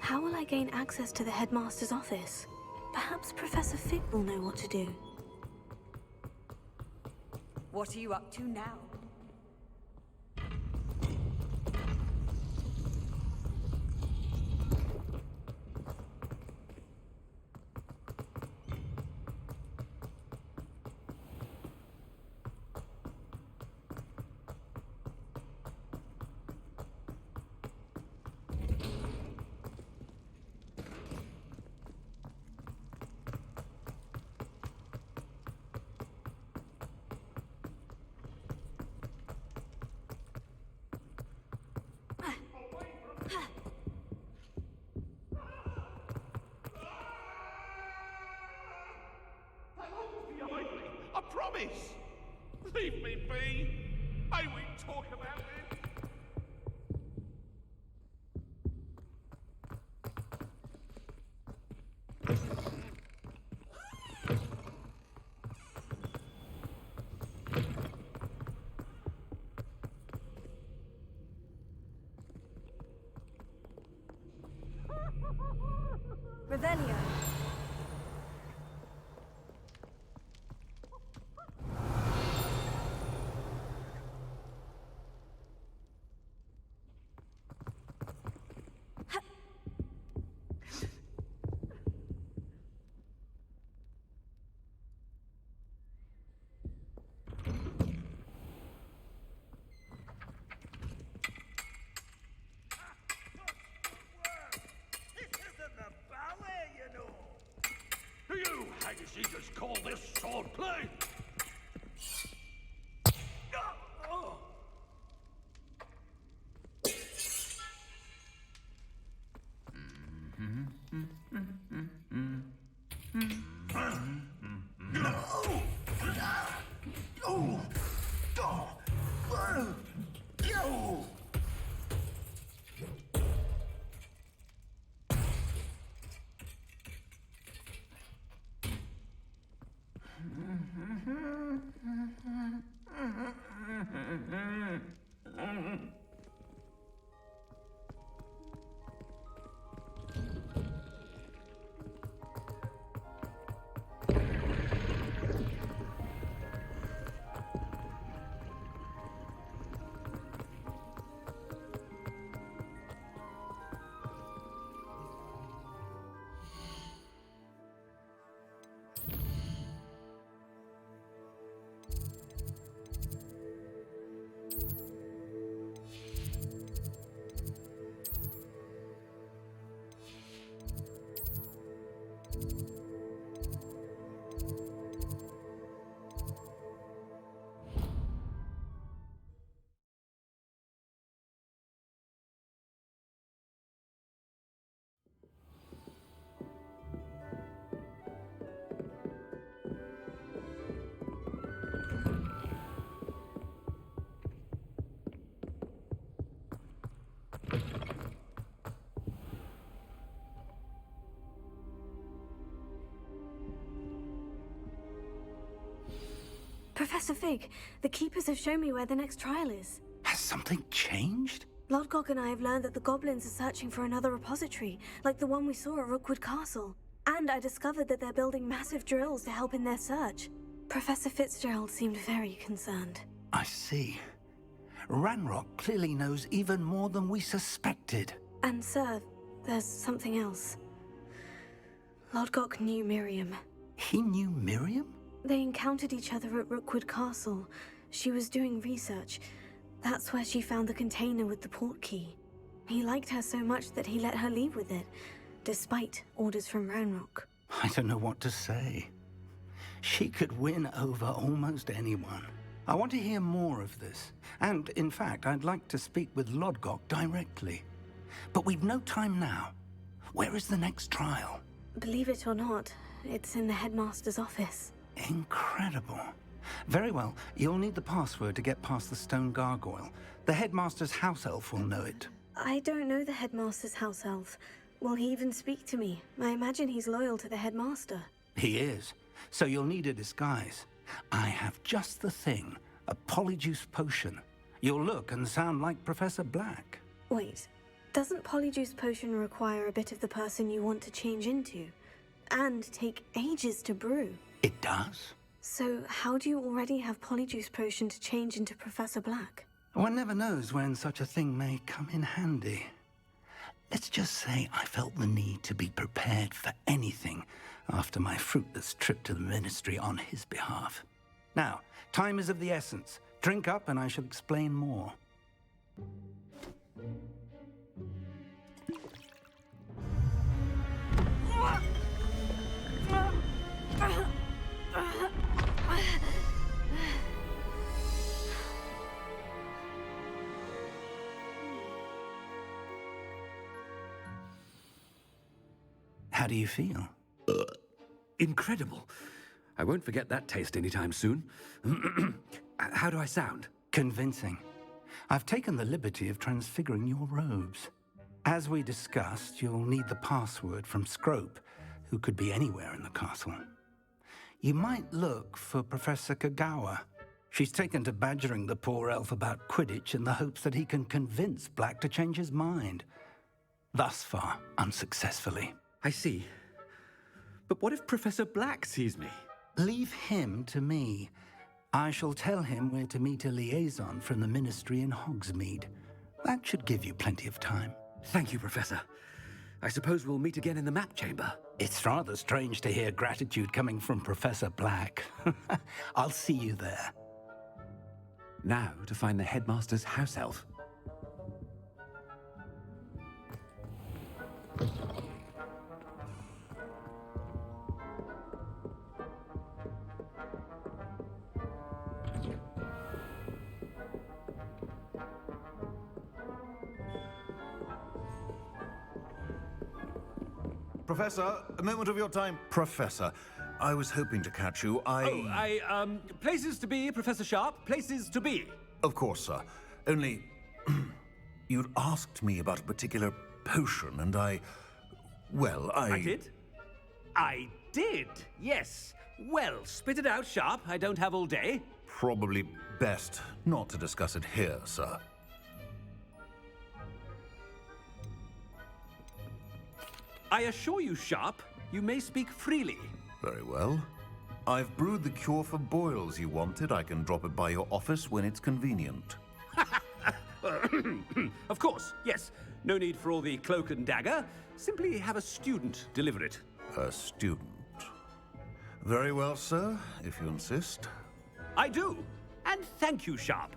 How will I gain access to the headmaster's office? Perhaps Professor Fig will know what to do. What are you up to now? I promise! Leave me be! May we talk about it? Revelio. You haggies call this swordplay? Professor Fig, the Keepers have shown me where the next trial is. Has something changed? Lodgok and I have learned that the goblins are searching for another repository, like the one we saw at Rookwood Castle. And I discovered that they're building massive drills to help in their search. Professor Fitzgerald seemed very concerned. I see. Ranrock clearly knows even more than we suspected. And sir, there's something else. Lodgok knew Miriam. He knew Miriam? They encountered each other at Rookwood Castle. She was doing research. That's where she found the container with the port key. He liked her so much that he let her leave with it, despite orders from Ranrock. I don't know what to say. She could win over almost anyone. I want to hear more of this. And, in fact, I'd like to speak with Lodgok directly. But we've no time now. Where is the next trial? Believe it or not, it's in the headmaster's office. Incredible. Very well, you'll need the password to get past the stone gargoyle. The headmaster's house elf will know it. I don't know the headmaster's house elf. Will he even speak to me? I imagine he's loyal to the headmaster. He is. So you'll need a disguise. I have just the thing. A polyjuice potion. You'll look and sound like Professor Black. Wait, Doesn't Polyjuice Potion require a bit of the person you want to change into? And take ages to brew? It does. So how do you already have Polyjuice Potion to change into Professor Black? One never knows when such a thing may come in handy. Let's just say I felt the need to be prepared for anything after my fruitless trip to the Ministry on his behalf. Now, time is of the essence. Drink up and I shall explain more. How do you feel? Incredible. I won't forget that taste anytime soon. How do I sound? Convincing. I've taken the liberty of transfiguring your robes. As we discussed, you'll need the password from Scrope, who could be anywhere in the castle. You might look for Professor Kagawa. She's taken to badgering the poor elf about Quidditch in the hopes that he can convince Black to change his mind. Thus far, unsuccessfully. I see. But what if Professor Black sees me? Leave him to me. I shall tell him where to meet a liaison from the Ministry in Hogsmeade. That should give you plenty of time. Thank you, Professor. I suppose we'll meet again in the map chamber. It's rather strange to hear gratitude coming from Professor Black. I'll see you there. Now to find the headmaster's house elf. Professor, a moment of your time. Professor, I was hoping to catch you. Places to be, Professor Sharp. Places to be. Of course, sir. Only, you'd asked me about a particular potion, and I did? I did, yes. Well, spit it out, Sharp. I don't have all day. Probably best not to discuss it here, sir. I assure you, Sharp, you may speak freely. Very well. I've brewed the cure for boils you wanted. I can drop it by your office when it's convenient. Of course, yes. No need for all the cloak and dagger. Simply have a student deliver it. A student. Very well, sir, if you insist. I do. And thank you, Sharp.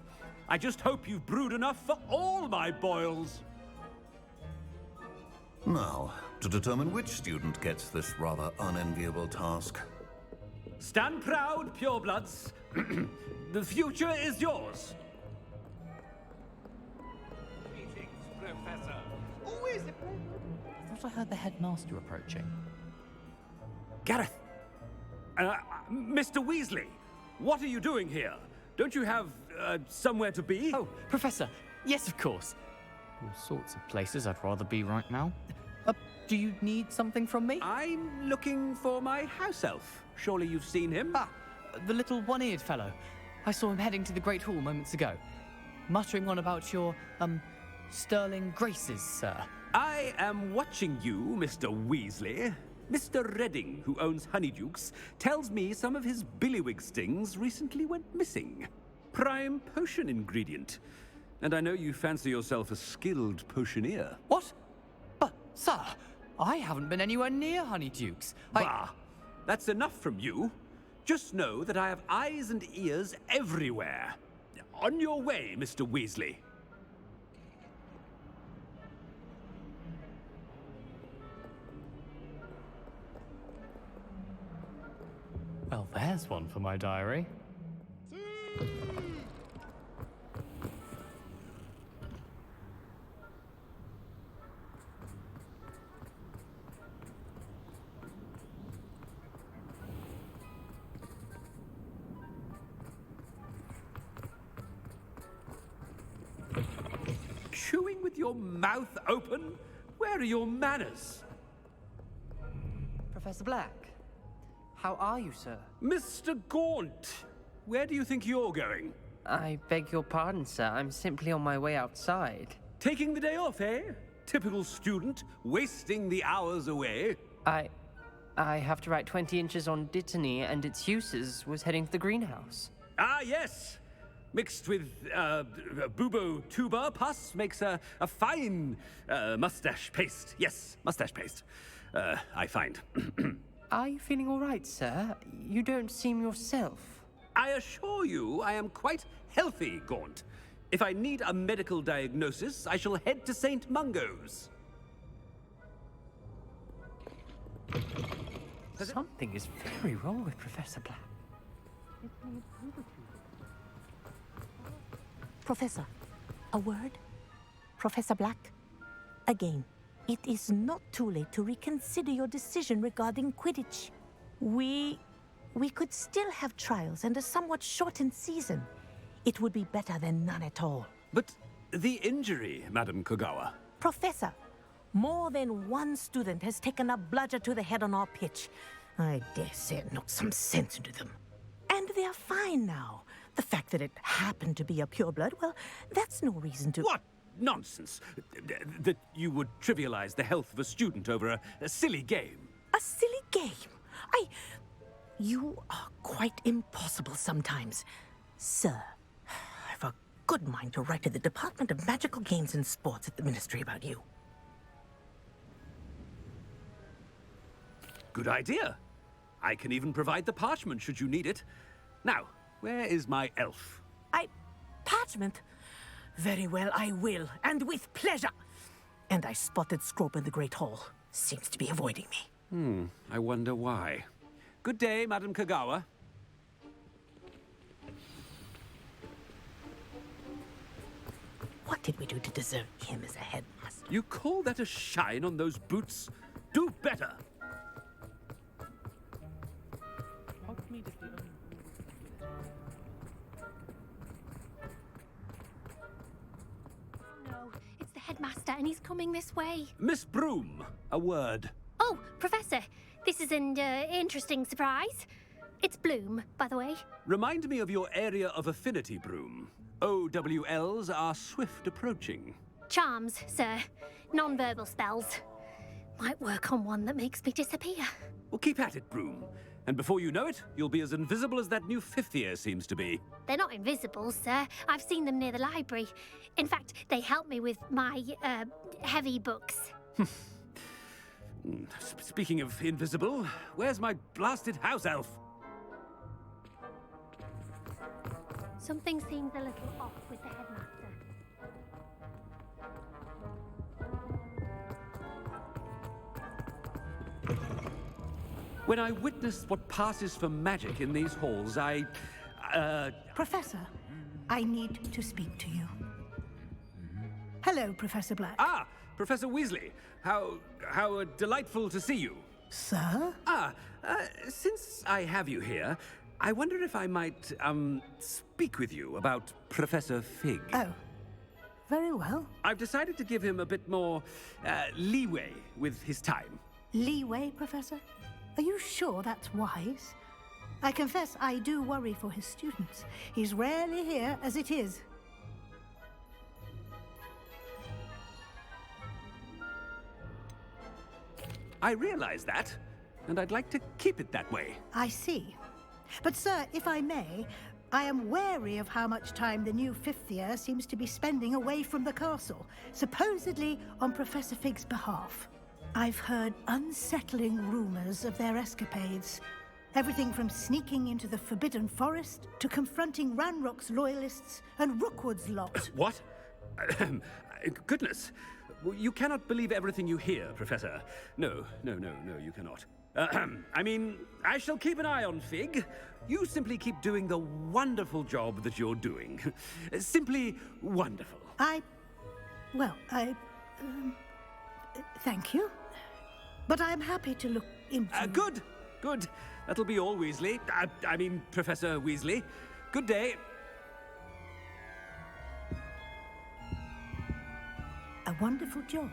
I just hope you've brewed enough for all my boils. Now, to determine which student gets this rather unenviable task. Stand proud, purebloods. The future is yours. Greetings, Professor. Always a pleasure. I thought I heard the headmaster approaching. Gareth. Mr. Weasley, what are you doing here? Don't you have, somewhere to be? Oh, Professor. Yes, of course. All sorts of places I'd rather be right now. Do you need something from me? I'm looking for my house elf. Surely you've seen him? Ah, the little one-eared fellow. I saw him heading to the Great Hall moments ago, muttering on about your, sterling graces, sir. I am watching you, Mr. Weasley. Mr. Redding, who owns Honeydukes, tells me some of his billywig stings recently went missing. Prime potion ingredient. And I know you fancy yourself a skilled potioneer. What? But, sir, I haven't been anywhere near Honeydukes. Bah! That's enough from you. Just know that I have eyes and ears everywhere. On your way, Mr. Weasley. Well, there's one for my diary. Chewing with your mouth open? Where are your manners? Professor Black, how are you, sir? Mr. Gaunt, where do you think you're going? I beg your pardon, sir. I'm simply on my way outside. Taking the day off, eh? typical student, wasting the hours away. I have to write 20 inches on Dittany and its uses was heading to the greenhouse. Ah, yes. Mixed with bubo tuber pus makes a fine mustache paste. Yes, mustache paste. I find. Are you feeling all right, sir? You don't seem yourself. I assure you I am quite healthy, Gaunt. If I need a medical diagnosis, I shall head to St. Mungo's. Something is very wrong with Professor Black. Professor, a word? Professor Black? Again, it is not too late to reconsider your decision regarding Quidditch. We could still have trials and a somewhat shortened season. It would be better than none at all. But the injury, Madam Kogawa. Professor, more than one student has taken a bludger to the head on our pitch. I dare say it knocked some sense into them. And they're fine now. The fact that it happened to be a pureblood, well, that's no reason to... What nonsense! That you would trivialize the health of a student over a silly game. A silly game? You are quite impossible sometimes. Sir, I've a good mind to write to the Department of Magical Games and Sports at the Ministry about you. Good idea. I can even provide the parchment should you need it. Now, where is my elf? Parchment? Very well, I will, and with pleasure. And I spotted Scrope in the Great Hall. Seems to be avoiding me. I wonder why. Good day, Madam Kogawa. What did we do to deserve him as a headmaster? You call that a shine on those boots? Do better! No, it's the headmaster and he's coming this way. Miss Broom, a word. Oh, Professor, this is an interesting surprise. It's Bloom, by the way. Remind me of your area of affinity, Broom. OWLs are swift approaching. Charms, sir. Non-verbal spells. Might work on one that makes me disappear. Well, keep at it, Broom. And before you know it, you'll be as invisible as that new fifth year seems to be. They're not invisible, sir. I've seen them near the library. In fact, they help me with my, heavy books. Speaking of invisible, where's my blasted house elf? Something seems a little off with the headmaster. When I witness what passes for magic in these halls, Professor, I need to speak to you. Hello, Professor Black. Ah, Professor Weasley. How delightful to see you. Sir? Since I have you here, I wonder if I might, speak with you about Professor Fig. Oh, very well. I've decided to give him a bit more, leeway with his time. Leeway, Professor? Are you sure that's wise? I confess I do worry for his students. He's rarely here as it is. I realize that, and I'd like to keep it that way. I see. But, sir, if I may, I am wary of how much time the new fifth year seems to be spending away from the castle, supposedly on Professor Fig's behalf. I've heard unsettling rumors of their escapades. Everything from sneaking into the Forbidden Forest to confronting Ranrock's loyalists and Rookwood's lot. What? Goodness. You cannot believe everything you hear, Professor. No, you cannot. I mean, I shall keep an eye on Fig. You simply keep doing the wonderful job that you're doing. Simply wonderful. Thank you. But I'm happy to look into... Good. That'll be all, Weasley. I mean, Professor Weasley. Good day. A wonderful job.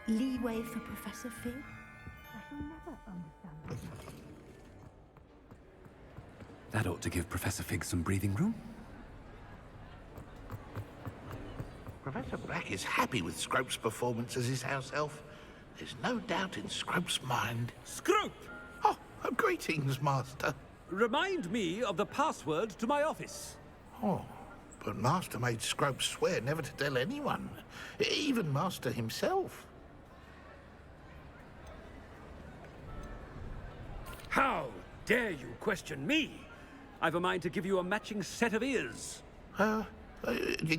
Leeway for Professor Fig. I shall never understand that. That ought to give Professor Fig some breathing room. Professor Black is happy with Scrope's performance as his house elf. There's no doubt in Scrope's mind. Scrope! Oh, greetings, Master. Remind me of the password to my office. Oh, but Master made Scrope swear never to tell anyone, even Master himself. How dare you question me? I've a mind to give you a matching set of ears.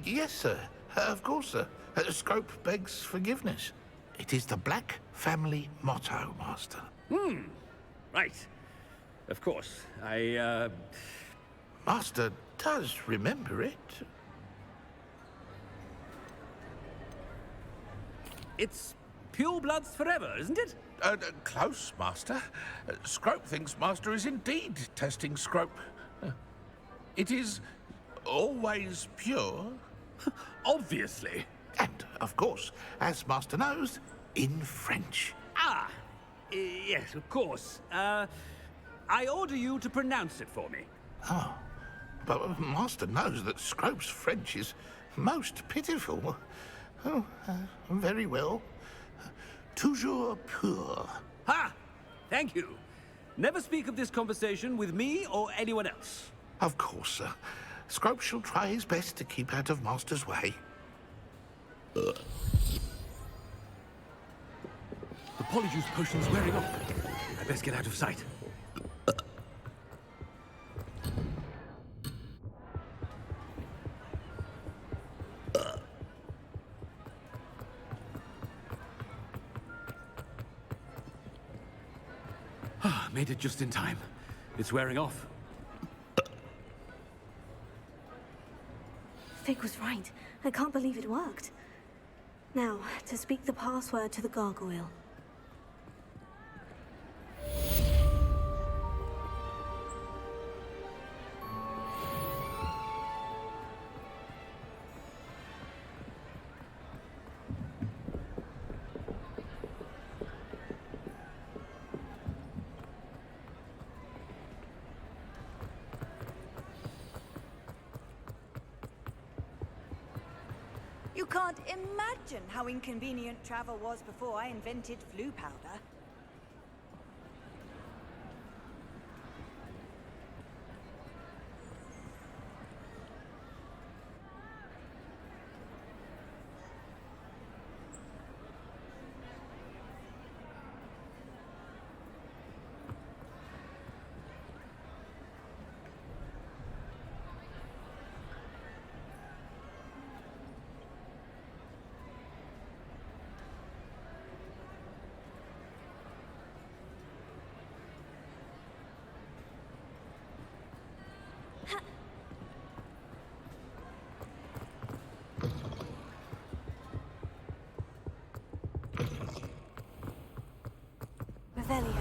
Yes, sir. Of course, sir. Scrope begs forgiveness. It is the Black family motto, Master. Right. Of course. Master does remember it. It's pure bloods forever, isn't it? Close, Master. Scrope thinks Master is indeed testing Scrope. It is always pure. Obviously. And, of course, as Master knows, in French. Ah! Yes, of course. I order you to pronounce it for me. Oh, but Master knows that Scrope's French is most pitiful. Oh, very well. Toujours pur. Ha! Thank you. Never speak of this conversation with me or anyone else. Of course, sir. Scrope shall try his best to keep out of Master's way. The polyjuice potion's wearing off. I best get out of sight. Made it just in time. It's wearing off. Fig was right. I can't believe it worked. Now, to speak the password to the gargoyle. You can't imagine how inconvenient travel was before I invented flu powder. Revelio.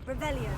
Revelio.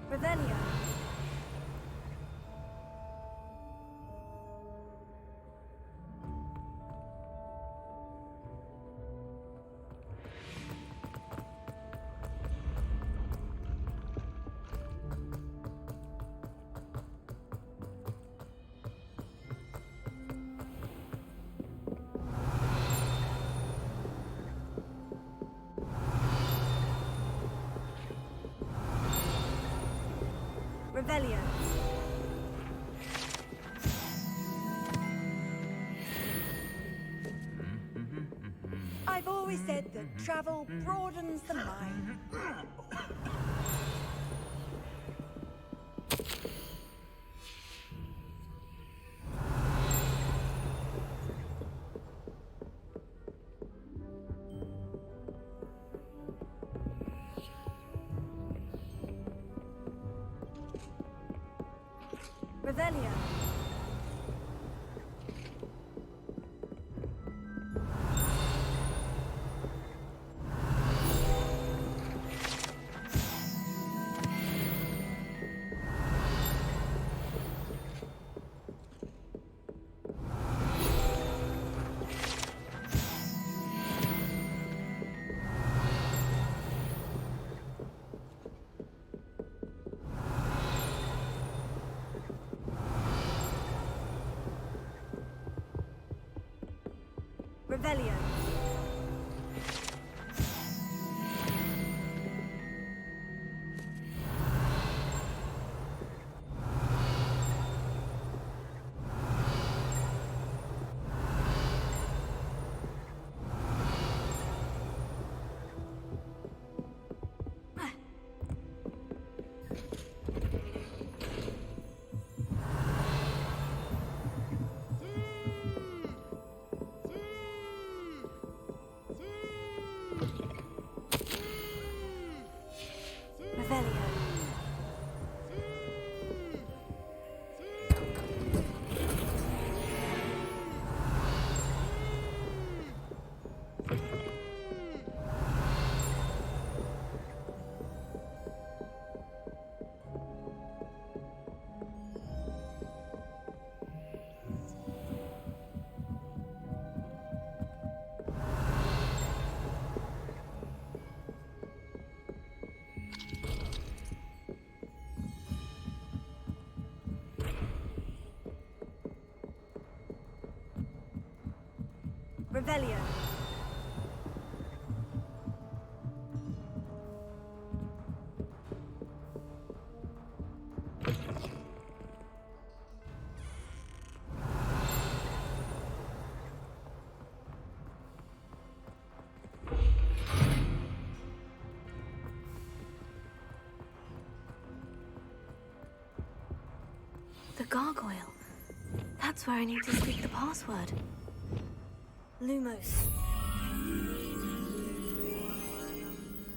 Revelio. Revelio. I've always said that travel broadens the mind. Revelio. Revelio. Revelio. Revelio. The gargoyle. That's where I need to speak the password. Lumos.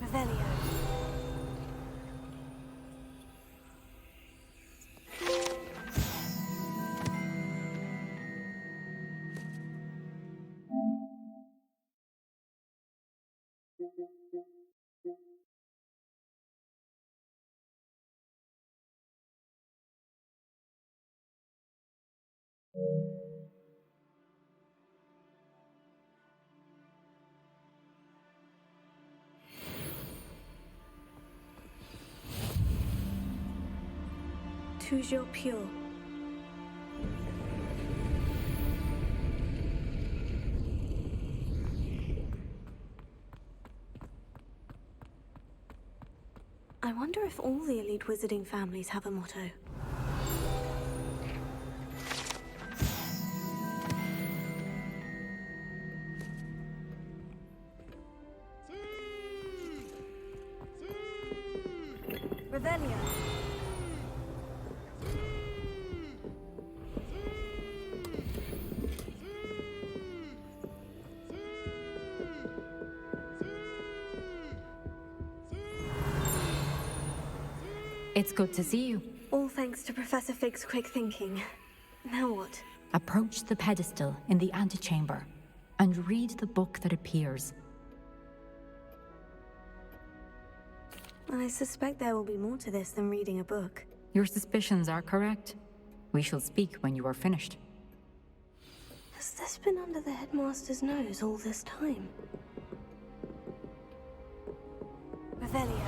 Revelio. Toujours pure. I wonder if all the elite wizarding families have a motto. Revelio. It's good to see you. All thanks to Professor Fig's quick thinking. Now what? Approach the pedestal in the antechamber and read the book that appears. I suspect there will be more to this than reading a book. Your suspicions are correct. We shall speak when you are finished. Has this been under the headmaster's nose all this time? Revelio.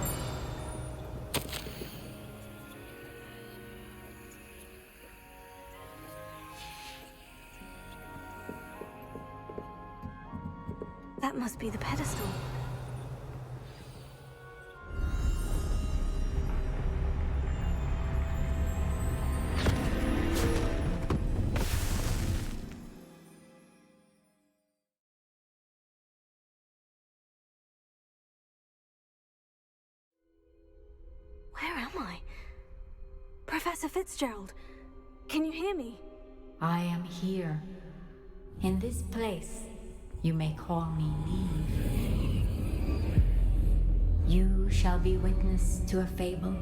That must be the pedestal. Where am I? Professor Fitzgerald, can you hear me? I am here. In this place, you may call me Neve. You shall be witness to a fable.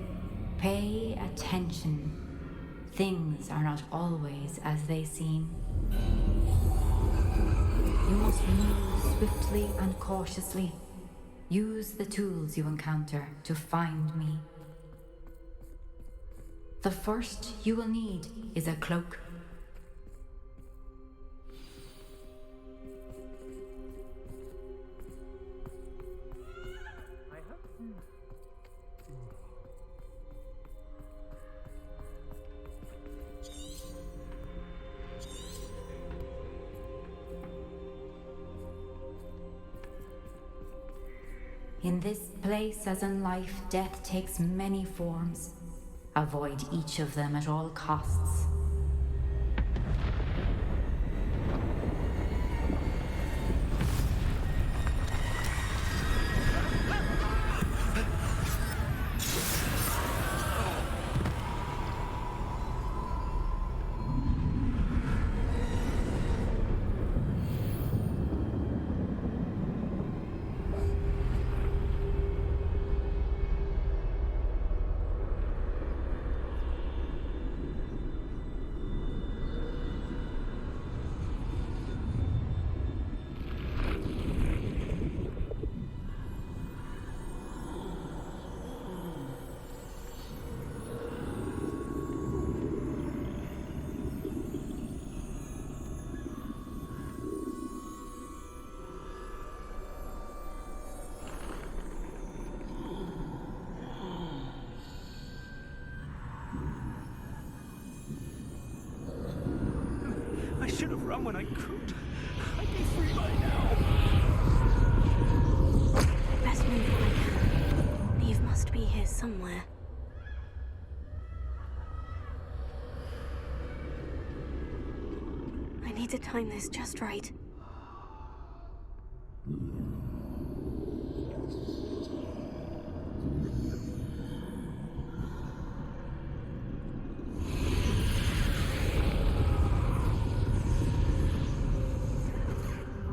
Pay attention. Things are not always as they seem. You must move swiftly and cautiously. Use the tools you encounter to find me. The first you will need is a cloak. In this place, as in life, death takes many forms. Avoid each of them at all costs. I should have run when I could. I'd be free by now. Best move if I can. Neve must be here somewhere. I need to time this just right.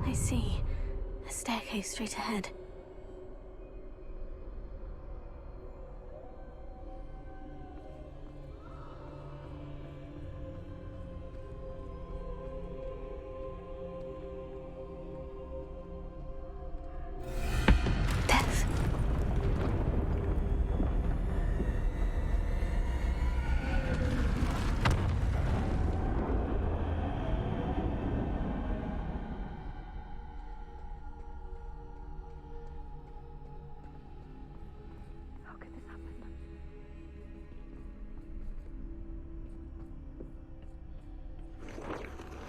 I see. A staircase straight ahead. Death. How could this happen?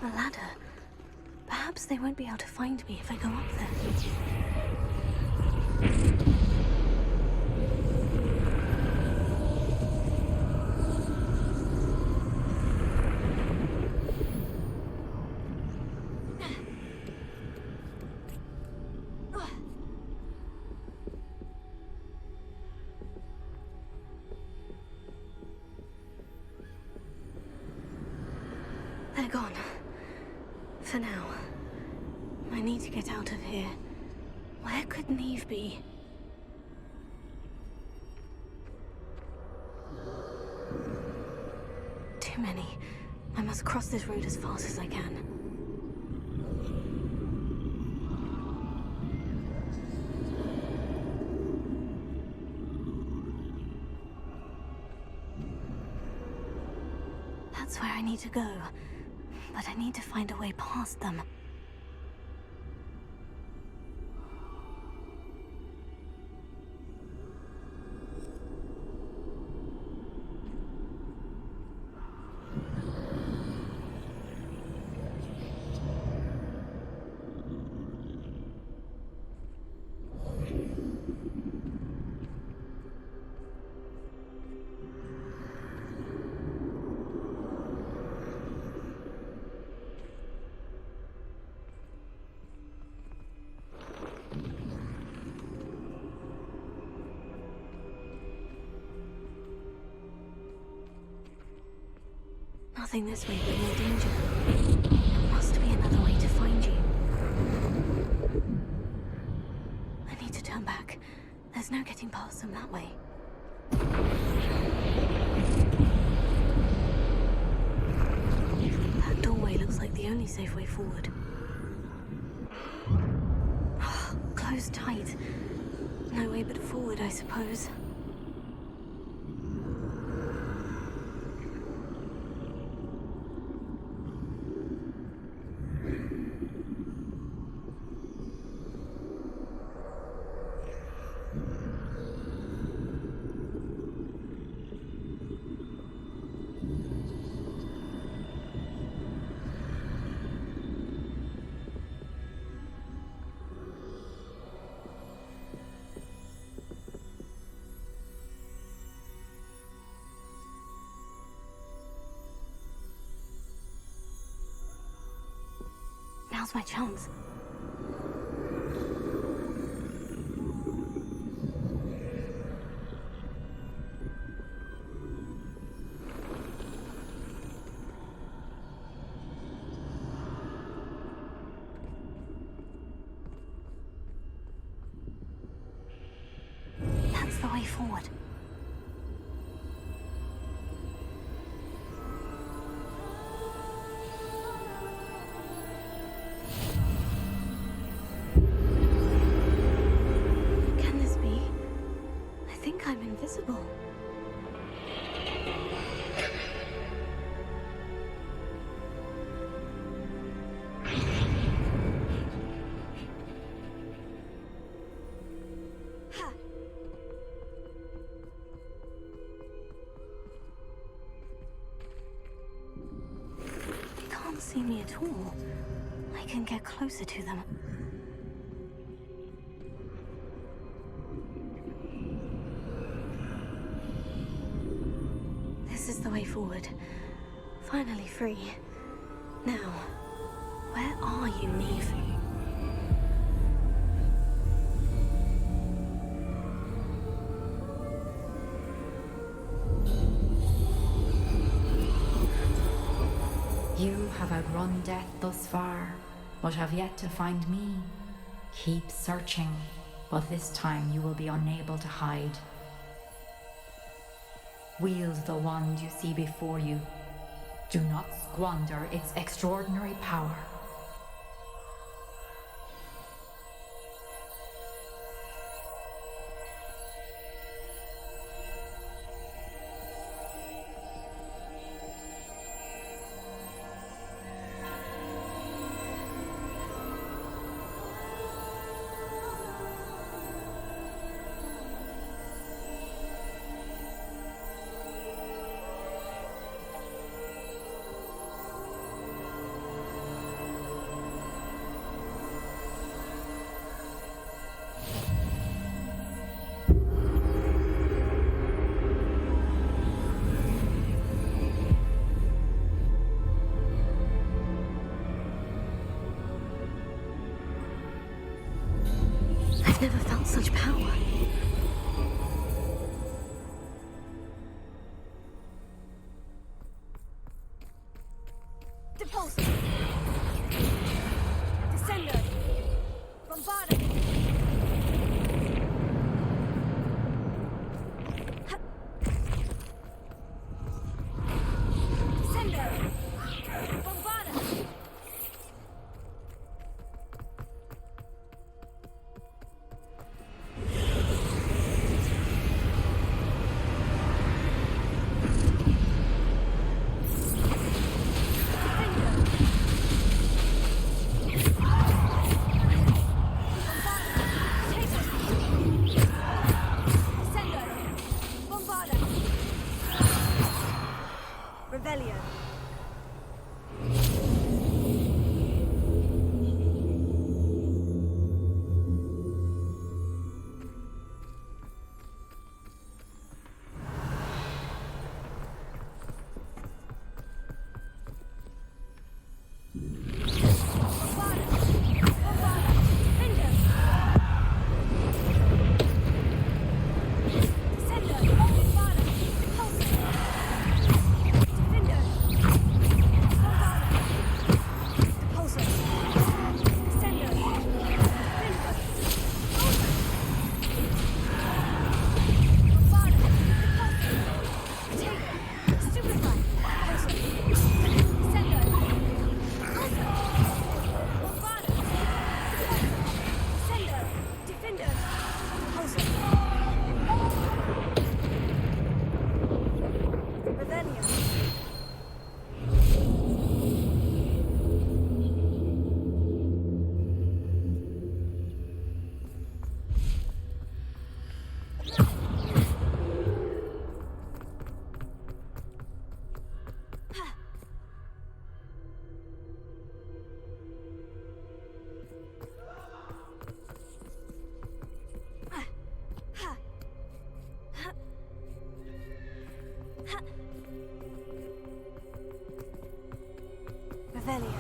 A ladder. Perhaps they won't be able to find me if I go up there. They're gone. For now. I need to get out of here. Where could Neve be? Too many. I must cross this road as fast as I can. That's where I need to go. But I need to find a way past them. Nothing this way but more danger. There must be another way to find you. I need to turn back. There's no getting past them that way. That doorway looks like the only safe way forward. Closed tight. No way but forward, I suppose. Now's my chance. That's the way forward. I'm invisible. They can't see me at all. I can get closer to them. This is the way forward. Finally free. Now, where are you, Neve? You have outrun death thus far, but have yet to find me. Keep searching, but this time you will be unable to hide. Wield the wand you see before you. Do not squander its extraordinary power. Revelio.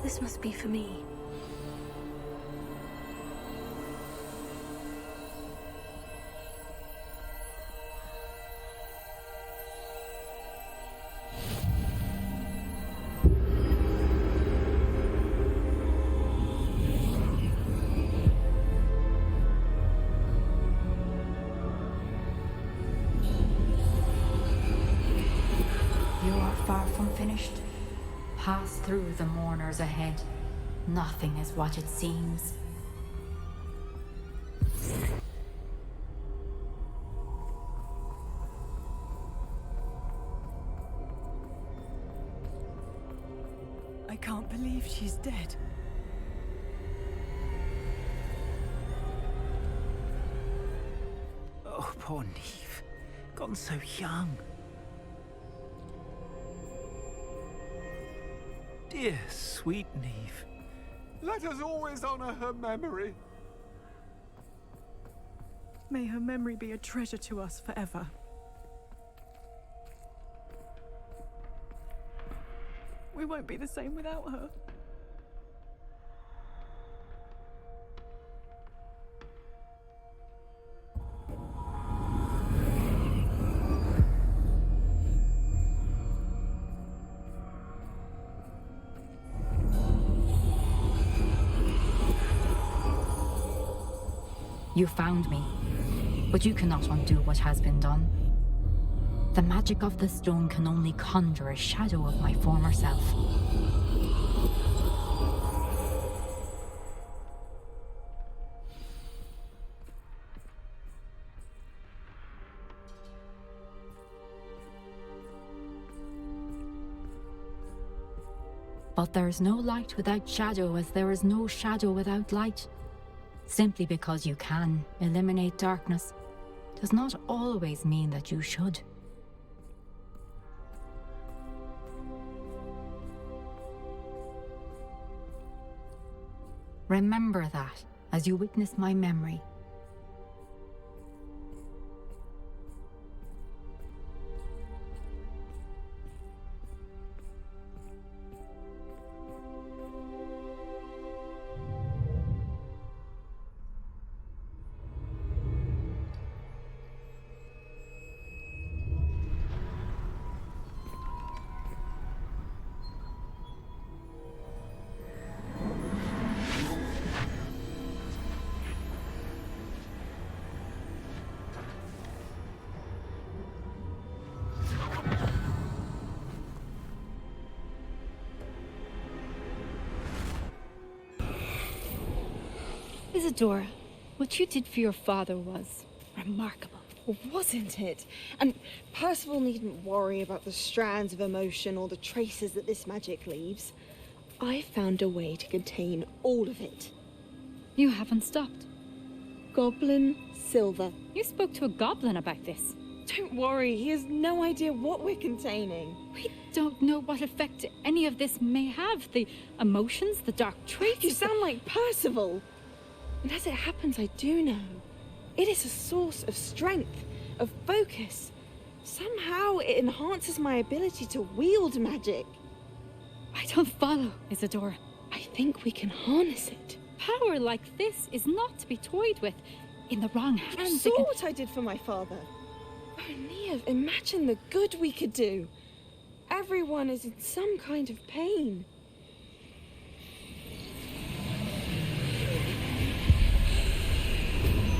This must be for me. You are far from finished. Pass through the mourners ahead. Nothing is what it seems. I can't believe she's dead. Oh, poor Neve. Gone so young. Dear, sweet Neve. Let us always honor her memory. May her memory be a treasure to us forever. We won't be the same without her. You found me, but you cannot undo what has been done. The magic of the stone can only conjure a shadow of my former self. But there is no light without shadow, as there is no shadow without light. Simply because you can eliminate darkness does not always mean that you should. Remember that as you witness my memory. Isadora, what you did for your father was remarkable. Wasn't it? And Percival needn't worry about the strands of emotion or the traces that this magic leaves. I found a way to contain all of it. You haven't stopped. Goblin Silver. You spoke to a goblin about this. Don't worry, he has no idea what we're containing. We don't know what effect any of this may have. The emotions, the dark traits. You sound like Percival. And as it happens, I do know. It is a source of strength, of focus. Somehow it enhances my ability to wield magic. I don't follow, Isadora. I think we can harness it. Power like this is not to be toyed with. In the wrong hands, You saw what I did for my father. Oh, Neve, imagine the good we could do. Everyone is in some kind of pain.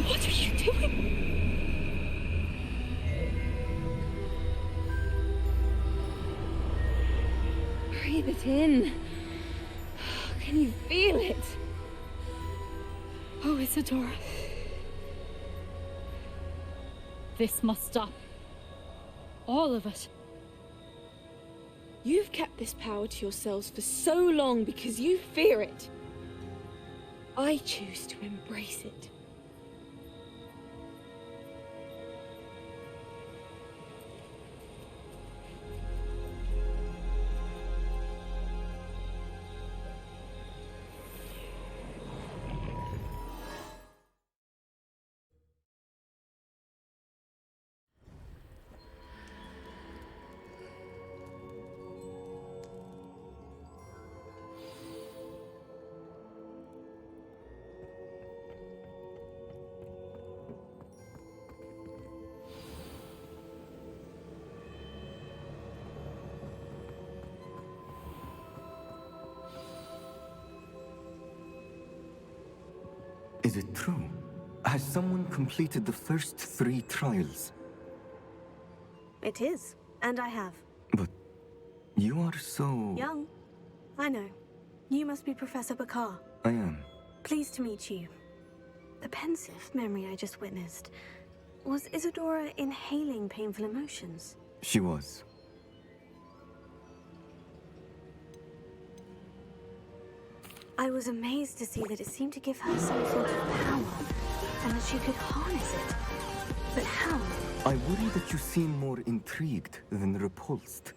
What are you doing? Breathe it in. Can you feel it? Oh, Isadora. This must stop. All of it. You've kept this power to yourselves for so long because you fear it. I choose to embrace it. Is it true? Has someone completed the first 3 trials? It is, and I have. But you are so... Young. I know. You must be Professor Bakar. I am. Pleased to meet you. The pensive memory I just witnessed. Was Isadora inhaling painful emotions? She was. I was amazed to see that it seemed to give her some sort of power, and that she could harness it. But how? I worry that you seem more intrigued than repulsed.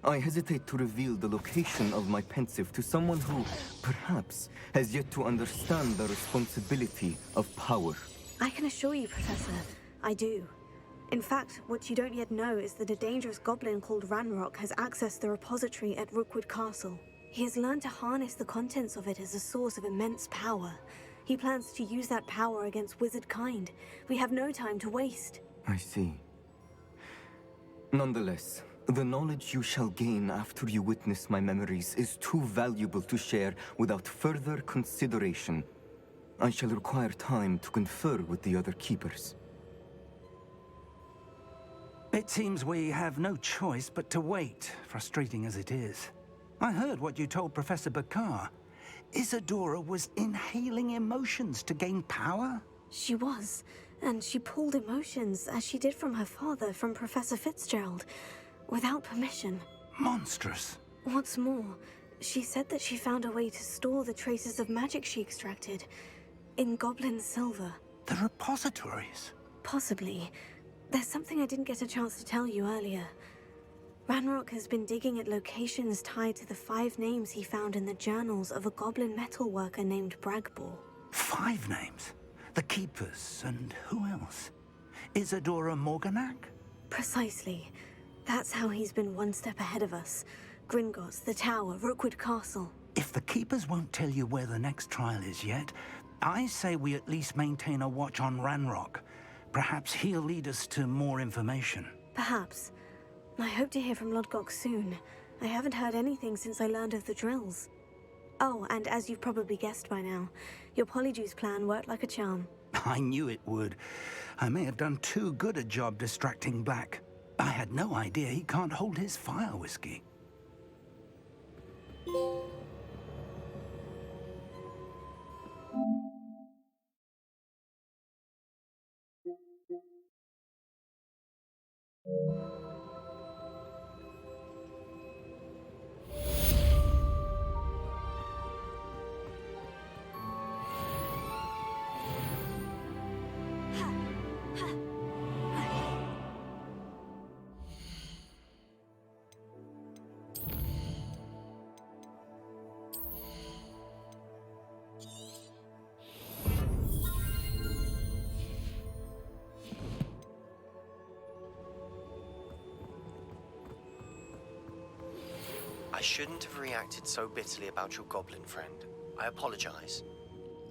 I hesitate to reveal the location of my pensive to someone who, perhaps, has yet to understand the responsibility of power. I can assure you, Professor, I do. In fact, what you don't yet know is that a dangerous goblin called Ranrock has accessed the repository at Rookwood Castle. He has learned to harness the contents of it as a source of immense power. He plans to use that power against wizard kind. We have no time to waste. I see. Nonetheless, the knowledge you shall gain after you witness my memories is too valuable to share without further consideration. I shall require time to confer with the other keepers. It seems we have no choice but to wait, frustrating as it is. I heard what you told Professor Bakar. Isadora was inhaling emotions to gain power? She was, and she pulled emotions, as she did from her father, from Professor Fitzgerald, without permission. Monstrous. What's more, she said that she found a way to store the traces of magic she extracted in goblin silver. The repositories? Possibly. There's something I didn't get a chance to tell you earlier. Ranrock has been digging at locations tied to the 5 names he found in the journals of a goblin metalworker named Bragball. 5 names? The Keepers, and who else? Isadora Morganac? Precisely. That's how he's been one step ahead of us. Gringotts, the Tower, Rookwood Castle. If the Keepers won't tell you where the next trial is yet, I say we at least maintain a watch on Ranrock. Perhaps he'll lead us to more information. Perhaps. I hope to hear from Lodgok soon. I haven't heard anything since I learned of the drills. Oh, and as you've probably guessed by now, your Polyjuice plan worked like a charm. I knew it would. I may have done too good a job distracting Black. I had no idea he can't hold his fire whiskey. I shouldn't have reacted so bitterly about your goblin friend. I apologize.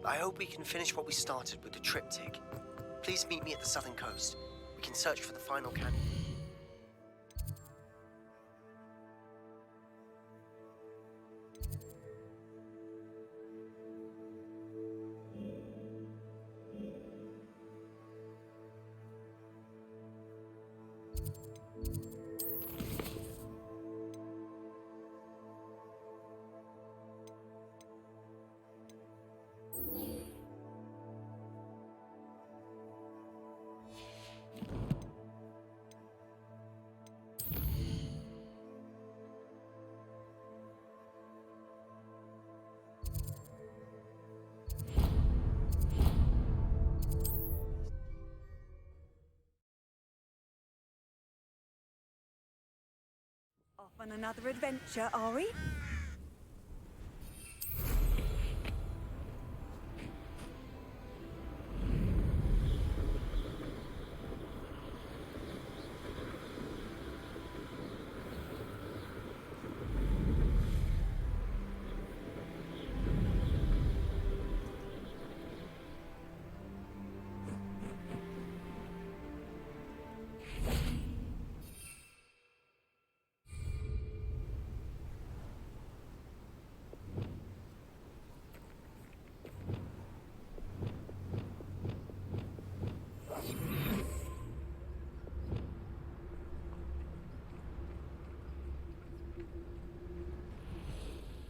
I hope we can finish what we started with the triptych. Please meet me at the southern coast. We can search for the final canyon. Off on another adventure, are we?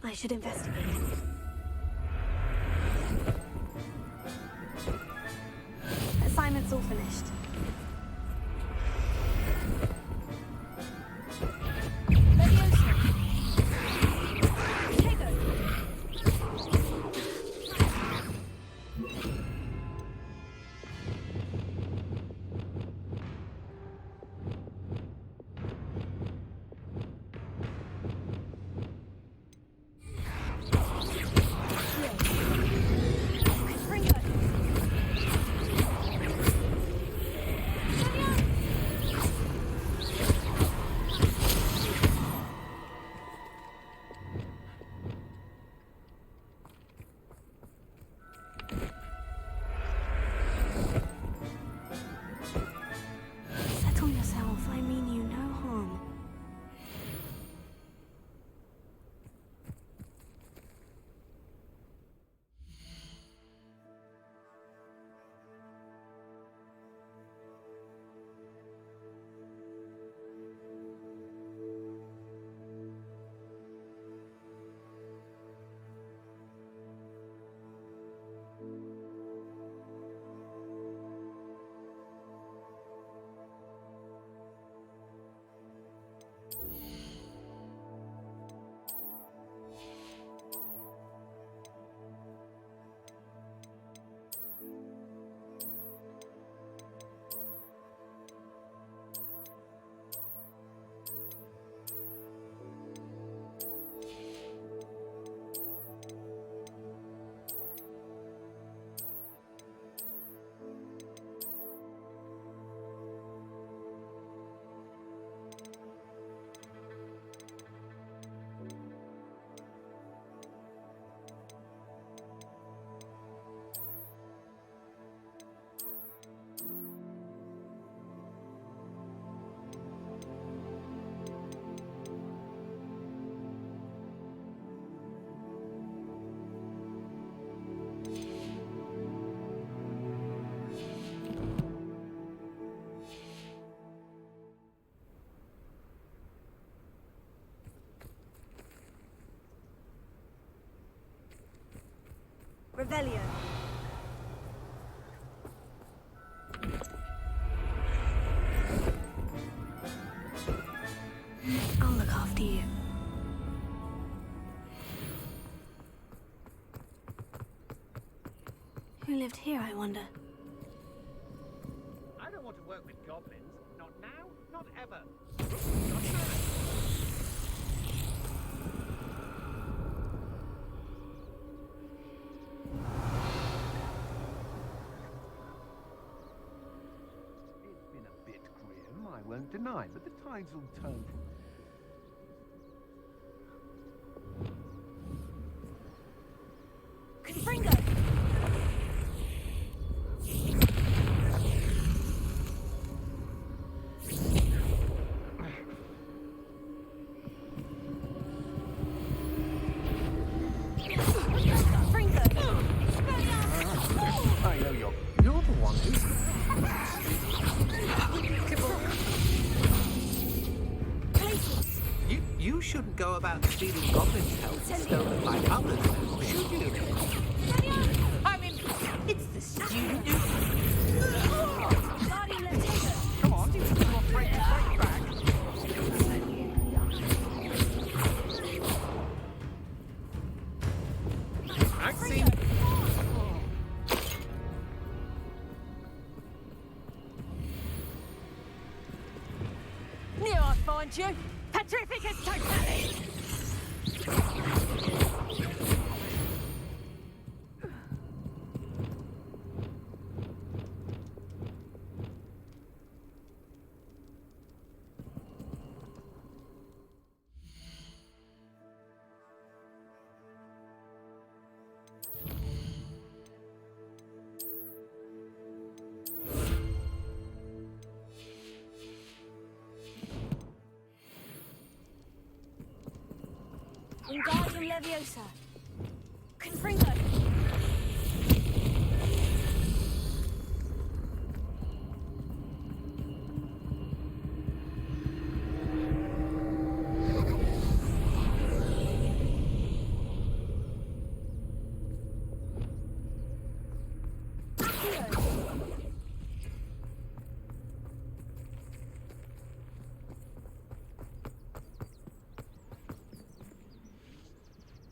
I should investigate. Assignment's all finished. Revelio. I'll look after you. Who lived here, I wonder? I don't want to work with goblins. Not now, not ever. It's been a bit grim, I won't deny, but the tides will turn from... Confringo! I know you're the one who's... You shouldn't go about stealing goblins' health stolen by others, should you? I mean, it's the student who... Come on, you're afraid to fight back. I've seen... Knew I'd find you. Petrificus totalis! Wingardium Leviosa. Confringo.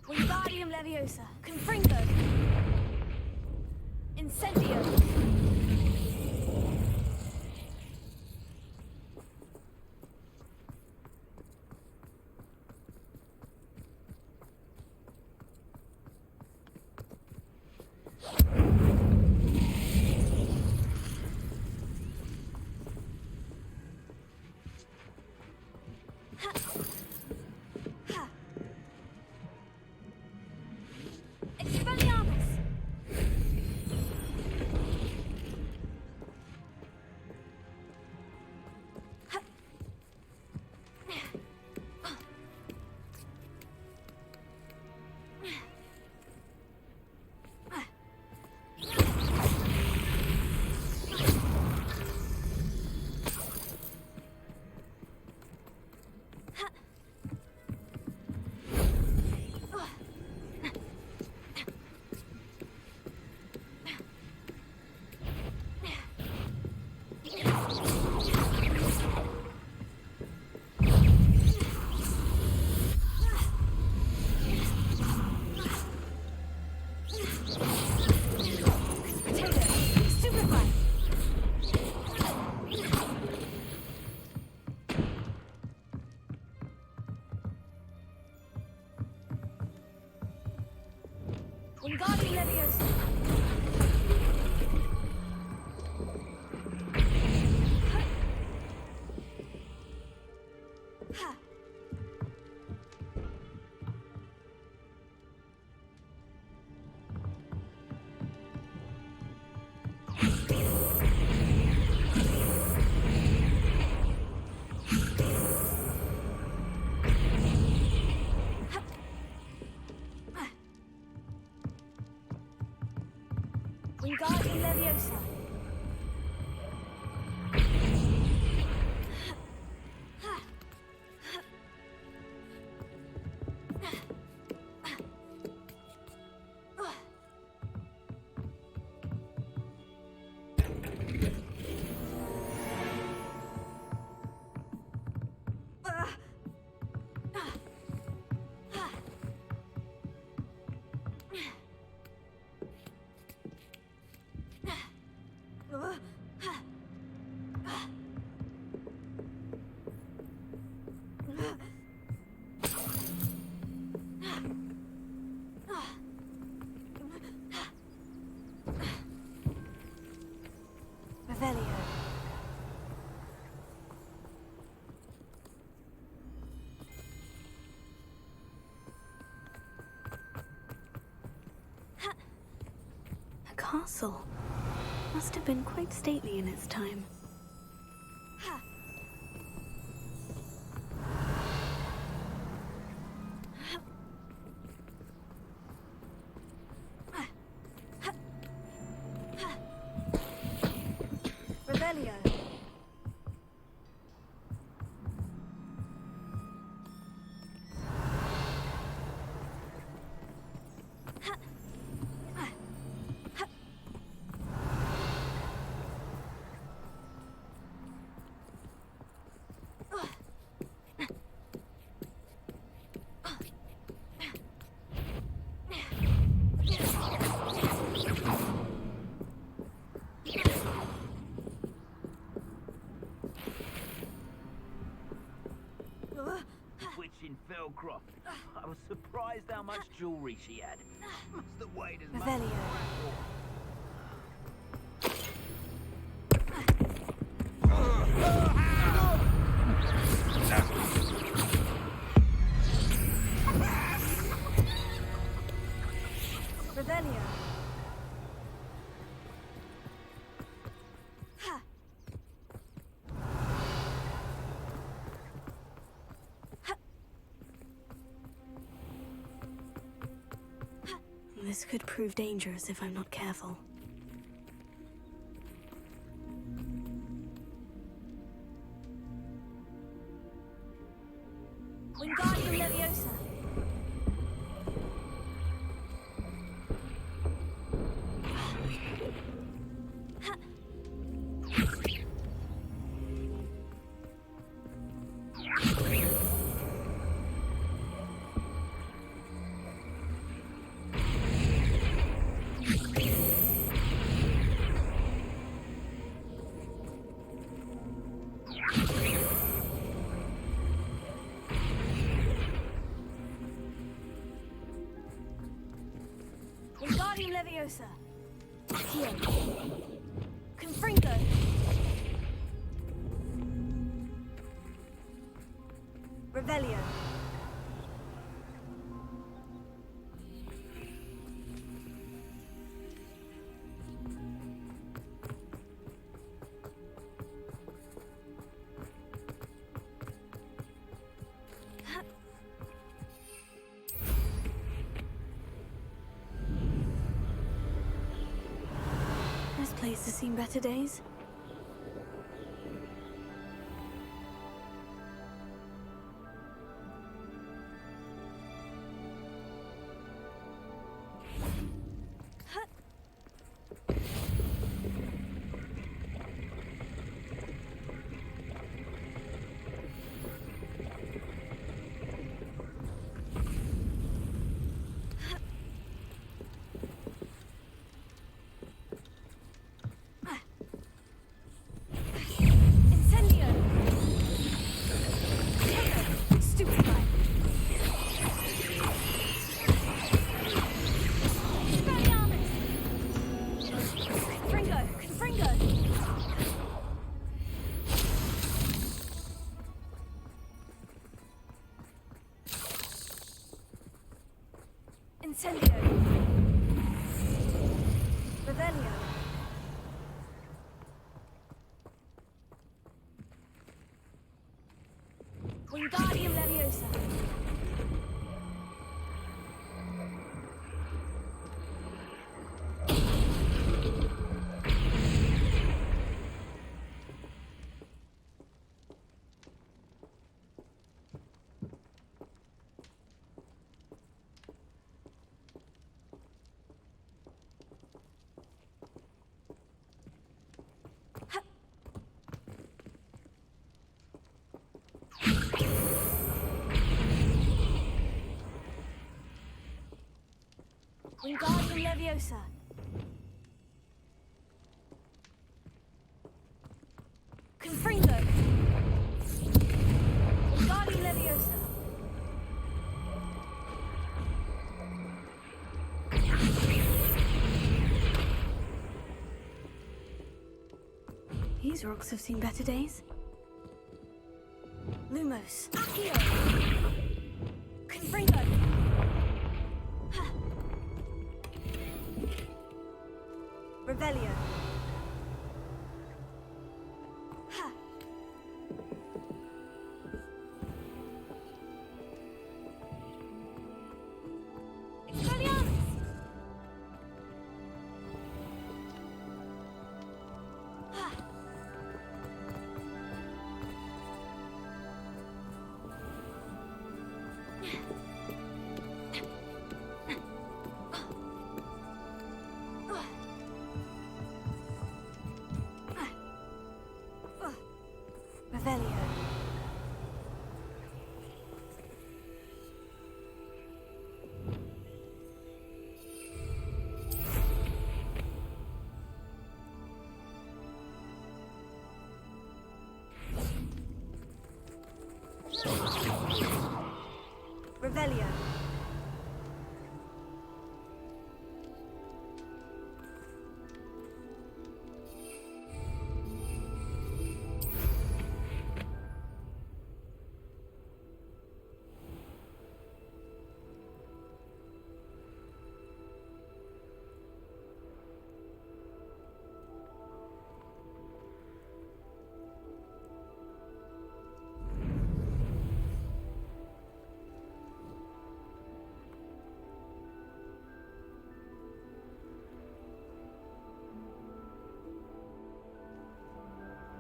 Wingardium Leviosa. Confringo. Incendio. Expelliarmus! Wingardium Leviosa. Wingardium Leviosa. castle. Must have been quite stately in its time. Revelio. Witch in Felcroft. I was surprised how much jewelry she had. Must have weighed as much. Revelio. Revelio. This could prove dangerous if I'm not careful. Wingardium Leviosa. Wingardium Leviosa. Accio. Confringo. Revelio. This place has seen better days. Incendio. Revelio. Wingardium Leviosa. Wingardium Leviosa. Confringo. Wingardium Leviosa. These rocks have seen better days. Lumos. Accio. Confringo. Revelio. Ha. Expelliarmus! Ha. Revelio. Revelio.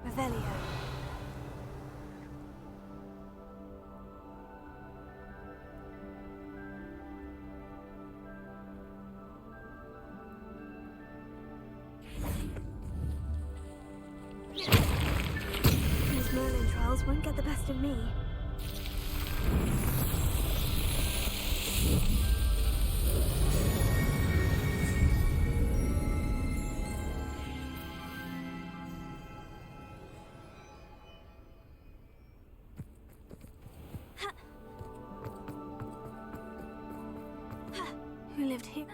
Revelio. These Merlin trials won't get the best of me. Who lived here?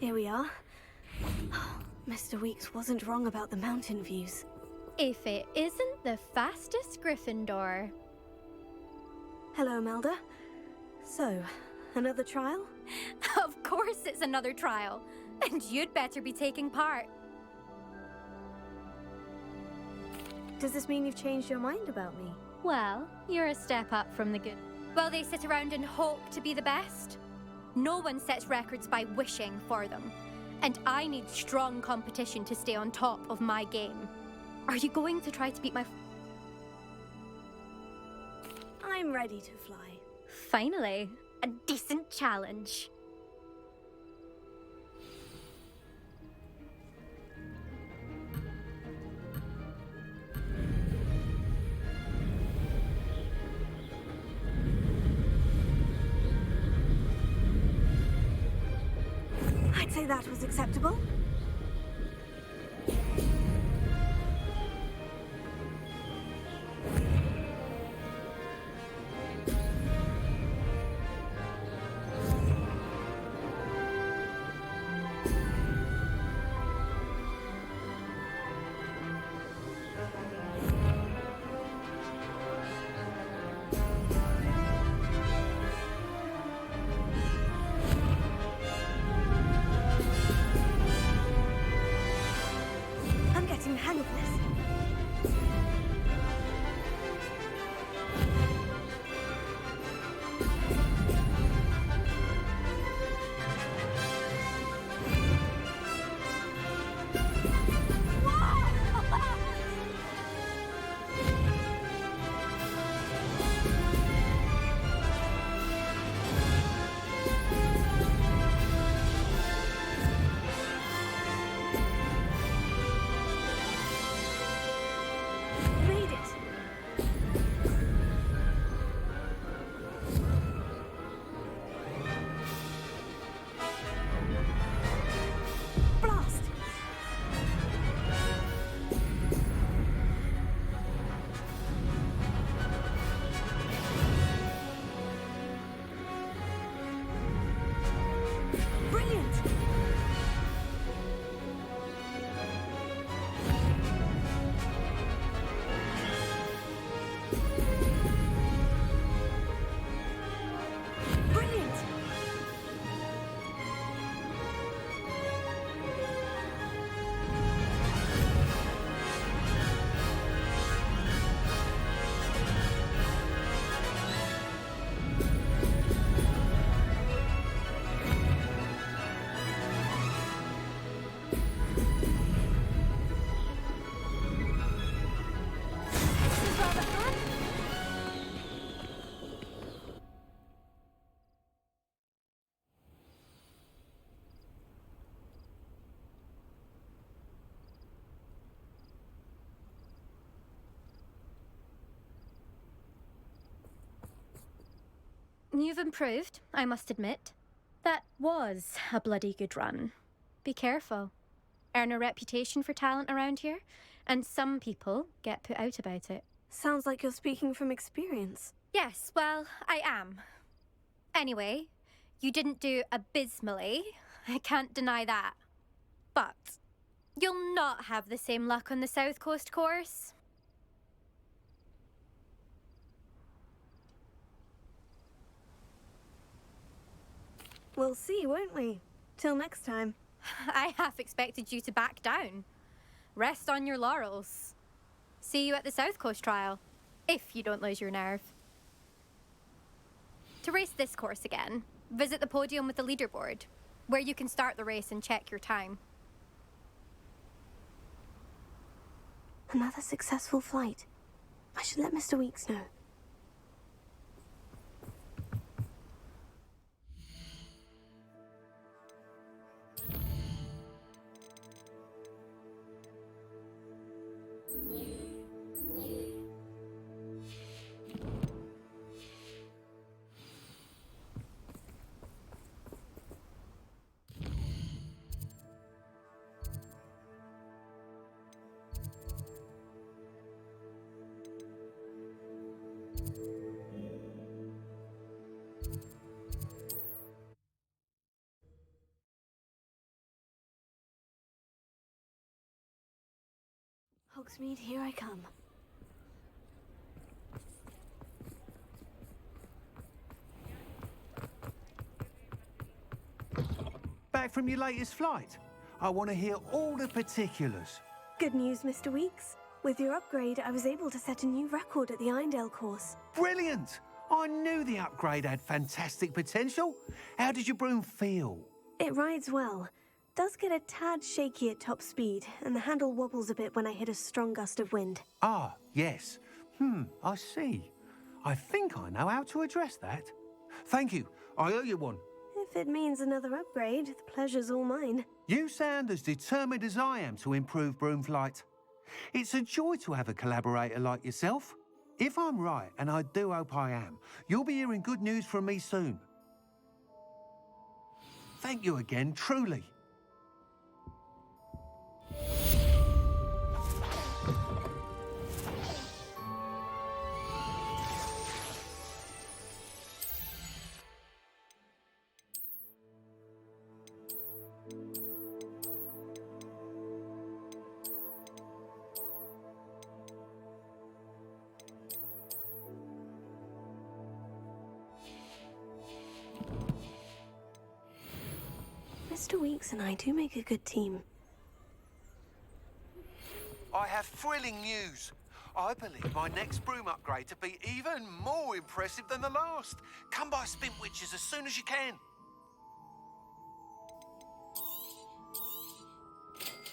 Here we are. Mr. Weeks wasn't wrong about the mountain views. If it isn't the fastest Gryffindor. Hello, Melda. So, another trial? Of course it's another trial. And you'd better be taking part. Does this mean you've changed your mind about me? Well, you're a step up from the good. Well, they sit around and hope to be the best. No one sets records by wishing for them. And I need strong competition to stay on top of my game. Are you going to try to beat my... I'm ready to fly. Finally, a decent challenge. I'd say that was acceptable. I'm getting the hang of this. Made it! Blast! Brilliant! Brilliant! This is rather fun. You've improved, I must admit. That was a bloody good run. Be careful. Earn a reputation for talent around here, and some people get put out about it. Sounds like you're speaking from experience. Yes, well, I am. Anyway, you didn't do abysmally. I can't deny that. But you'll not have the same luck on the South Coast course. We'll see, won't we? Till next time. I half expected you to back down. Rest on your laurels. See you at the South Coast trial, if you don't lose your nerve. To race this course again, visit the podium with the leaderboard, where you can start the race and check your time. Another successful flight. I should let Mr. Weeks know. Hogsmeade, here I come. Back from your latest flight? I want to hear all the particulars. Good news, Mr. Weeks. With your upgrade, I was able to set a new record at the Irondale course. Brilliant! I knew the upgrade had fantastic potential. How did your broom feel? It rides well. Does get a tad shaky at top speed, and the handle wobbles a bit when I hit a strong gust of wind. Ah, yes. I see. I think I know how to address that. Thank you. I owe you one. If it means another upgrade, the pleasure's all mine. You sound as determined as I am to improve broom flight. It's a joy to have a collaborator like yourself. If I'm right, and I do hope I am, you'll be hearing good news from me soon. Thank you again, truly. Mr. Weeks and I do make a good team. I have thrilling news. I believe my next broom upgrade to be even more impressive than the last. Come by Spintwitches as soon as you can.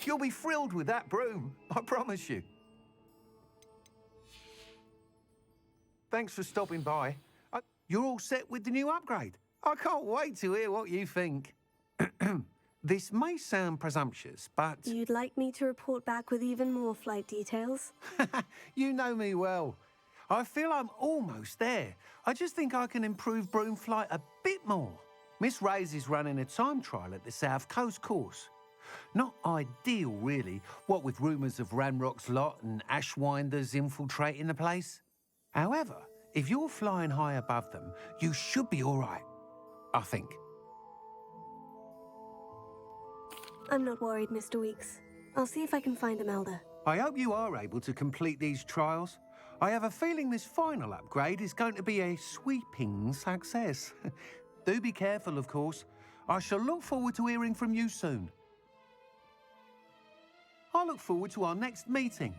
You'll be thrilled with that broom, I promise you. Thanks for stopping by. You're all set with the new upgrade. I can't wait to hear what you think. This may sound presumptuous, but... You'd like me to report back with even more flight details? You know me well. I feel I'm almost there. I just think I can improve broom flight a bit more. Miss Ray's is running a time trial at the South Coast course. Not ideal, really, what with rumours of Ranrock's lot and Ashwinders infiltrating the place. However, if you're flying high above them, you should be all right, I think. I'm not worried, Mr. Weeks. I'll see if I can find Imelda. I hope you are able to complete these trials. I have a feeling this final upgrade is going to be a sweeping success. Do be careful, of course. I shall look forward to hearing from you soon. I look forward to our next meeting.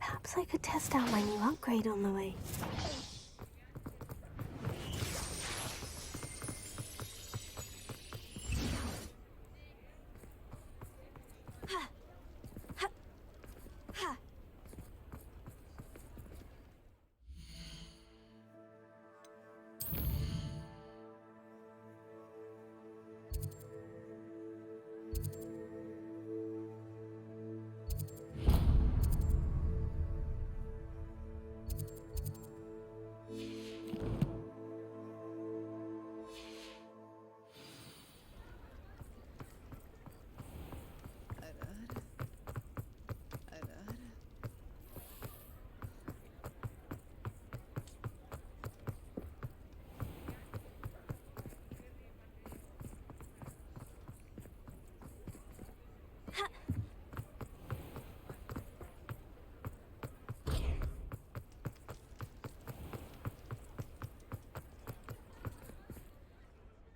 Perhaps I could test out my new upgrade on the way.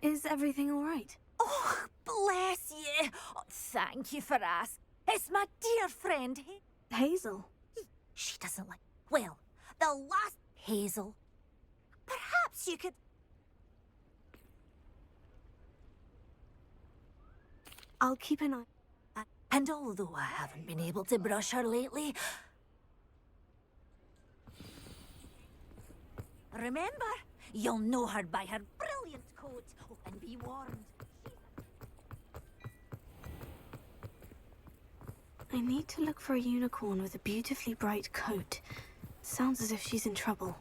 Is everything all right? Oh, bless you. Oh, thank you for asking. It's my dear friend, Hazel. She doesn't like... Well, the last Hazel. Perhaps you could... I'll keep an eye. And although I haven't been able to brush her lately... Remember, you'll know her by her brilliant coat. Oh, and be warned. I need to look for a unicorn with a beautifully bright coat. Sounds as if she's in trouble.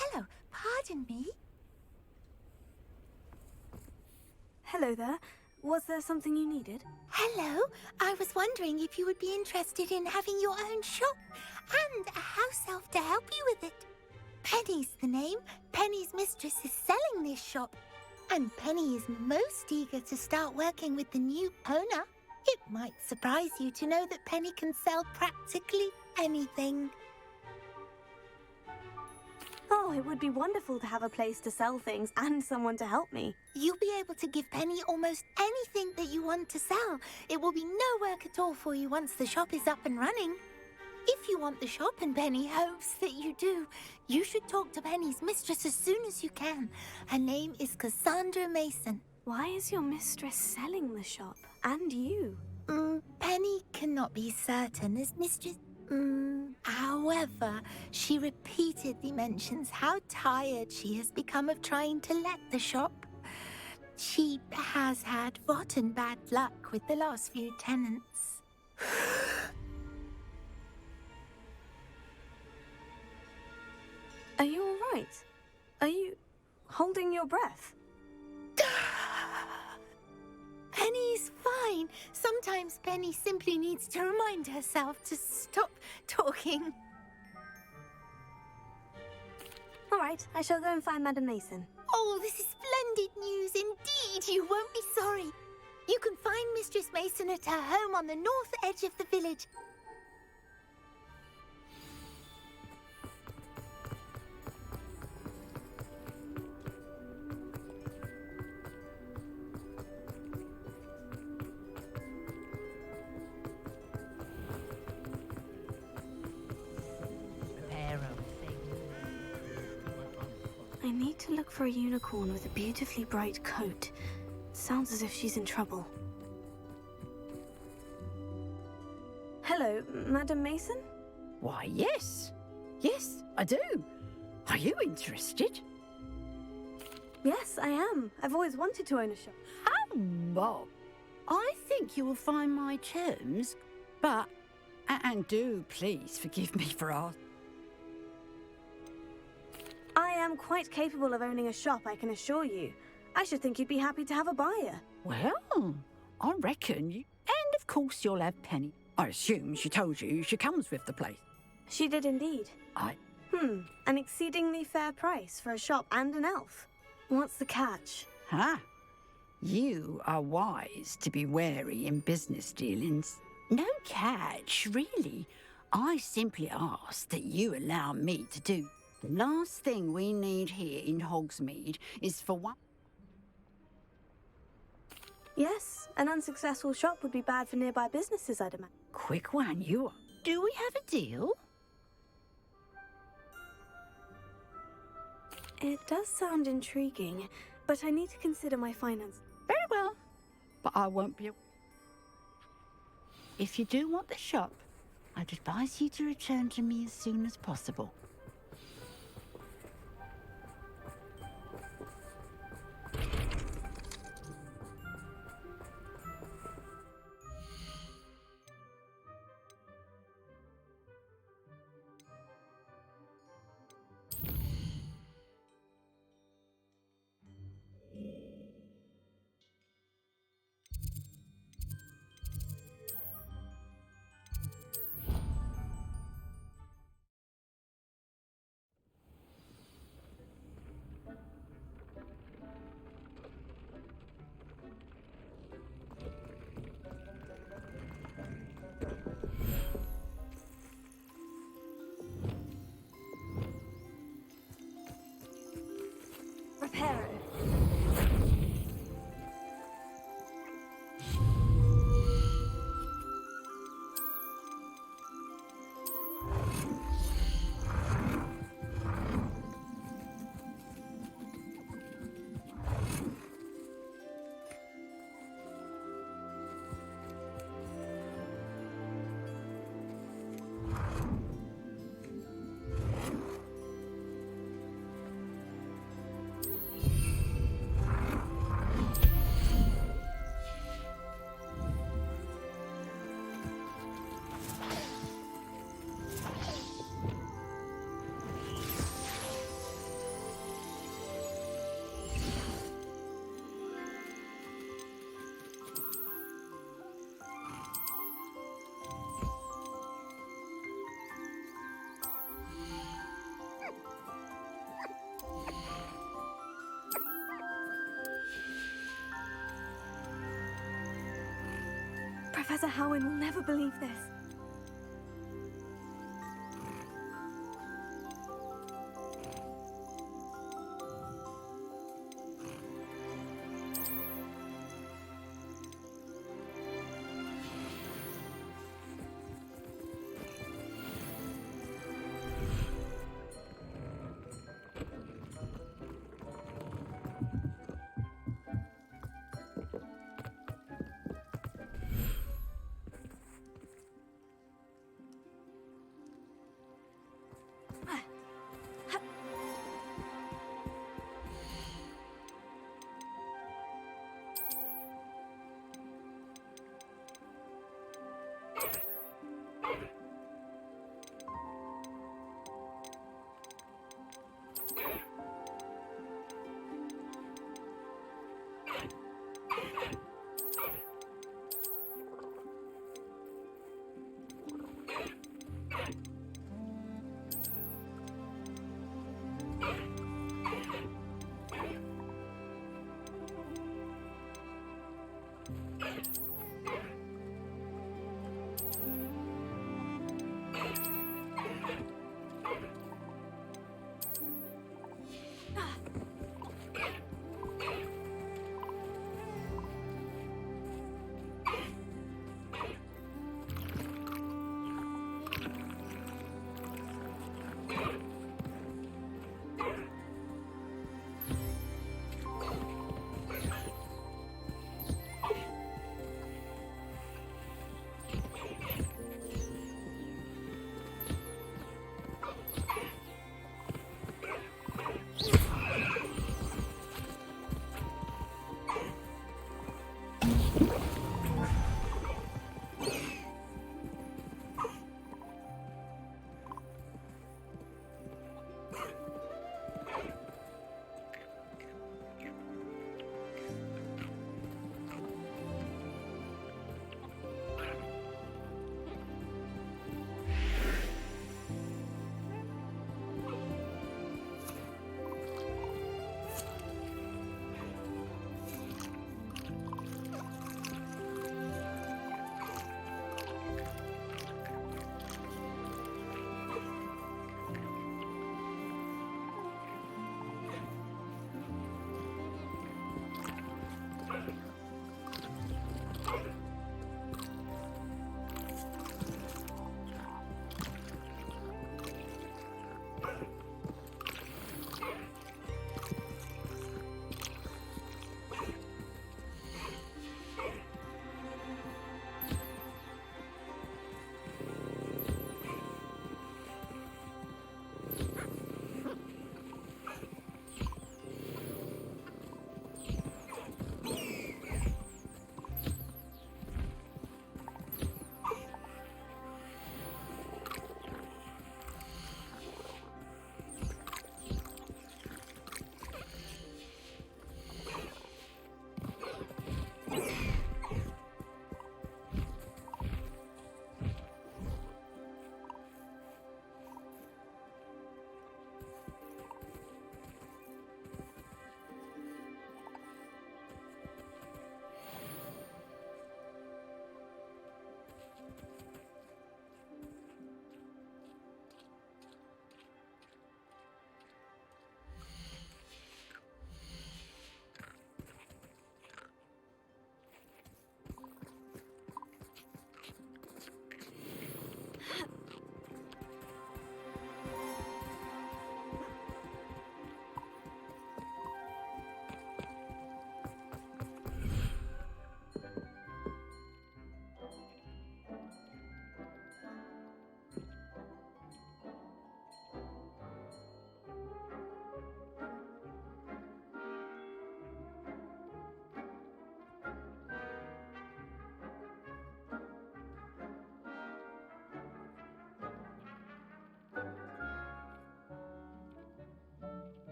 Hello, pardon me. Hello there. Was there something you needed? Hello, I was wondering if you would be interested in having your own shop and a house elf to help you with it. Penny's the name. Penny's mistress is selling this shop, and Penny is most eager to start working with the new owner. It might surprise you to know that Penny can sell practically anything. Oh, it would be wonderful to have a place to sell things and someone to help me. You'll be able to give Penny almost anything that you want to sell. It will be no work at all for you once the shop is up and running. If you want the shop, and Penny hopes that you do, you should talk to Penny's mistress as soon as you can. Her name is Cassandra Mason. Why is your mistress selling the shop? And you? Penny cannot be certain as mistress. However, she repeatedly mentions how tired she has become of trying to let the shop. She has had rotten bad luck with the last few tenants. Are you all right? Are you holding your breath? Penny's fine. Sometimes Penny simply needs to remind herself to stop talking. All right, I shall go and find Madam Mason. Oh, this is splendid news indeed. You won't be sorry. You can find Mistress Mason at her home on the north edge of the village. I need to look for a unicorn with a beautifully bright coat. Sounds as if she's in trouble. Hello, Madam Mason? Why, yes. Yes, I do. Are you interested? Yes, I am. I've always wanted to own a shop. Bob, I think you will find my terms, but... And do please forgive me for asking. I am quite capable of owning a shop, I can assure you. I should think you'd be happy to have a buyer. Well, I reckon you... And of course you'll have Penny. I assume she told you she comes with the place. She did indeed. An exceedingly fair price for a shop and an elf. What's the catch? You are wise to be wary in business dealings. No catch, really. I simply ask that you allow me to do. The last thing we need here in Hogsmeade is for one... Yes, an unsuccessful shop would be bad for nearby businesses, I'd imagine. Quick one, you are. Do we have a deal? It does sound intriguing, but I need to consider my finances. Very well, but I won't be... If you do want the shop, I'd advise you to return to me as soon as possible. Professor Howin will never believe this.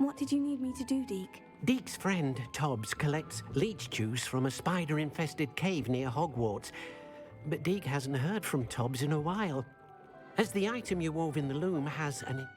What did you need me to do, Deke? Deke's friend, Tobbs, collects leech juice from a spider-infested cave near Hogwarts. But Deke hasn't heard from Tobbs in a while. As the item you wove in the loom has an...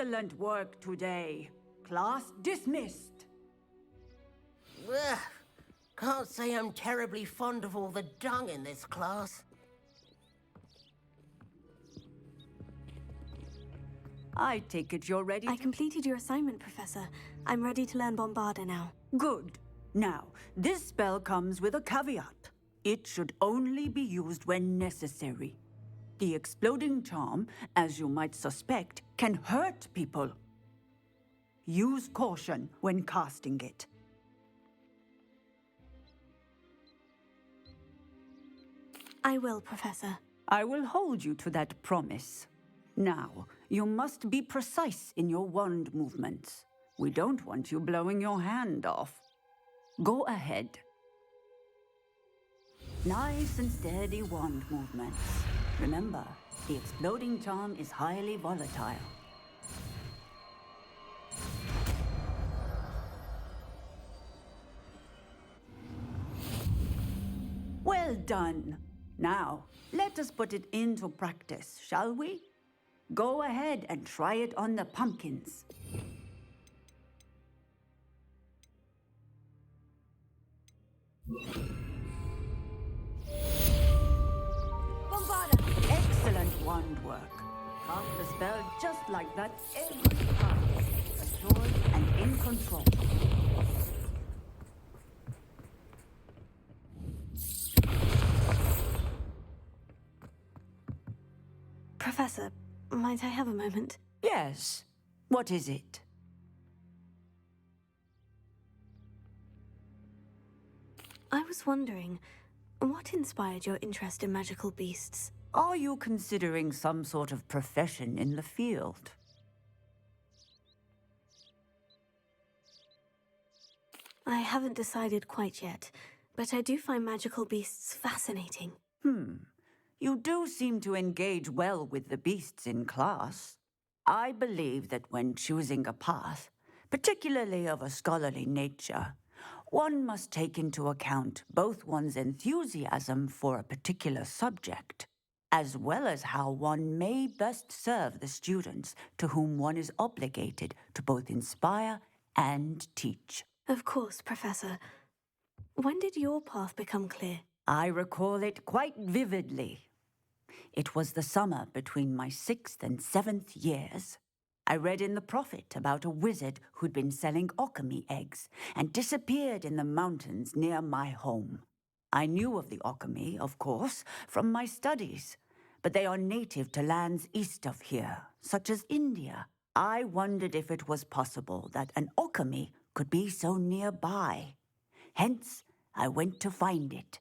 Excellent work today. Class dismissed. Ugh. Can't say I'm terribly fond of all the dung in this class. I take it you're ready. I completed your assignment, Professor. I'm ready to learn Bombarda now. Good. Now, this spell comes with a caveat. It should only be used when necessary. The exploding charm, as you might suspect, can hurt people. Use caution when casting it. I will, Professor. I will hold you to that promise. Now, you must be precise in your wand movements. We don't want you blowing your hand off. Go ahead. Nice and steady wand movements. Remember, the exploding charm is highly volatile. Well done. Now, let us put it into practice, shall we? Go ahead and try it on the pumpkins. Bombarda! Excellent wand work. Cast the spell just like that every time. Assured and in control. Professor, might I have a moment? Yes. What is it? I was wondering, what inspired your interest in magical beasts? Are you considering some sort of profession in the field? I haven't decided quite yet, but I do find magical beasts fascinating. You do seem to engage well with the beasts in class. I believe that when choosing a path, particularly of a scholarly nature, one must take into account both one's enthusiasm for a particular subject, as well as how one may best serve the students to whom one is obligated to both inspire and teach. Of course, Professor. When did your path become clear? I recall it quite vividly. It was the summer between my 6th and 7th years. I read in the Prophet about a wizard who'd been selling alchemy eggs and disappeared in the mountains near my home. I knew of the alchemy, of course, from my studies, but they are native to lands east of here, such as India. I wondered if it was possible that an alchemy could be so nearby. Hence, I went to find it.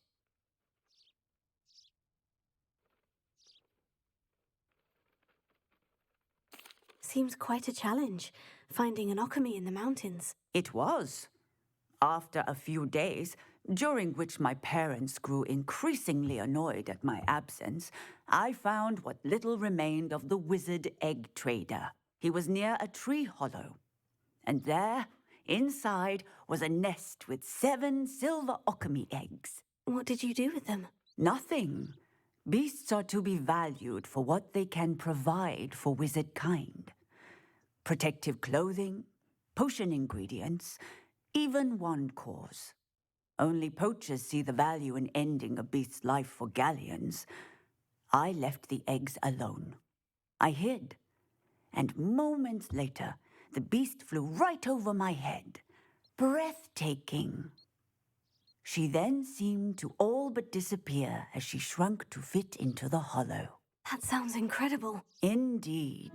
Seems quite a challenge, finding an alchemy in the mountains. It was. After a few days, during which my parents grew increasingly annoyed at my absence, I found what little remained of the wizard egg trader. He was near a tree hollow. And there, Inside was a nest with 7 silver okami eggs. What did you do with them? Nothing. Beasts are to be valued for what they can provide for wizard kind. Protective clothing, potion ingredients, even wand cores. Only poachers see the value in ending a beast's life for galleons. I left the eggs alone. I hid, and moments later, the beast flew right over my head. Breathtaking. She then seemed to all but disappear as she shrunk to fit into the hollow. That sounds incredible. Indeed.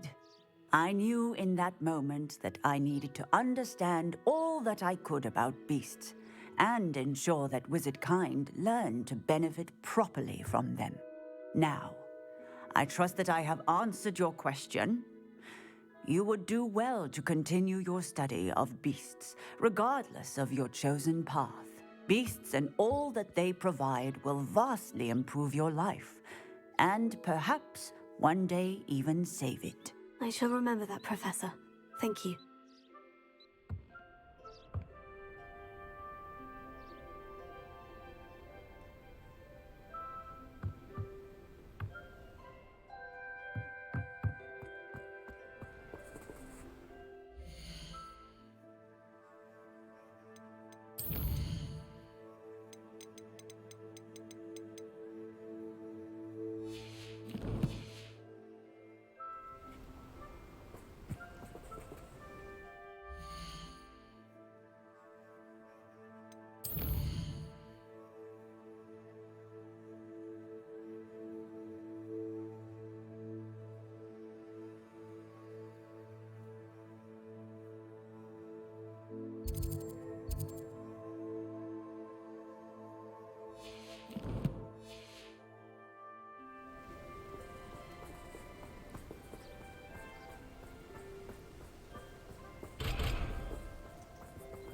I knew in that moment that I needed to understand all that I could about beasts and ensure that wizard kind learned to benefit properly from them. Now, I trust that I have answered your question. You would do well to continue your study of beasts, regardless of your chosen path. Beasts and all that they provide will vastly improve your life, and perhaps one day even save it. I shall remember that, Professor. Thank you.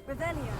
Revelio.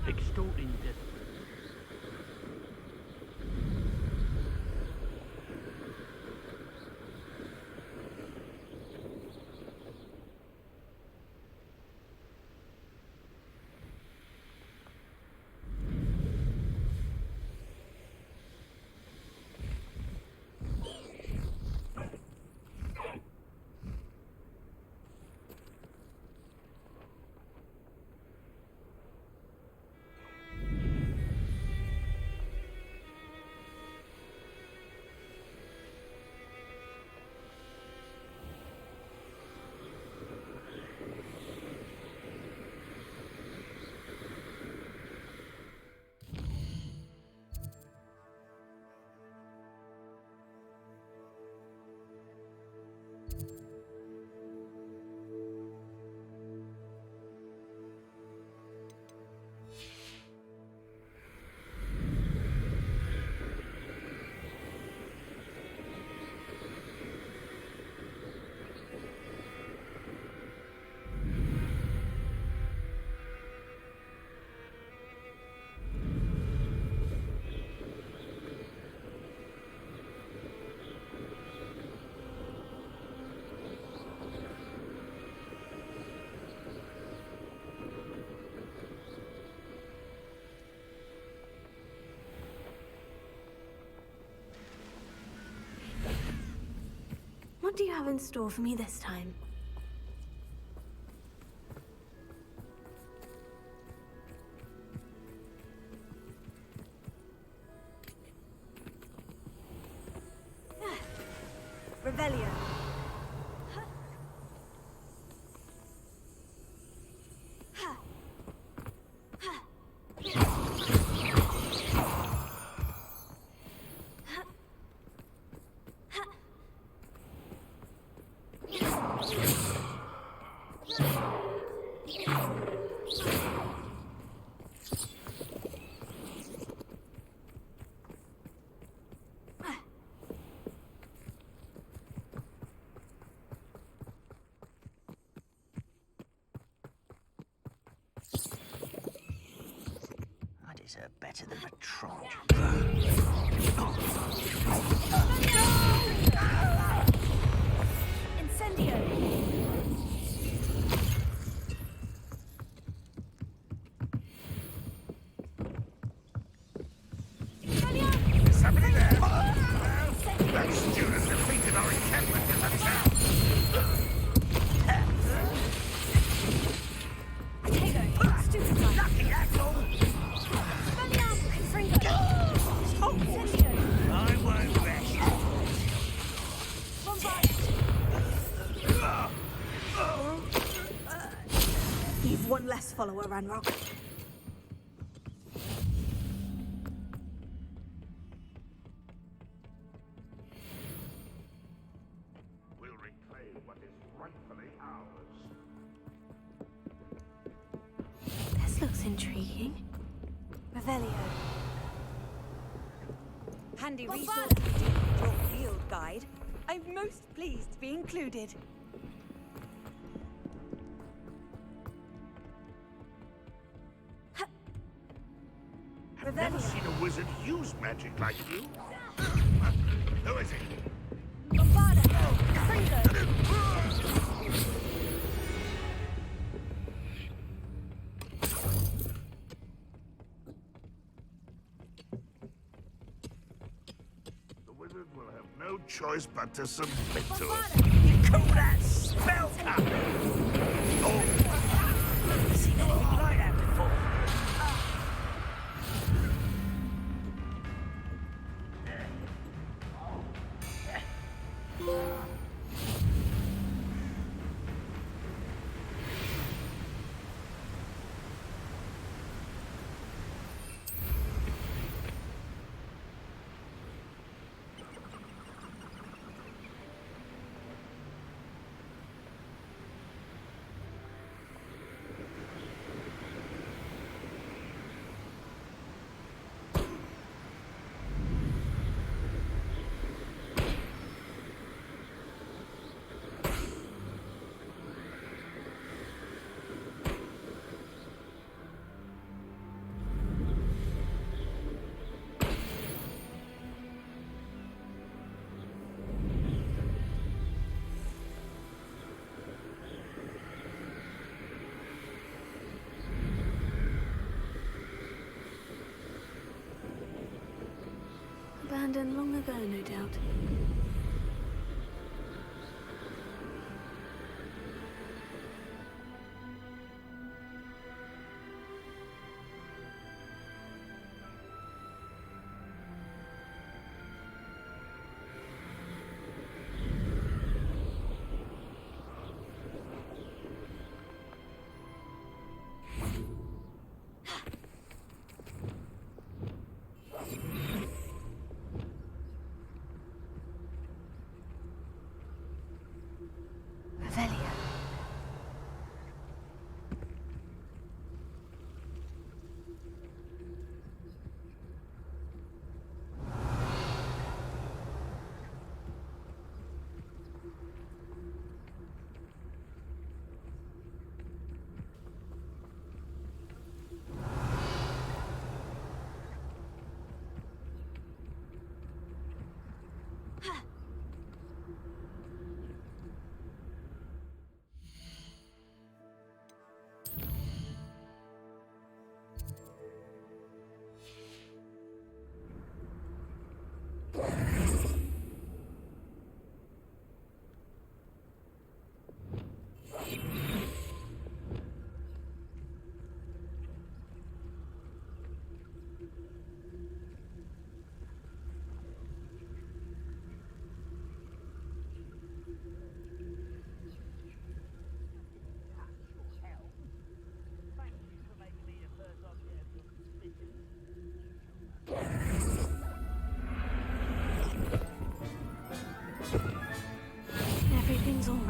Extorting death. What do you have in store for me this time? Revelio. I deserve better than a trot. Incendio. Somebody there! That student defeated our encampment in the town! Potato. Stupid guy. Lucky asshole! I won't rest. You've one less follower, Ranrock. We'll reclaim what is rightfully ours. This looks intriguing. Revelio. Handy resource indeed, your field guide. I'm most pleased to be included. I've never seen a wizard use magic like you. Who is he? Bombarda. Fringo. The wizard will have no choice but to submit to it. You call that spell cup? Oh! I've seen anything like that before. Abandoned long ago, no doubt.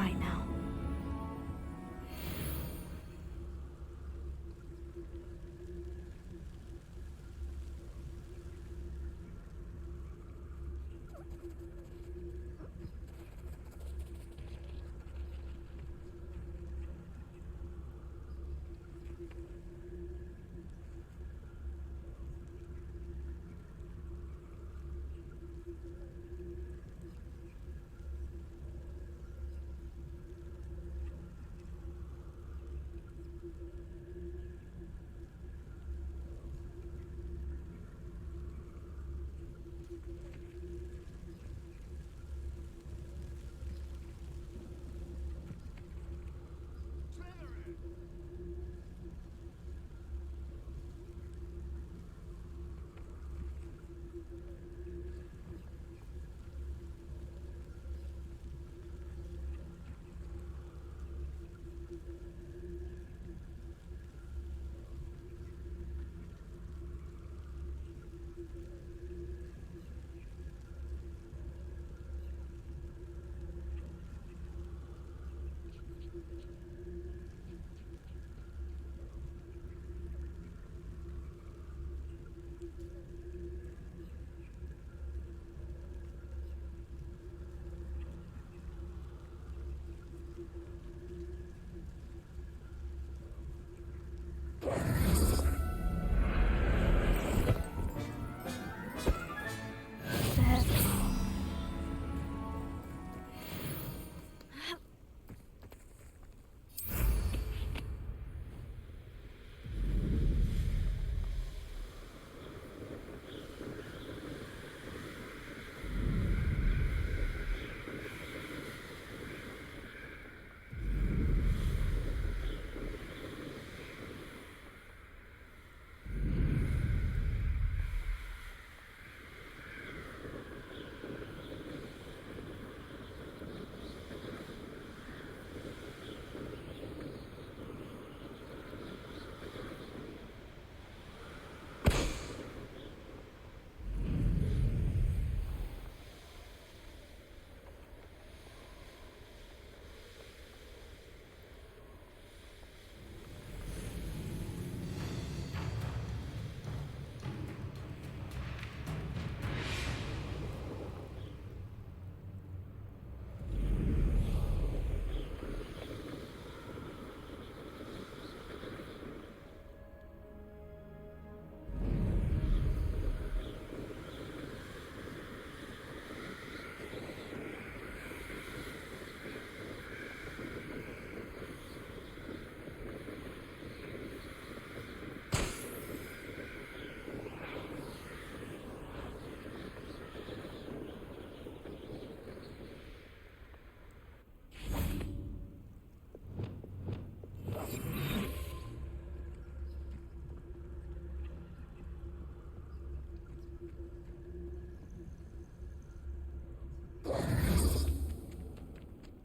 right now.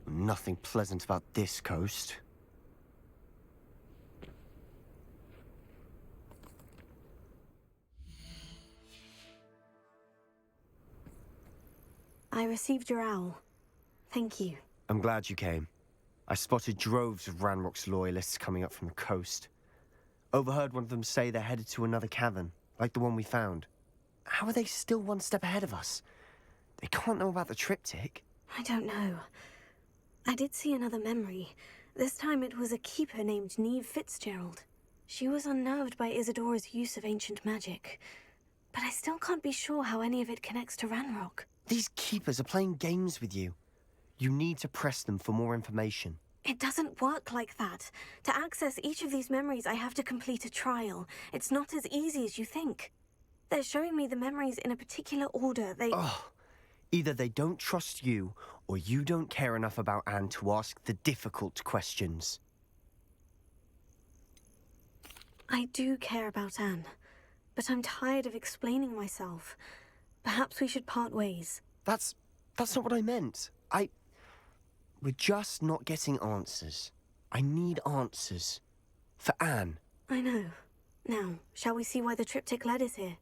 Nothing pleasant about this coast. I received your owl. Thank you. I'm glad you came. I spotted droves of Ranrock's loyalists coming up from the coast. Overheard one of them say they're headed to another cavern, like the one we found. How are they still one step ahead of us? They can't know about the triptych. I don't know. I did see another memory. This time it was a keeper named Neve Fitzgerald. She was unnerved by Isadora's use of ancient magic. But I still can't be sure how any of it connects to Ranrock. These keepers are playing games with you. You need to press them for more information. It doesn't work like that. To access each of these memories, I have to complete a trial. It's not as easy as you think. They're showing me the memories in a particular order. Either they don't trust you, or you don't care enough about Anne to ask the difficult questions. I do care about Anne, but I'm tired of explaining myself. Perhaps we should part ways. That's not what I meant. We're just not getting answers. I need answers. For Anne. I know. Now, shall we see why the triptych led us here?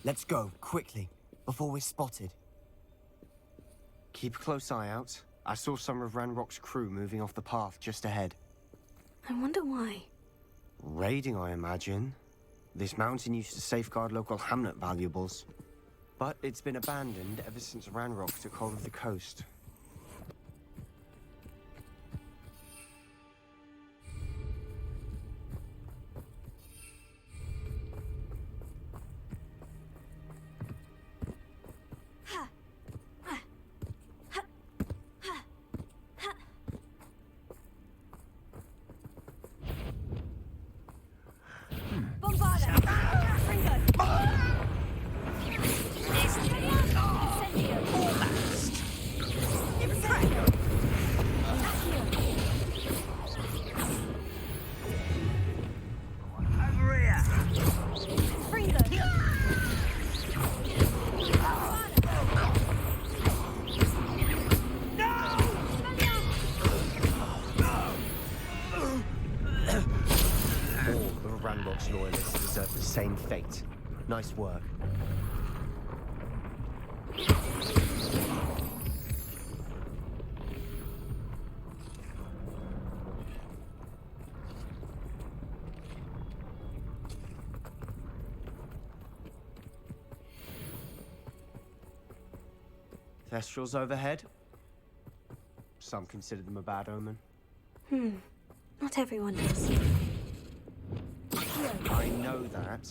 Let's go, quickly, before we're spotted. Keep a close eye out. I saw some of Ranrock's crew moving off the path just ahead. I wonder why. Raiding, I imagine. This mountain used to safeguard local hamlet valuables. But it's been abandoned ever since Ranrock took hold of the coast. Ranrock's loyalists deserve the same fate. Nice work. Thestrals overhead. Some consider them a bad omen. Not everyone does. I know that.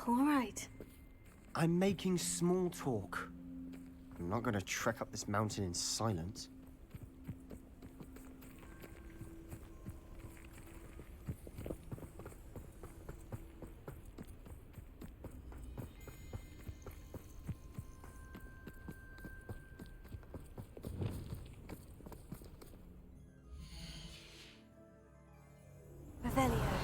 All right. I'm making small talk. I'm not gonna trek up this mountain in silence. Revelio.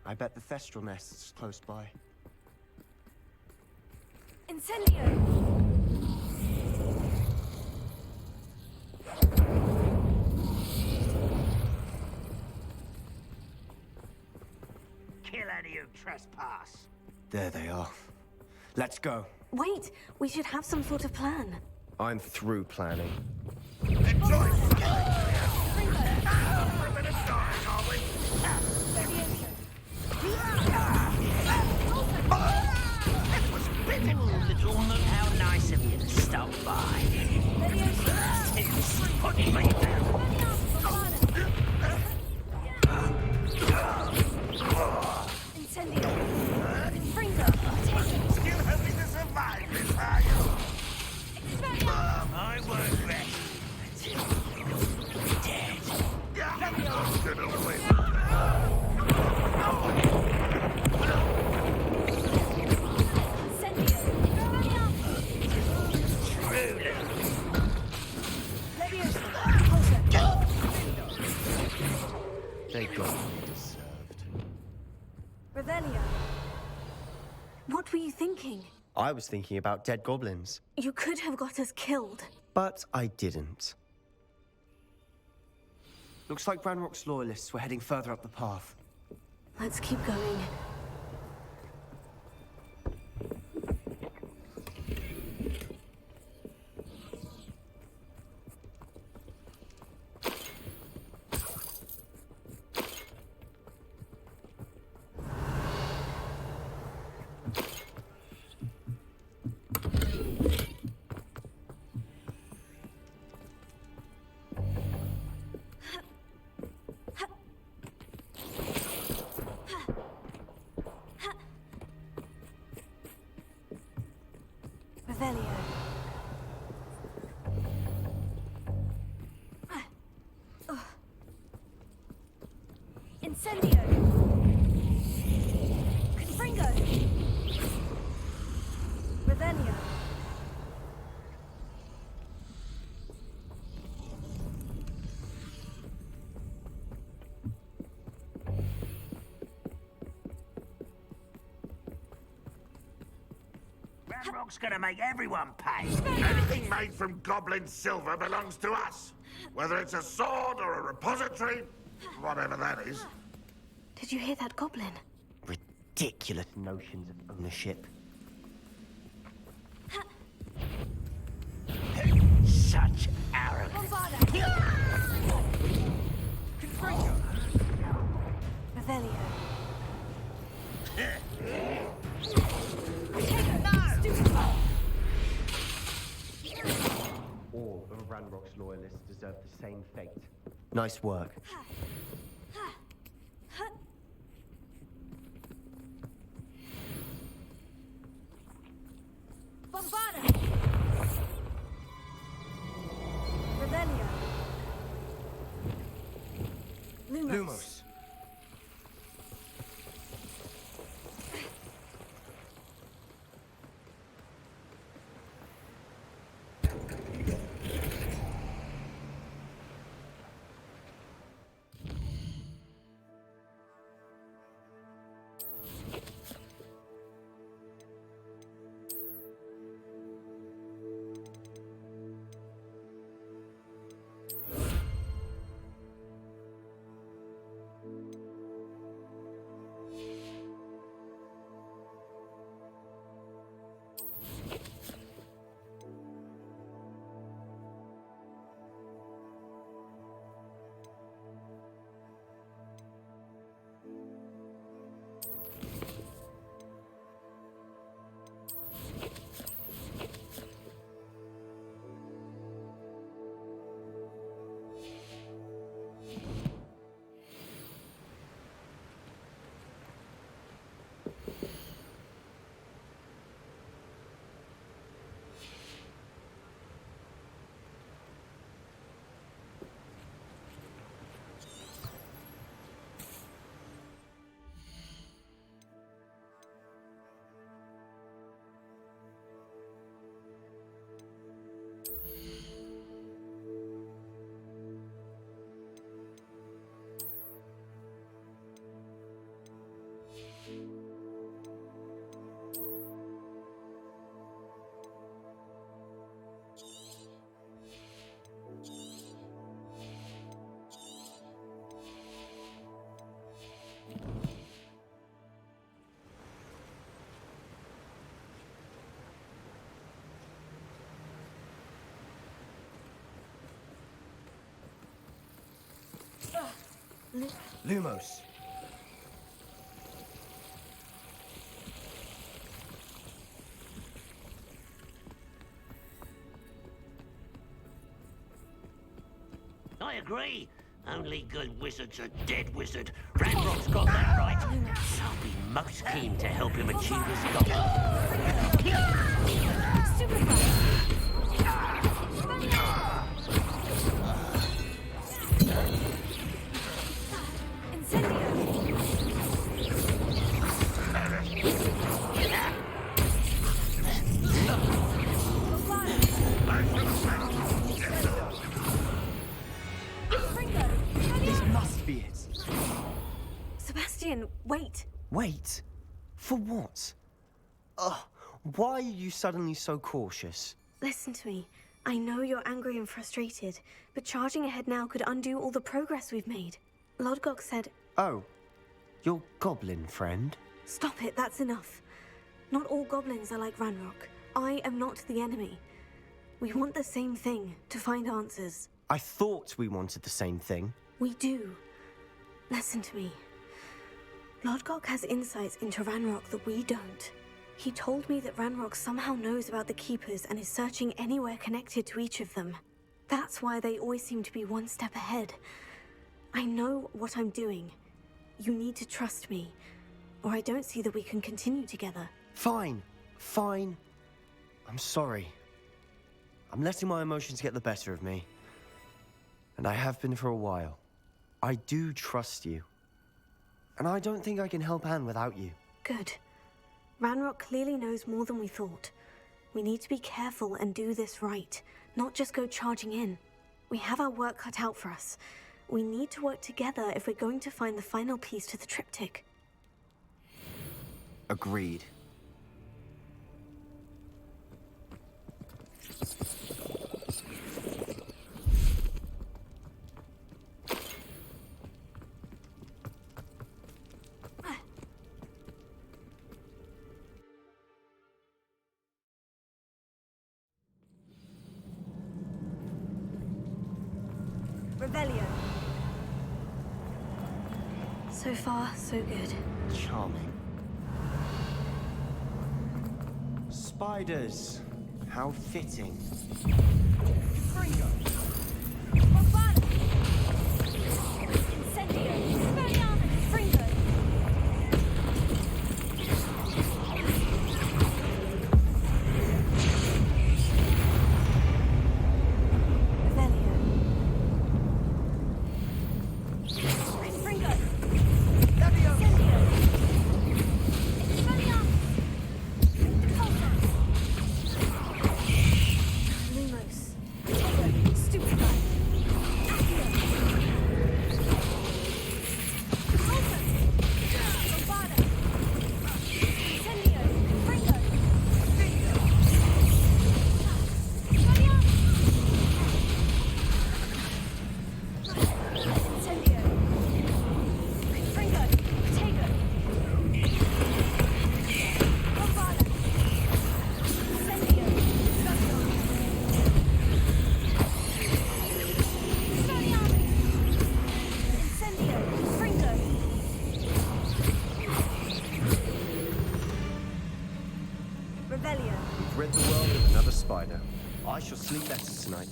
I bet the Thestral nest's close by. Incendio! Kill any who trespass. There they are. Let's go. Wait, we should have some sort of plan. I'm through planning. How nice of you to stop by. Put me Incendio! Fringo! Still hoping to survive this, are you? I won't rest until you're dead. They got what they deserved. Revelio. What were you thinking? I was thinking about dead goblins, You could have got us killed. but I didn't. Looks like Ranrock's loyalists were heading further up the path. Let's keep going. Ranrock's gonna make everyone pay. Anything made from goblin silver belongs to us. Whether it's a sword or a repository, whatever that is. Did you hear that goblin? Ridiculous notions of ownership. Such arrogance. Revelio. All of Ranrock's loyalists deserve the same fate. Nice work. Bombarda! Revelio. Lumos. Lumos. I agree. Only good wizards are dead wizard. Ranrock's got that right. I'll be most keen to help him achieve his goal. This must be it. Sebastian, wait. Wait. For what? Ugh. Why are you suddenly so cautious? Listen to me. I know you're angry and frustrated, but charging ahead now could undo all the progress we've made. Lodgok said... Oh. Your goblin friend? Stop it, that's enough. Not all goblins are like Ranrock. I am not the enemy. We want the same thing, to find answers. I thought we wanted the same thing. We do. Listen to me. Lodgok has insights into Ranrock that we don't. He told me that Ranrock somehow knows about the Keepers and is searching anywhere connected to each of them. That's why they always seem to be one step ahead. I know what I'm doing. You need to trust me, or I don't see that we can continue together. Fine. Fine. I'm sorry. I'm letting my emotions get the better of me. And I have been for a while. I do trust you. And I don't think I can help Anne without you. Good. Ranrock clearly knows more than we thought. We need to be careful and do this right, not just go charging in. We have our work cut out for us. We need to work together if we're going to find the final piece to the triptych. Agreed. So far, so good. Charming. Spiders. How fitting. We've rid the world of another spider. I shall sleep better tonight.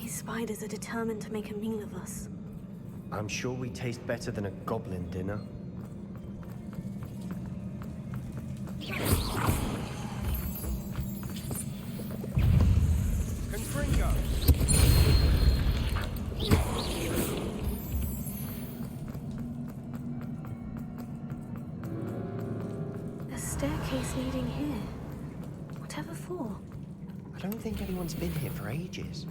Spiders are determined to make a meal of us. I'm sure we taste better than a goblin dinner. Confringo! A staircase leading here. Whatever for? I don't think anyone's been here for ages.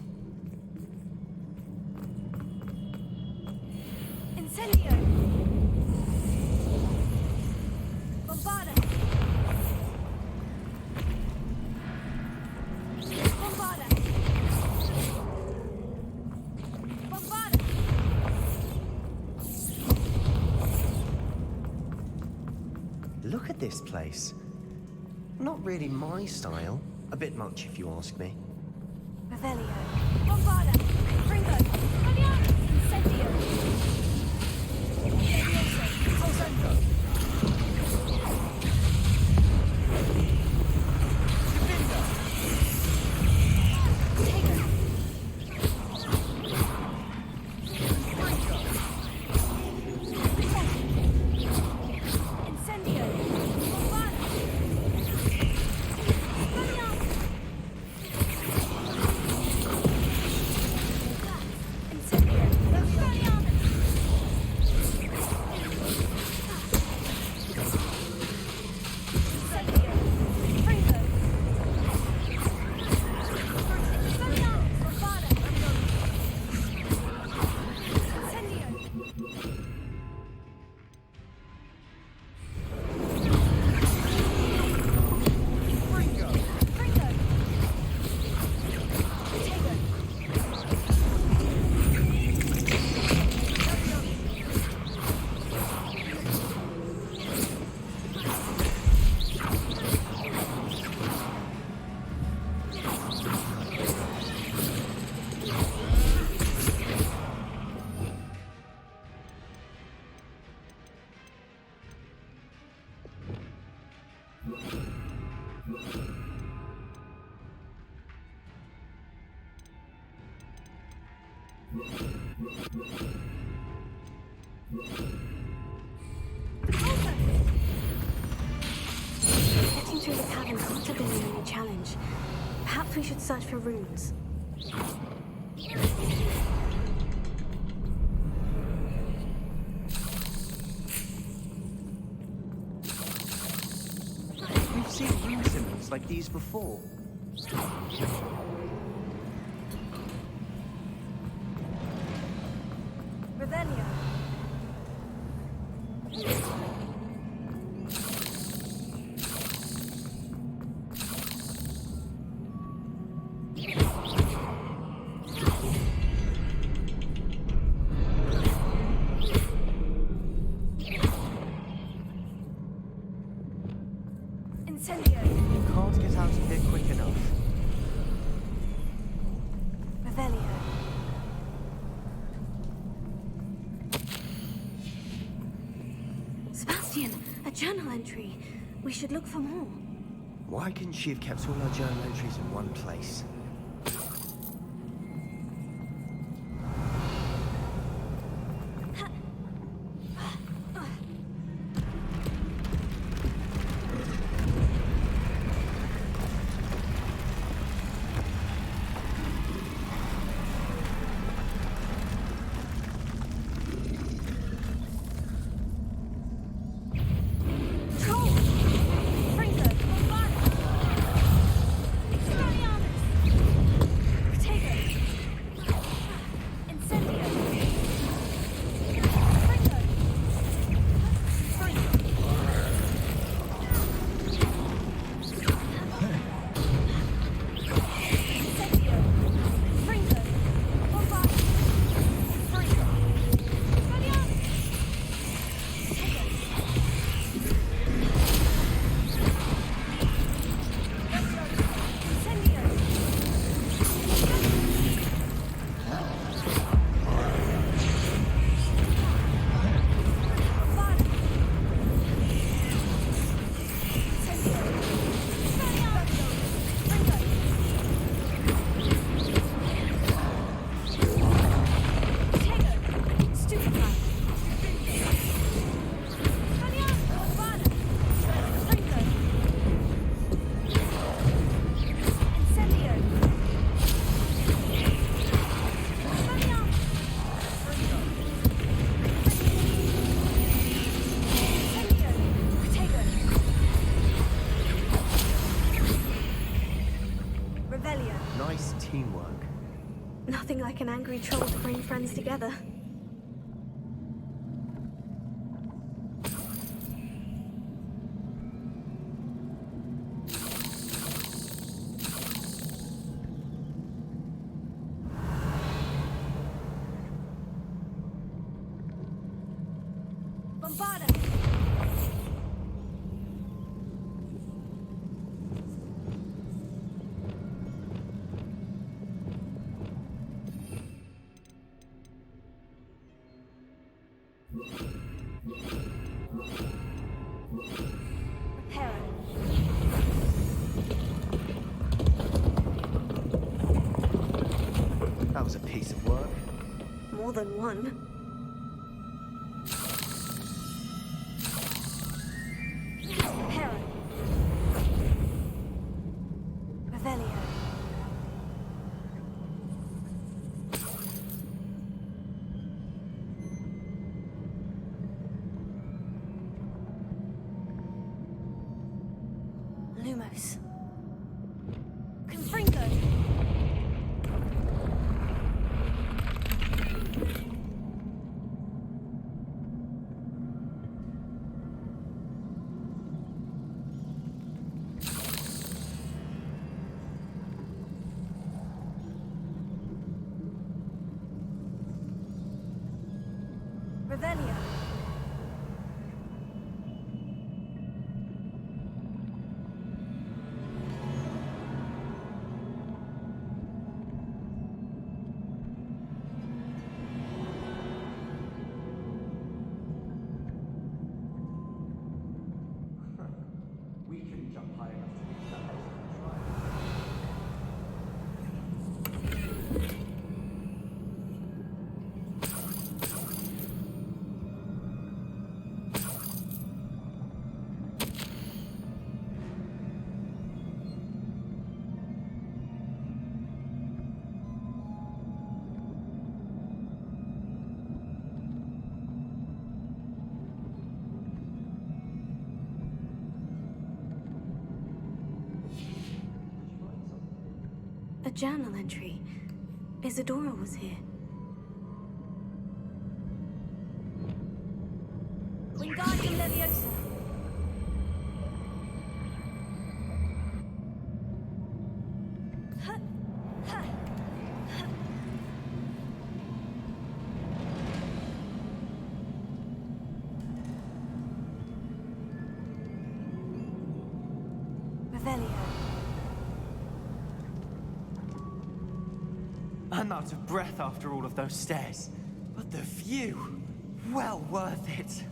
Incendio! Bombarda! Bombarda! Bombarda! Look at this place. Not really my style. A bit much, if you ask me. Revelio! Bombarda! Fringo! Maniana! Incendio! Getting through the cavern can't have been the only challenge. Perhaps we should search for runes. We've seen rune symbols like these before. Revelio! Incendio! You can't get out of here quick enough. Revelio. Sebastian, a journal entry. We should look for more. Why couldn't she have kept all her journal entries in one place? Nice teamwork. Nothing like an angry troll to bring friends together. Bombarda! That was a piece of work. More than one. Hera! Revelio. Lumos. Confringo! Revelio. We can jump high enough to reach that height. A journal entry. Isadora was here. Wingardium Leviosa! Revelio. I'm out of breath after all of those stairs. But the view, well worth it.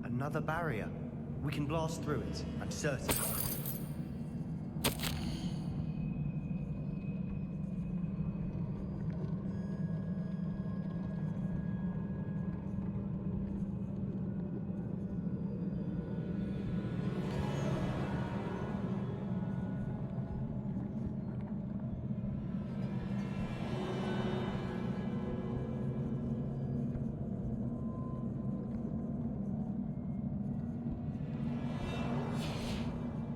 Another barrier. We can blast through it, I'm certain.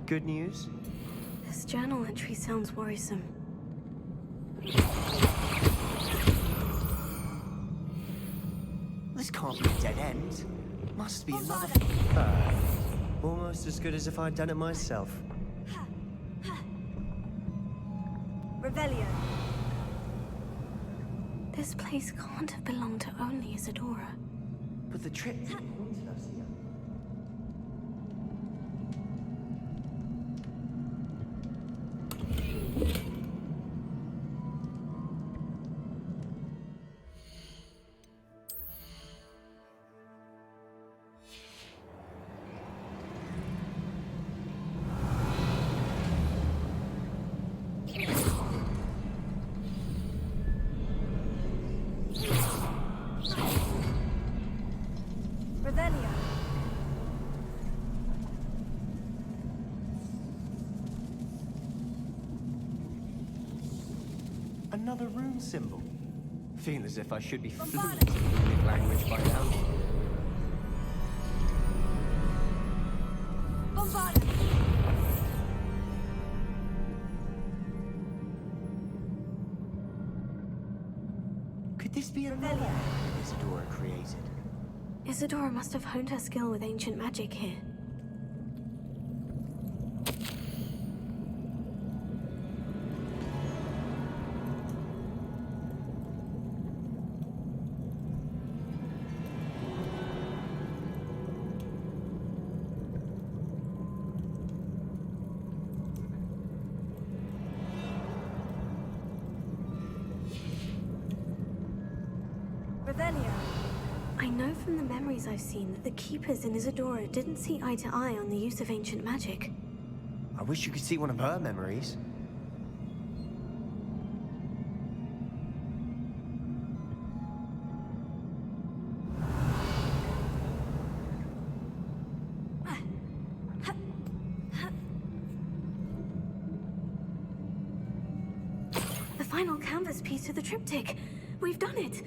Good news? This journal entry sounds worrisome. This can't be a dead end. Must be another... almost as good as if I'd done it myself. Revelio. This place can't have belonged to only Isadora. But the trip pointed us here. Revelio. Another rune symbol. Feel as if I should be fluent in runic language by now. Bombarda. Could this be another that Isadora created? Isadora must have honed her skill with ancient magic here. Revelio. I know from the memories I've seen that the Keepers in Isadora didn't see eye to eye on the use of ancient magic. I wish you could see one of her memories. The final canvas piece to the triptych. We've done it.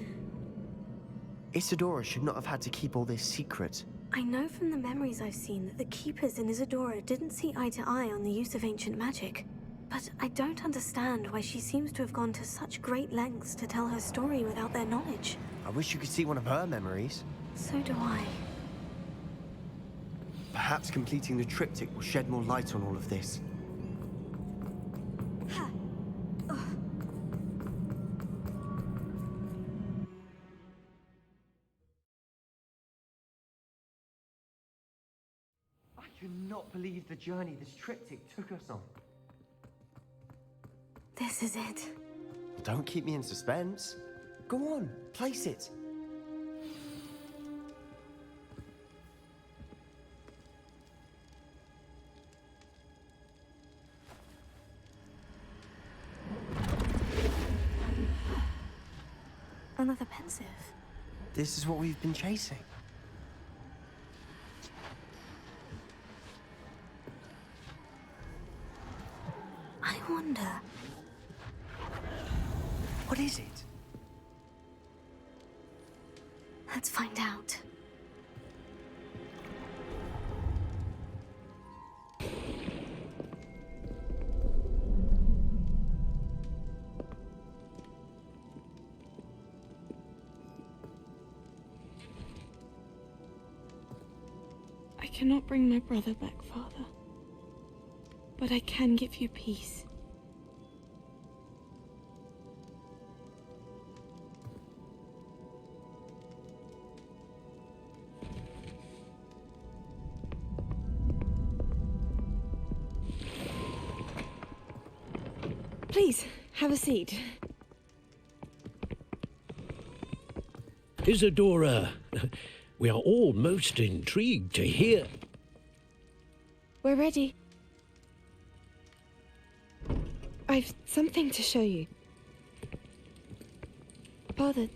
Isadora should not have had to keep all this secret. I know from the memories I've seen that the Keepers in Isadora didn't see eye to eye on the use of ancient magic. But I don't understand why she seems to have gone to such great lengths to tell her story without their knowledge. I wish you could see one of her memories. So do I. Perhaps completing the triptych will shed more light on all of this. I cannot believe the journey this triptych took us on. This is it. Don't keep me in suspense. Go on, place it. Another pensive. This is what we've been chasing. I wonder. What is it? Let's find out. I cannot bring my brother back, Father. But I can give you peace. Please, have a seat. Isadora, we are all most intrigued to hear. We're ready. I've something to show you. Father,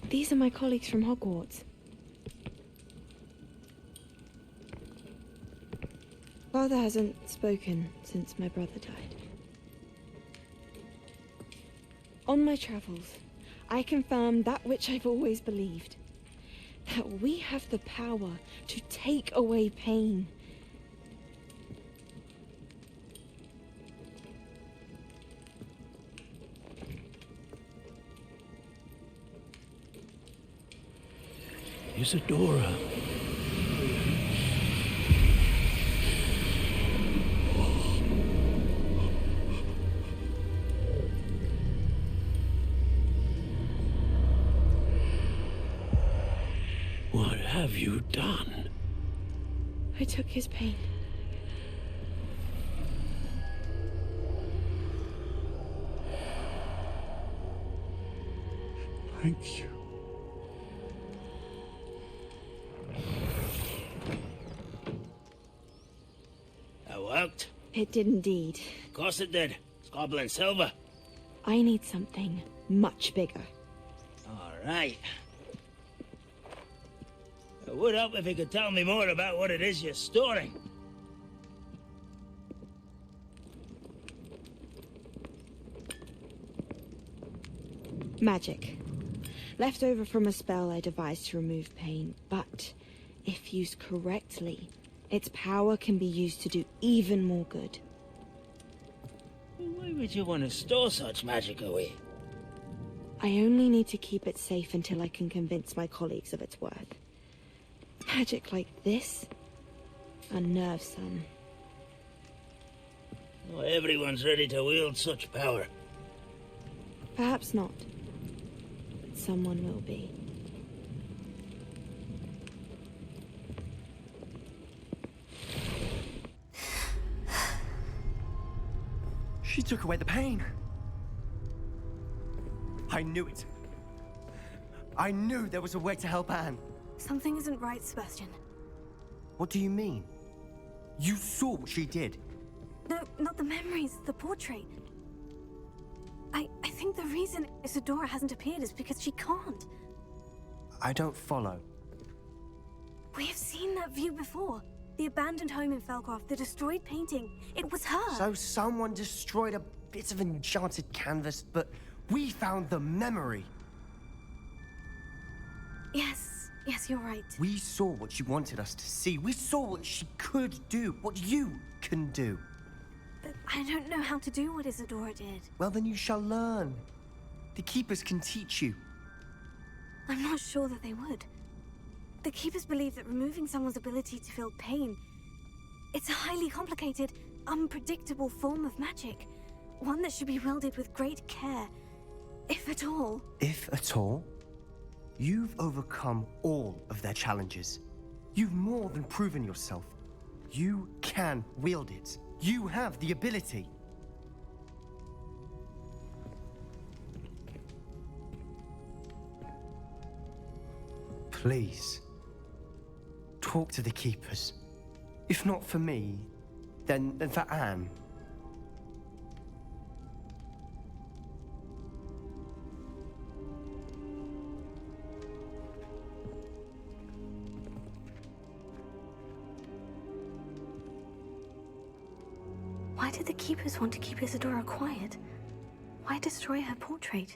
these are my colleagues from Hogwarts. Father hasn't spoken since my brother died. On my travels, I confirmed that which I've always believed. That we have the power to take away pain. Isadora. What have you done? I took his pain. Thank you. That worked? It did indeed. Of course it did. It's goblin silver. I need something much bigger. All right. It would help if you could tell me more about what it is you're storing. Magic. Left over from a spell I devised to remove pain, but if used correctly, its power can be used to do even more good. Why would you want to store such magic away? I only need to keep it safe until I can convince my colleagues of its worth. Magic like this unnerves some. Not everyone's ready to wield such power. Perhaps not. But someone will be. She took away the pain. I knew it. I knew there was a way to help Anne. Something isn't right, Sebastian. What do you mean? You saw what she did. No, not the memories, the portrait. I think the reason Isadora hasn't appeared is because she can't. I don't follow. We have seen that view before. The abandoned home in Felcroft, the destroyed painting. It was her. So someone destroyed a bit of enchanted canvas, but we found the memory. Yes, you're right. We saw what she wanted us to see. We saw what she could do, what you can do. But I don't know how to do what Isadora did. Well, then you shall learn. The Keepers can teach you. I'm not sure that they would. The Keepers believe that removing someone's ability to feel pain, it's a highly complicated, unpredictable form of magic. One that should be wielded with great care, if at all. If at all? You've overcome all of their challenges. You've more than proven yourself. You can wield it. You have the ability. Please, talk to the Keepers. If not for me, then for Anne. Why did the Keepers want to keep Isadora quiet? Why destroy her portrait?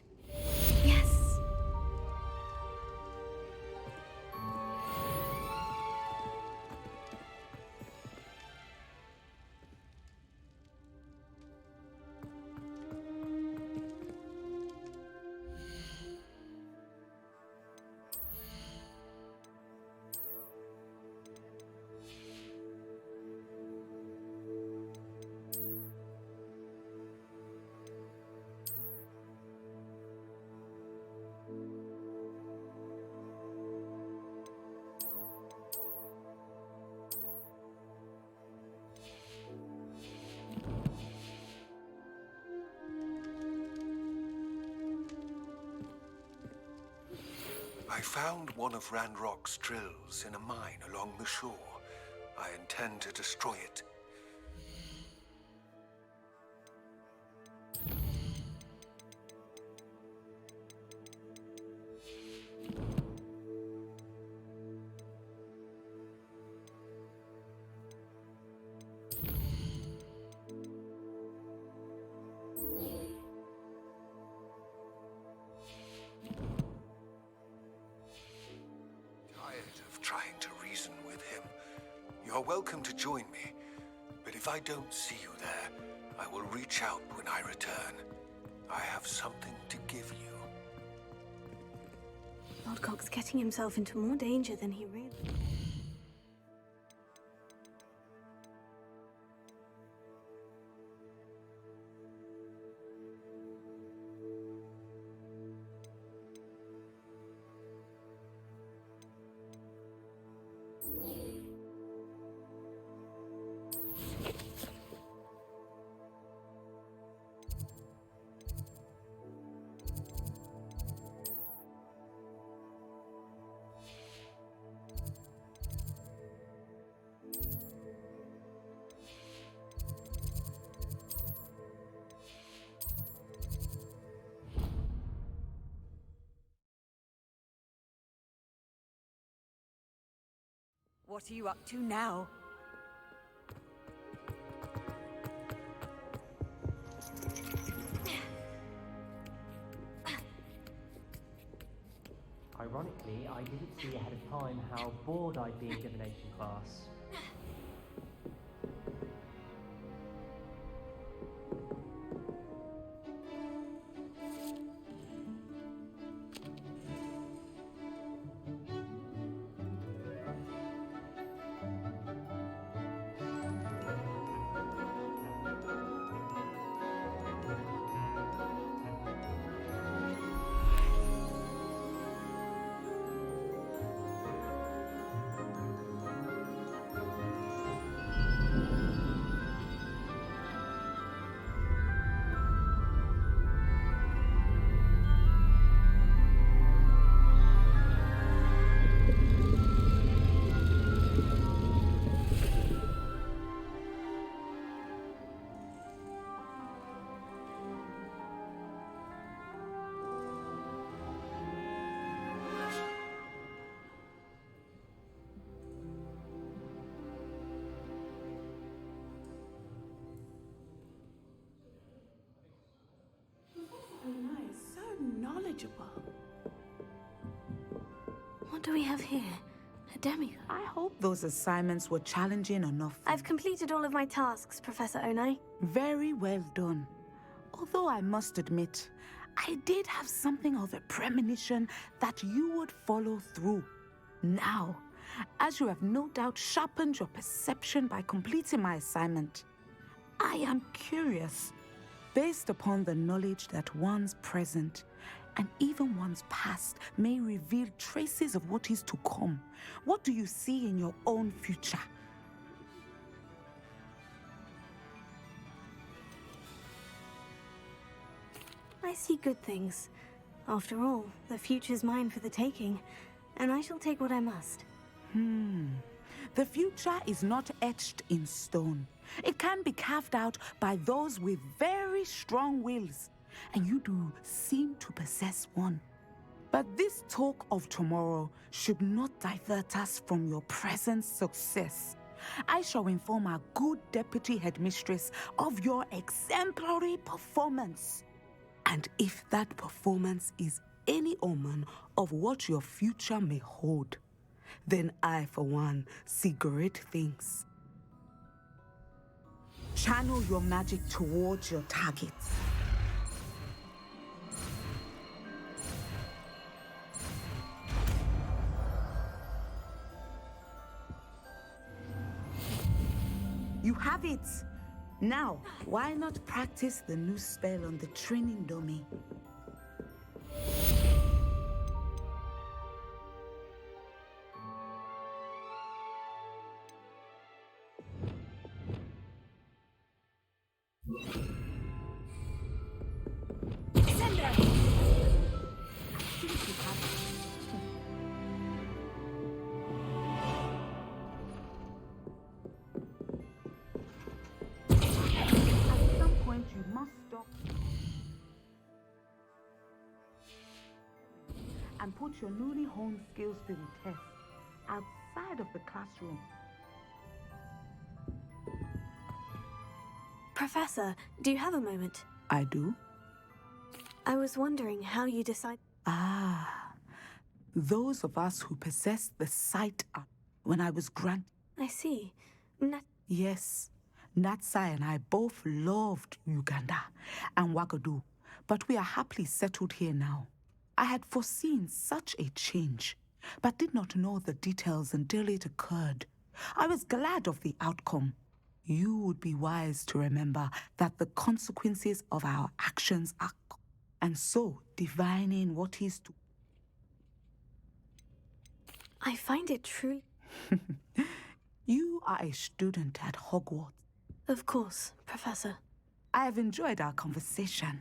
Yes. I found one of Ranrock's drills in a mine along the shore. I intend to destroy it. Trying to reason with him. You're welcome to join me, but if I don't see you there, I will reach out when I return. I have something to give you. Lodgok's getting himself into more danger than he really... What are you up to now? Ironically, I didn't see ahead of time how bored I'd be in divination class. What do we have here? A demigod? I hope those assignments were challenging enough. I've completed all of my tasks, Professor Onai. Very well done. Although I must admit, I did have something of a premonition that you would follow through. Now, as you have no doubt sharpened your perception by completing my assignment, I am curious, based upon the knowledge that one's present and even one's past may reveal traces of what is to come. What do you see in your own future? I see good things. After all, the future's mine for the taking, and I shall take what I must. The future is not etched in stone. It can be carved out by those with very strong wills, and you do seem to possess one. But this talk of tomorrow should not divert us from your present success. I shall inform our good deputy headmistress of your exemplary performance. And if that performance is any omen of what your future may hold, then I, for one, see great things. Channel your magic towards your targets. You have it! Now, why not practice the new spell on the training dummy? and put your newly honed skills to the test outside of the classroom. Professor, do you have a moment? I do. I was wondering how you decide. Those of us who possess the sight art. When I was granted. I see. Yes, Natsai and I both loved Uganda and Wagadu, but we are happily settled here now. I had foreseen such a change, but did not know the details until it occurred. I was glad of the outcome. You would be wise to remember that the consequences of our actions are, and so divining what is to. I find it true. You are a student at Hogwarts. Of course, Professor. I have enjoyed our conversation.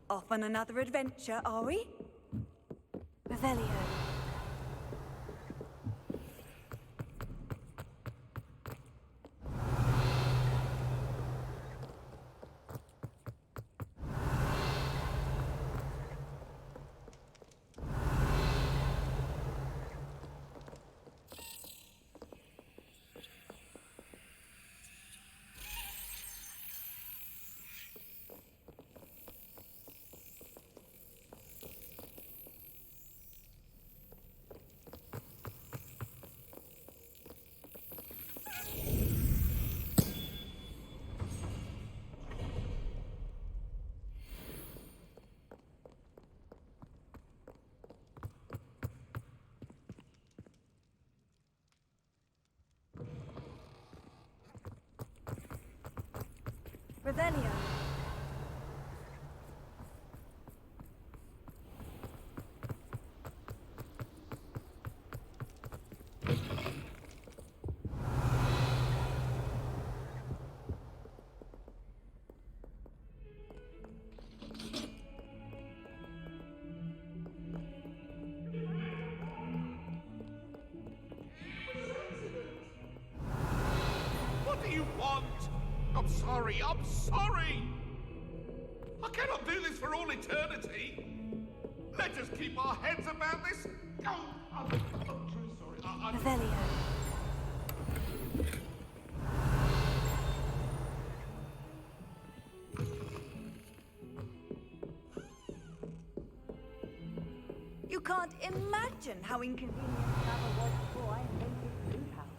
Off on another adventure, are we? Revelio. Revelio. What do you want? I'm sorry, I'm sorry! I cannot do this for all eternity! Let us keep our heads about this! Oh, I'm truly sorry. Revelio. You can't imagine how inconvenient travel was before I invented blue powder.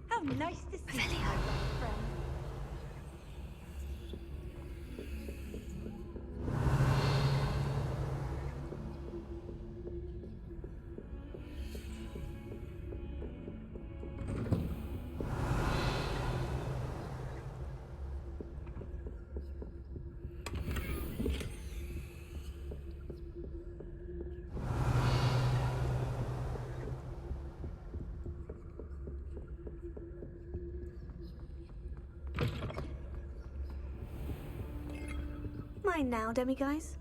How nice to see you, my best friend. Mine now, demiguise.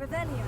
Revelio.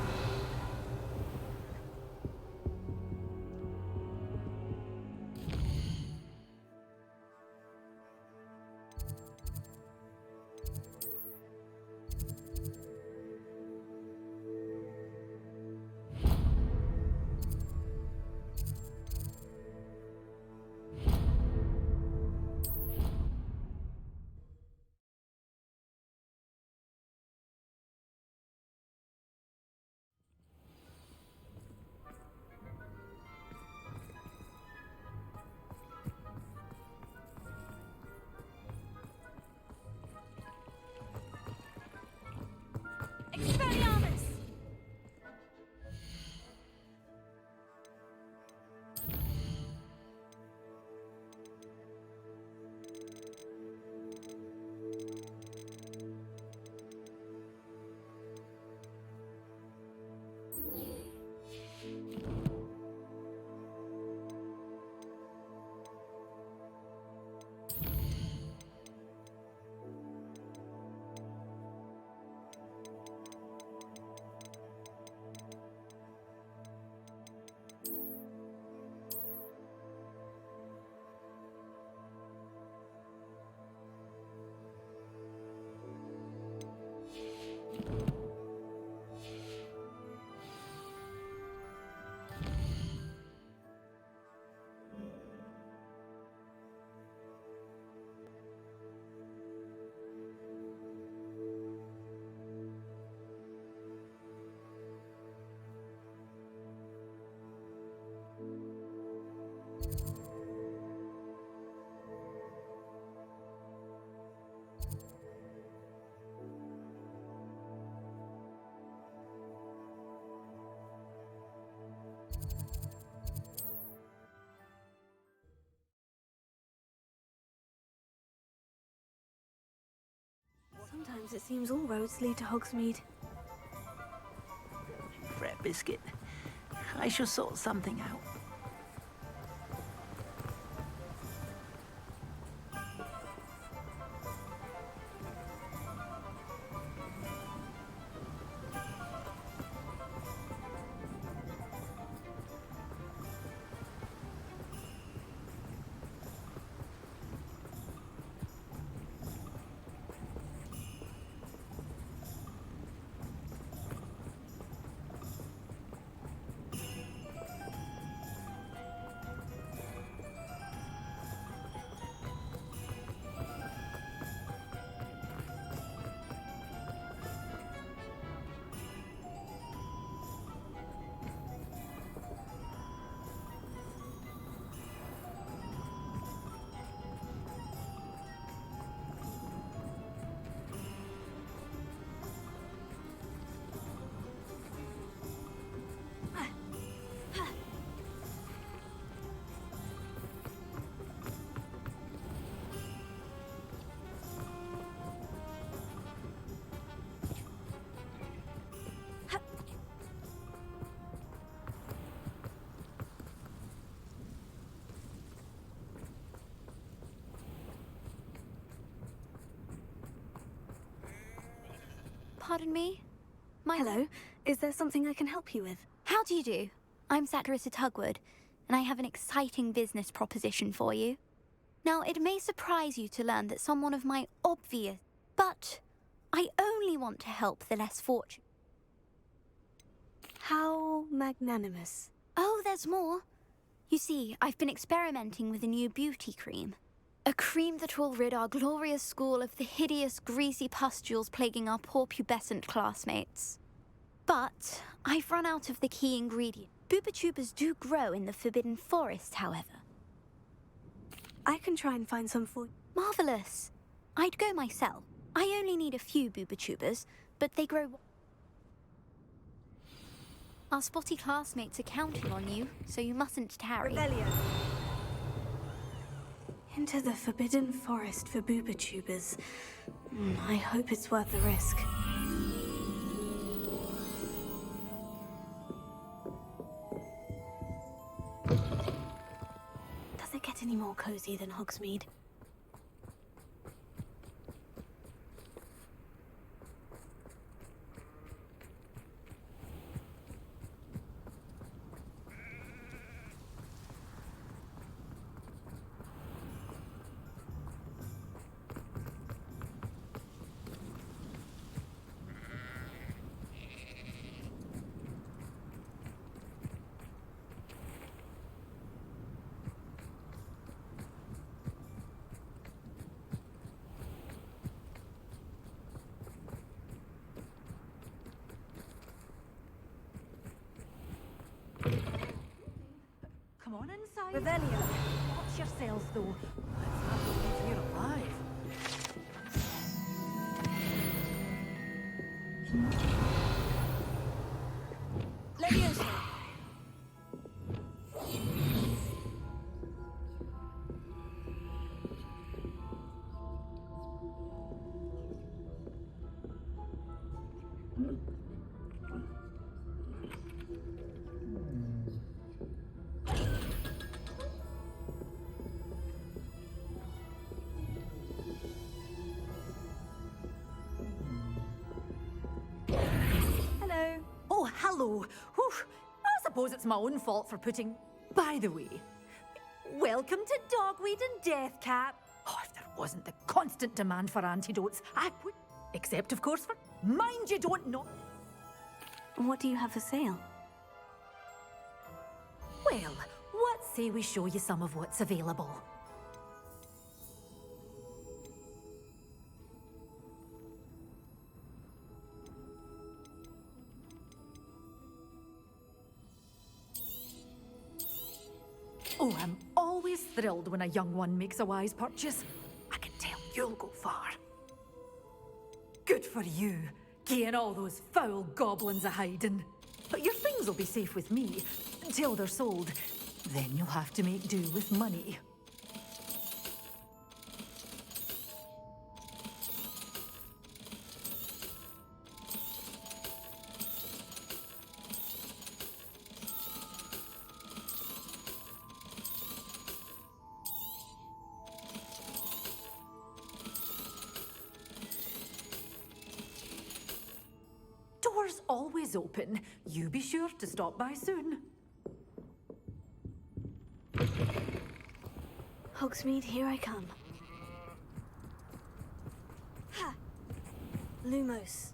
Expelliarmus! Sometimes it seems all roads lead to Hogsmeade. Fret biscuit. I shall sort something out. Pardon me? Hello, is there something I can help you with? How do you do? I'm Satirissa Tugwood, and I have an exciting business proposition for you. Now, it may surprise you to learn that someone of my obvious... But I only want to help the less fortunate. How magnanimous. Oh, there's more. You see, I've been experimenting with a new beauty cream. A cream that will rid our glorious school of the hideous, greasy pustules plaguing our poor pubescent classmates. But I've run out of the key ingredient. Boobotubers do grow in the Forbidden Forest, however. I can try and find some for you. Marvelous. I'd go myself. I only need a few boobotubers, but they grow... Our spotty classmates are counting on you, so you mustn't tarry. Revelio. Into the Forbidden Forest for boobotubers. I hope it's worth the risk. Does it get any more cozy than Hogsmeade? Revelio, watch yourselves though. Let's have you leave here alive. Leviosa! Hello. Oh, hello. Whew. I suppose it's my own fault for putting... By the way, welcome to Dogweed and Deathcap. Oh, if there wasn't the constant demand for antidotes, I would... Except, of course, for... Mind you don't know... What do you have for sale? Well, what say we show you some of what's available? Oh, I'm always thrilled when a young one makes a wise purchase. I can tell you'll go far. Good for you, getting all those foul goblins a hiding. But your things will be safe with me until they're sold. Then you'll have to make do with money. Doors always open. You be sure to stop by soon. Hogsmeade, here I come. Ha! Lumos.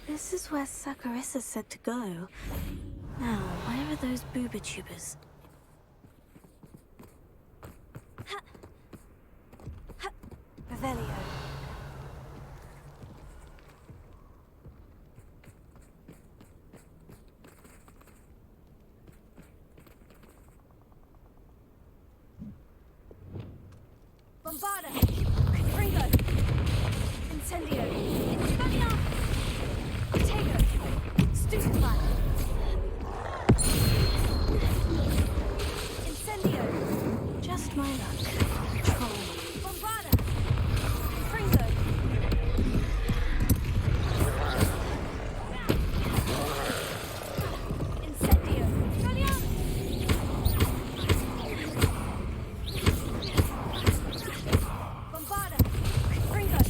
This is where Saccharissa said to go. Now, where are those booba tubers? Revelio. Bombarda! Confringo! Incendio! Incendio! Ortega! Stupefy! Incendio! Just my luck. Troll. Bombarda! Fringo! Incendio! Bombarda! Fringo!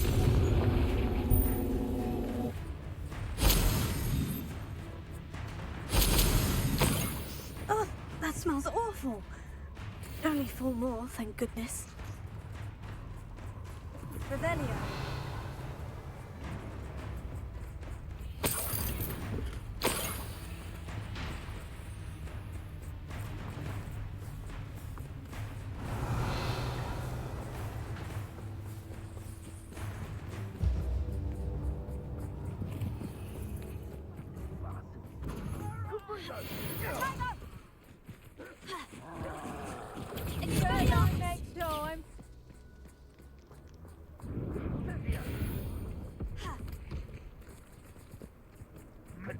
Oh, that smells awful. Only 4 more, thank goodness. Revelio! Incendio! Next time!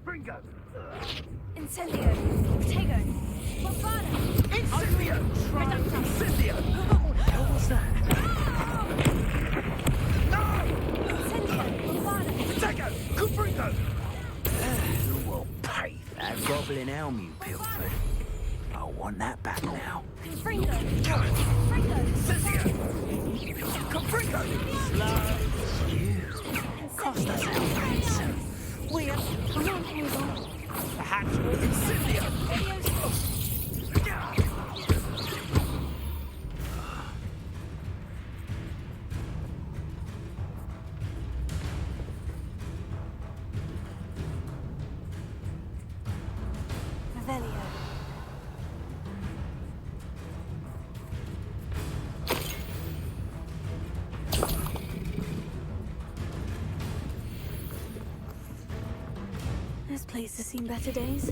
Bringo! Incendio! Tego! Bombarda! Incendio! Incendio! What the hell was that? No! Incendio! Bombarda! Tego! Cubringo! Who will pay for that goblin helm you pilfered? I want that back now. Fringo! Fringo! Cubringo! You cost us our ransom. We are... Come on, Hazel. Perhaps we'll Incendio! Revelio. This place has seen better days.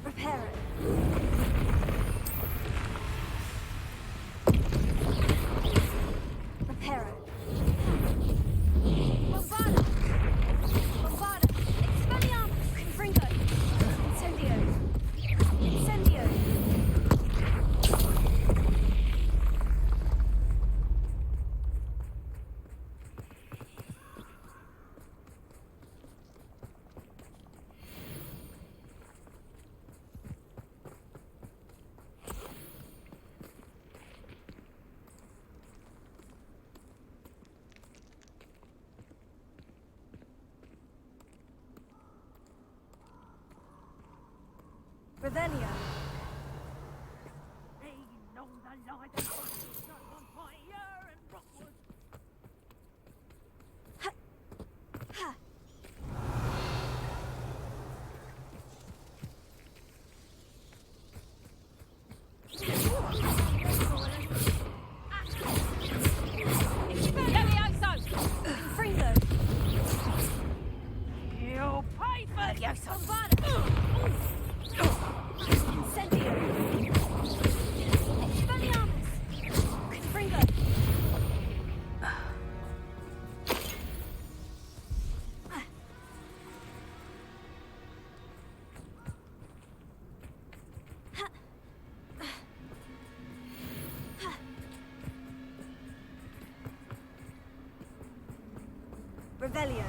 Repair it. Repair it. Bombarda! Bombarda! Expelliarmus! Fringo! Incendio! Incendio! Revelio. They know the lie that was done on fire and Rockwood. Ha! Fringo! You'll pay for Levioso! Bombarda! Incendio! Expelliarmus! Fringo! Revelio.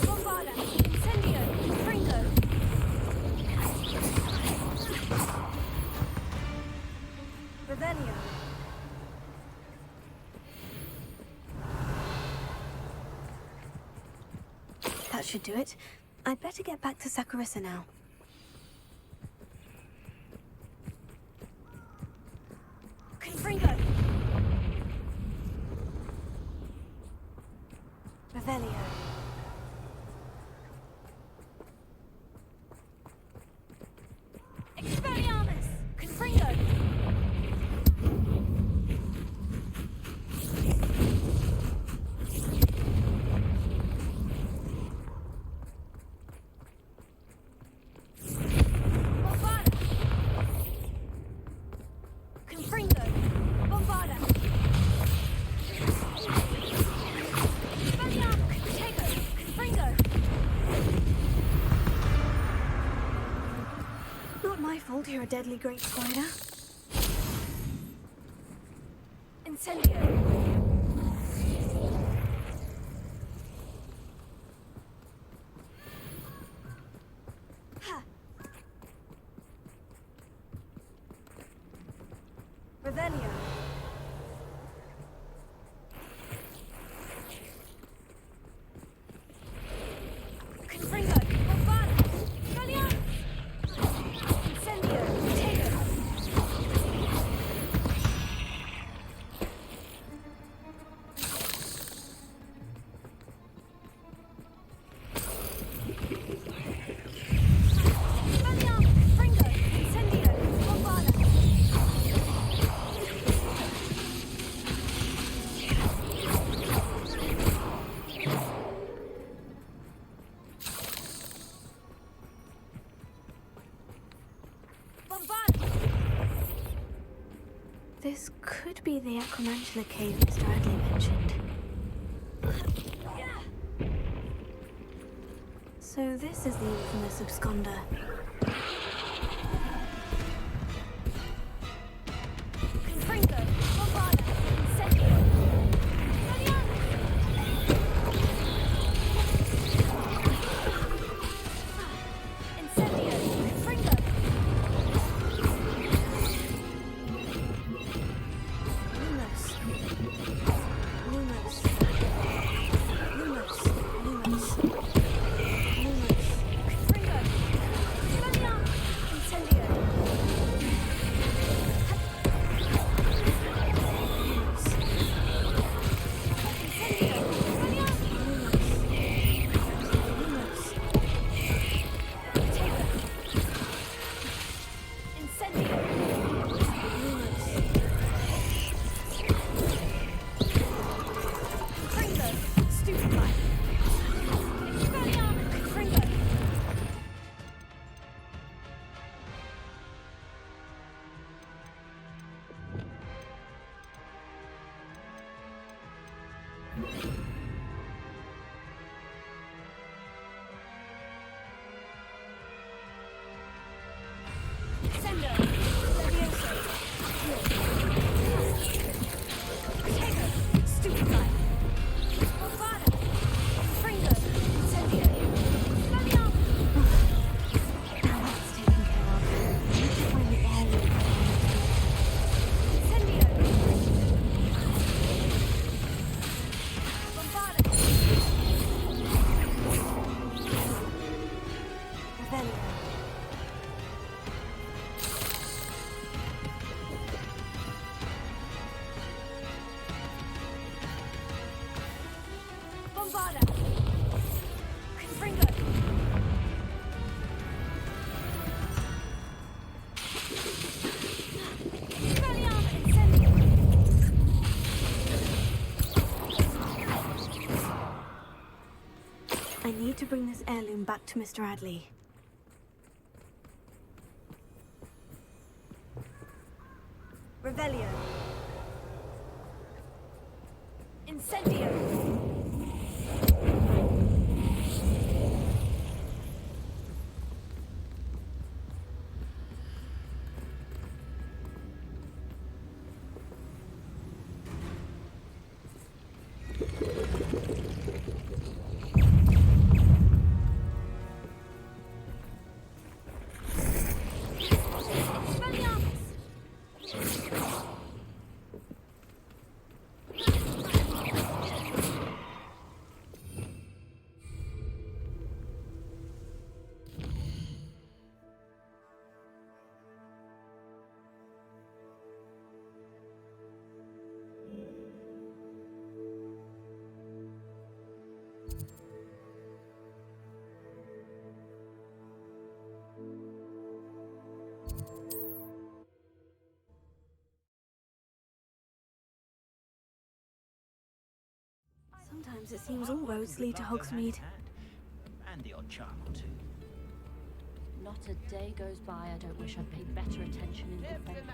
Bombarda! Incendio! Fringo! That should do it. I'd better get back to Saccharissa now. Confringo! Revelio. Expelliarmus! Confringo! You're a deadly great spider. Incendio. Ha. Revelio. Confringo. Bombada. Revelio. Incendio. This could be the Acromantula cave Mr. Adley mentioned. So this is the infamous absconder. Confringo, Bombada, Incendio. Incendio, Confringo. I need to bring this heirloom back to Mr. Adley. Revelio. Incendio. Sometimes it seems all roads lead to Hogsmeade. And the odd charm or two. Not a day goes by I don't wish I'd paid better attention in defense.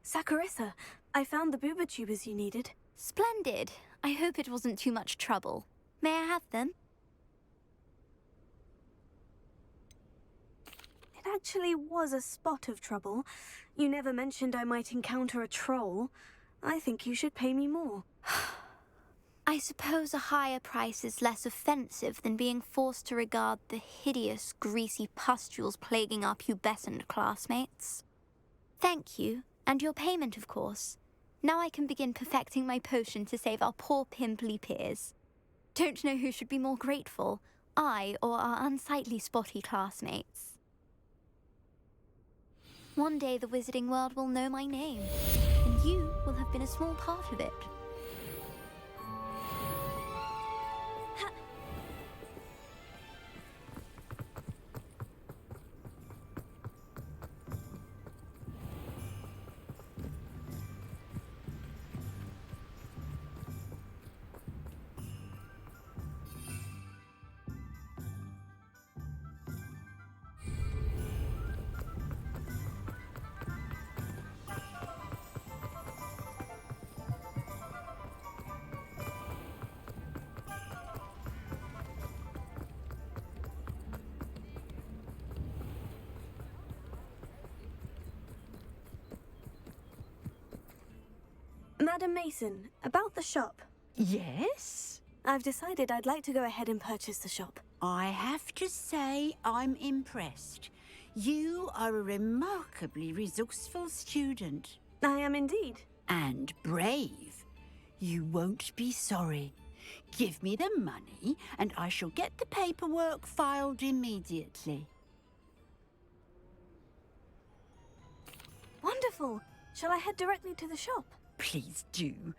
Saccharissa, I found the booba tubers you needed. Splendid. I hope it wasn't too much trouble. May I have them? It actually was a spot of trouble. You never mentioned I might encounter a troll. I think you should pay me more. I suppose a higher price is less offensive than being forced to regard the hideous, greasy pustules plaguing our pubescent classmates. Thank you, and your payment, of course. Now I can begin perfecting my potion to save our poor pimply peers. Don't know who should be more grateful, I or our unsightly spotty classmates. One day the wizarding world will know my name, and you will have been a small part of it. Madam Mason, about the shop. Yes? I've decided I'd like to go ahead and purchase the shop. I have to say I'm impressed. You are a remarkably resourceful student. I am indeed. And brave. You won't be sorry. Give me the money, and I shall get the paperwork filed immediately. Wonderful. Shall I head directly to the shop? Please do.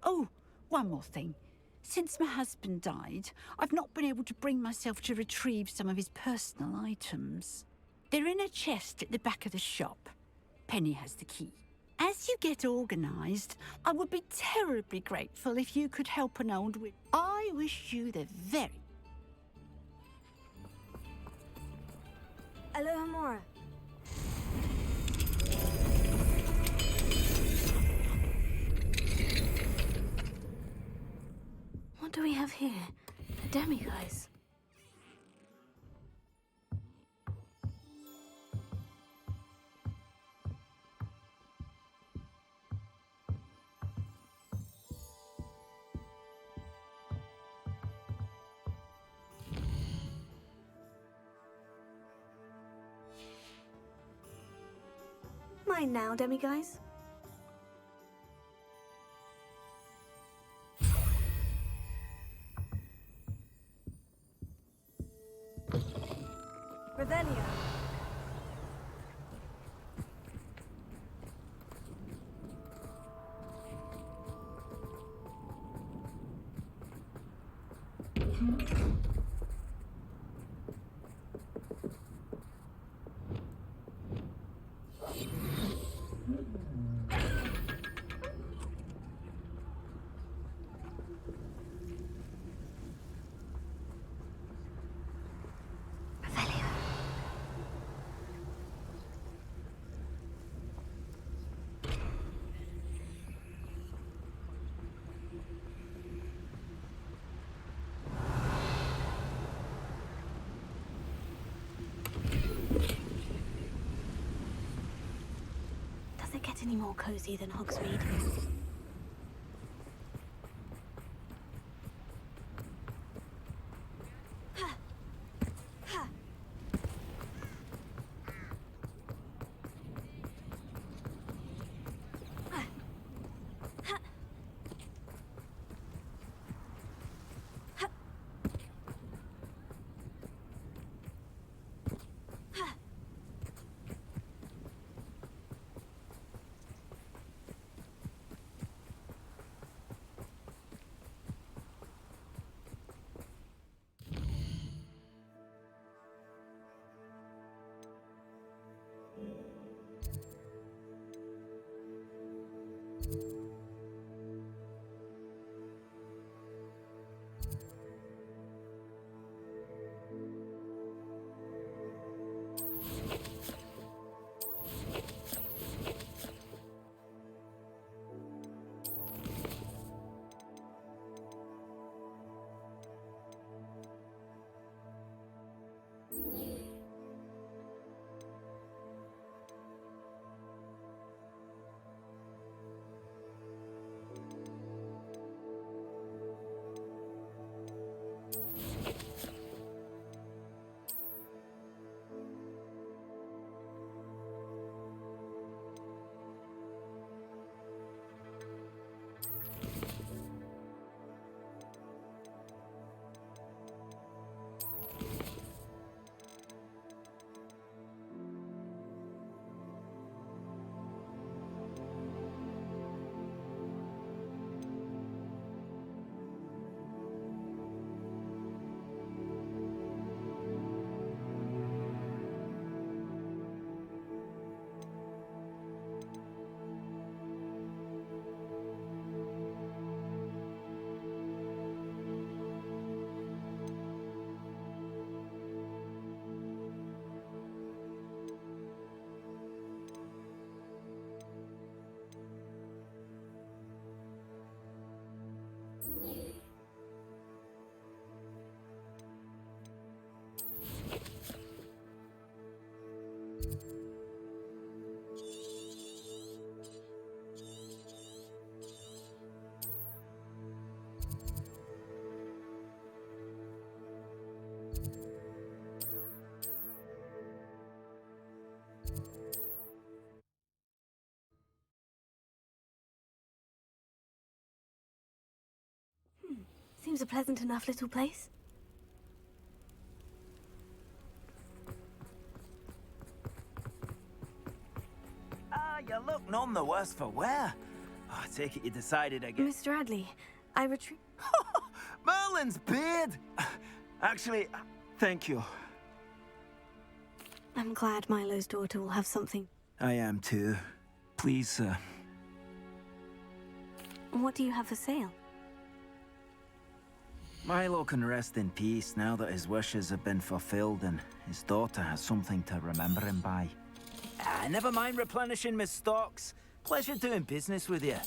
Oh, one more thing. Since my husband died, I've not been able to bring myself to retrieve some of his personal items. They're in a chest at the back of the shop. Penny has the key. As you get organised, I would be terribly grateful if you could help an old widow. I wish you the very... Aloha Mora. What do we have here? A demiguise. Mine now, demiguise. Revelio. Does it get any more cozy than Hogsmeade? Seems a pleasant enough little place. You look none the worse for wear. Oh, I take it you decided again. Mr. Adley, I retreat. Merlin's beard! Actually, thank you. I'm glad Milo's daughter will have something. I am too. Please, sir. What do you have for sale? Milo can rest in peace now that his wishes have been fulfilled and his daughter has something to remember him by. Never mind replenishing my stocks. Pleasure doing business with you.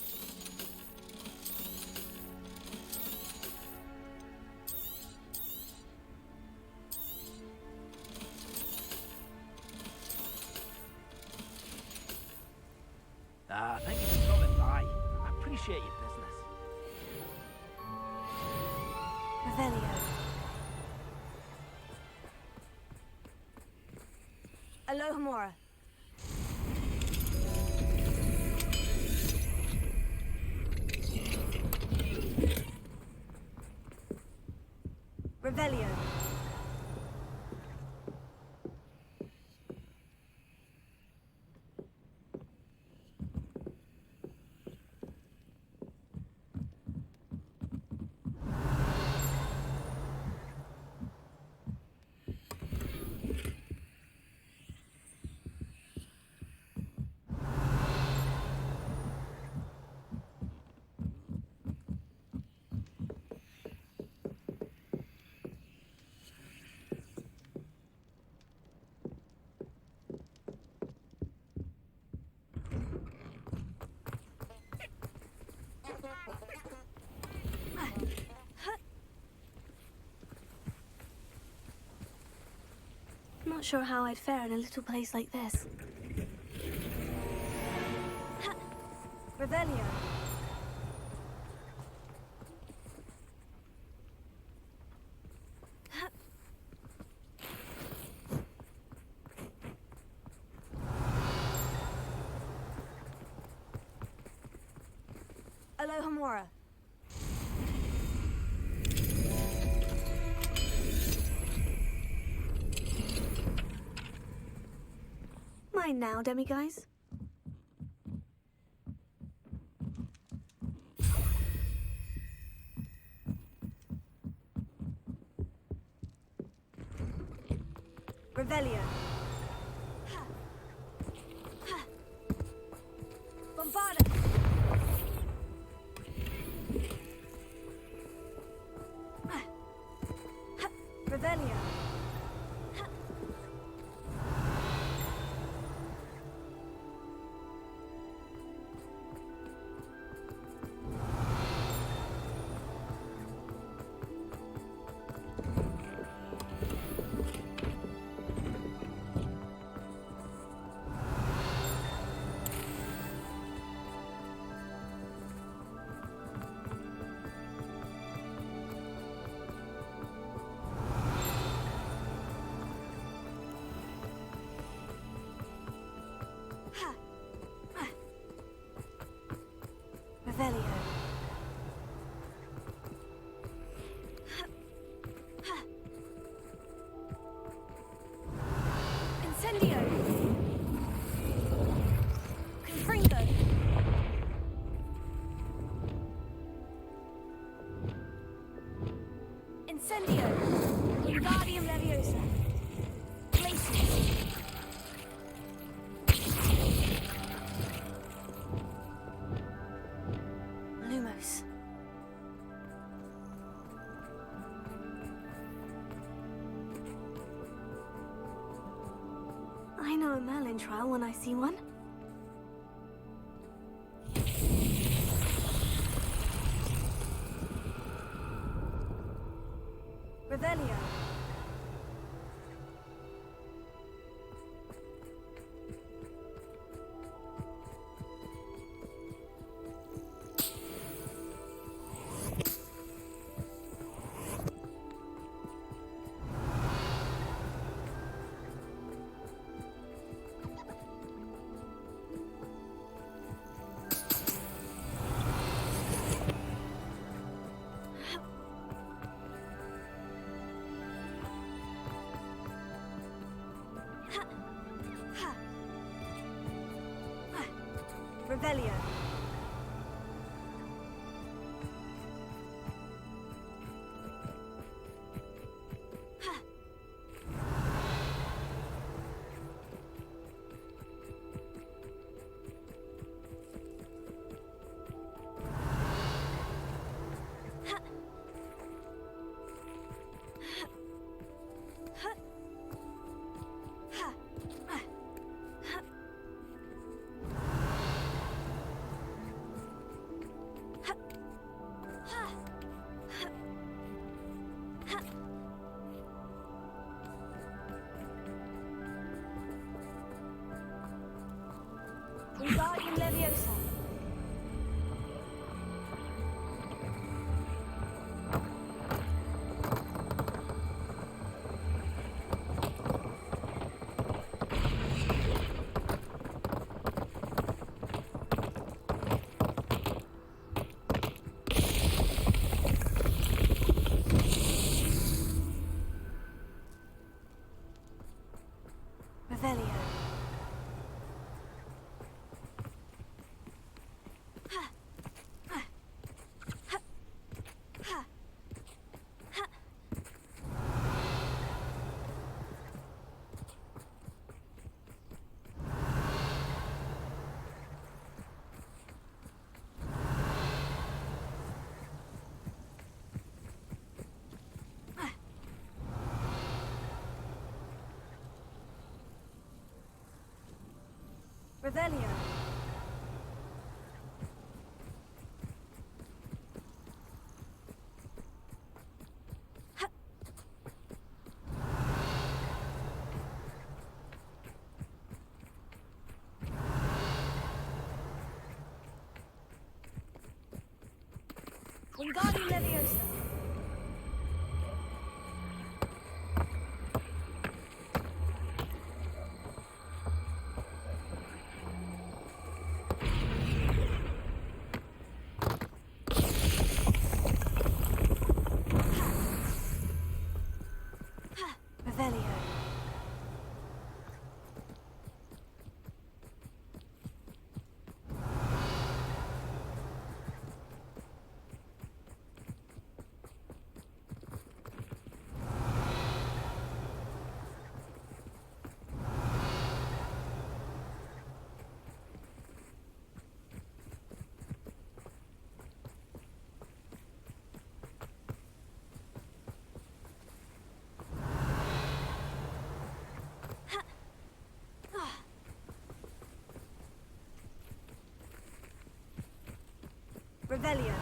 Thank you for coming by. I appreciate your business. Revelio. Alohomora. Revelio. Not sure how I'd fare in a little place like this. Revelio. Alohomora. Mine now, demiguise. Revelio. Bombarda. Revelio. Incendio. Confringo. Incendio. Wingardium Leviosa. Glacius. Lumos. I know a Merlin trial when I see one. Revelio. Revelio. Wingardium Leviosa. Revelio. Revelio. Wingardium Leviosa. Revelio. Revelio.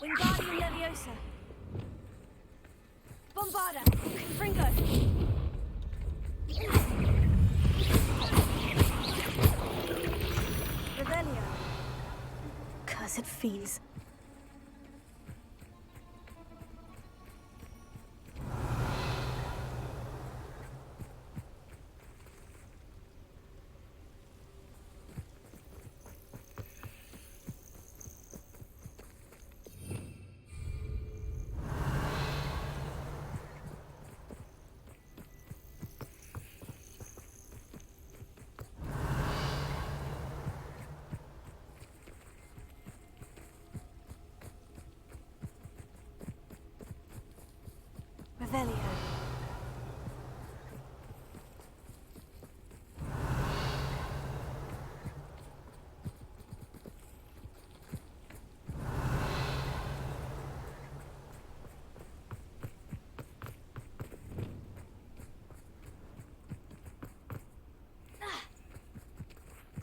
Wingardium Leviosa. Bombarda. Confringo. Revelio. Cursed fiends.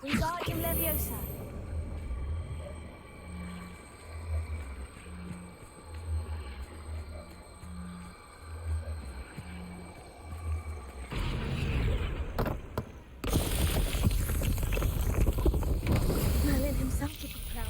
Wingardium Leviosa. Merlin himself would be proud.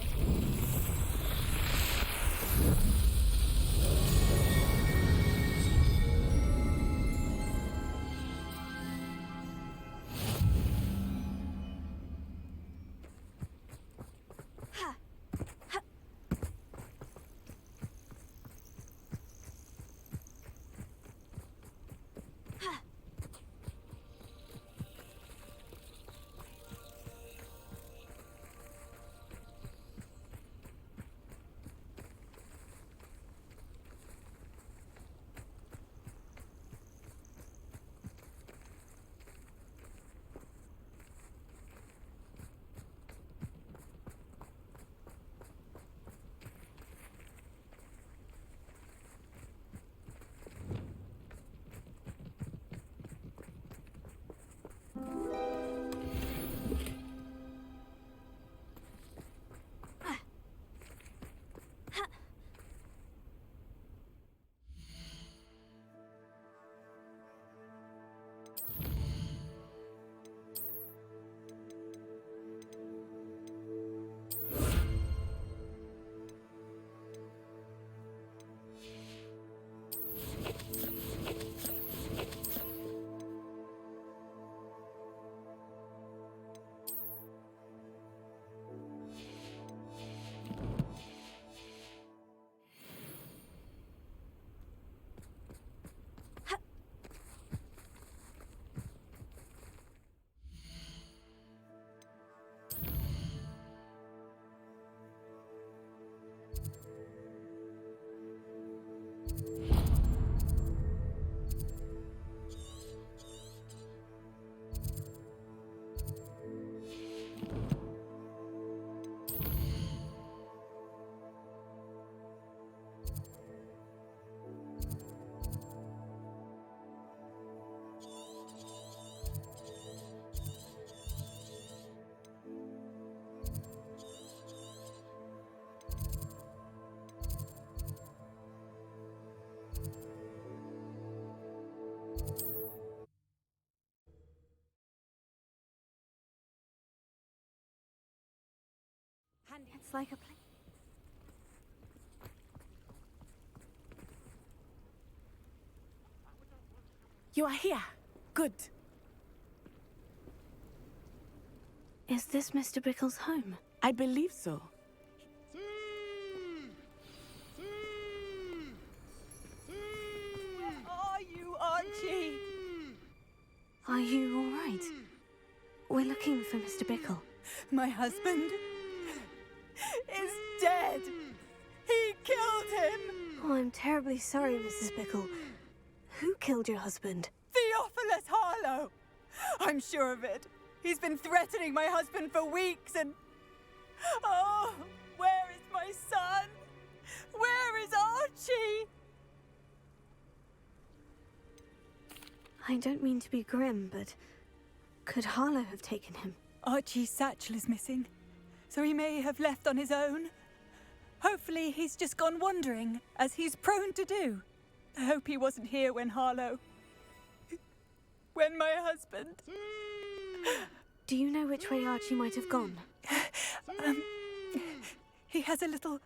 It's like a play. You are here. Good. Is this Mr. Bickle's home? I believe so. Where are you, Archie? Are you all right? We're looking for Mr. Bickle. My husband is dead. He killed him. Oh, I'm terribly sorry, Mrs. Bickle. Who killed your husband? Theophilus Harlow. I'm sure of it. He's been threatening my husband for weeks and... Oh, where is my son? Where is Archie? I don't mean to be grim, but could Harlow have taken him? Archie's satchel is missing, so he may have left on his own. Hopefully he's just gone wandering, as he's prone to do. I hope he wasn't here when Harlow... when my husband... Do you know which way Archie might have gone? He has a little...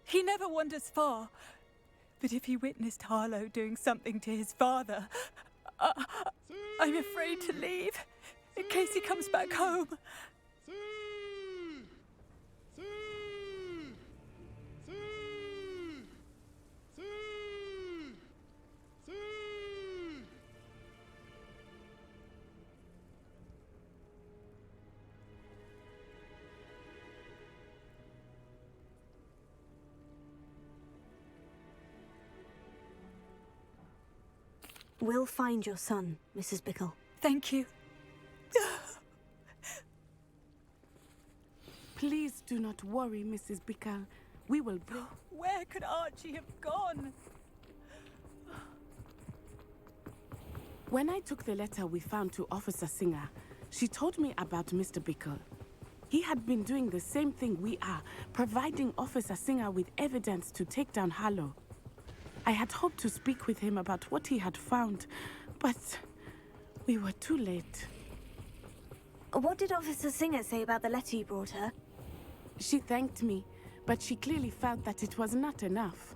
He never wanders far. But if he witnessed Harlow doing something to his father, I'm afraid to leave, in case he comes back home. We'll find your son, Mrs. Bickle. Thank you. Please do not worry, Mrs. Bickle. We will bring... Where could Archie have gone? When I took the letter we found to Officer Singer, she told me about Mr. Bickle. He had been doing the same thing we are, providing Officer Singer with evidence to take down Harlow. I had hoped to speak with him about what he had found, but we were too late. What did Officer Singer say about the letter you brought her? She thanked me, but she clearly felt that it was not enough.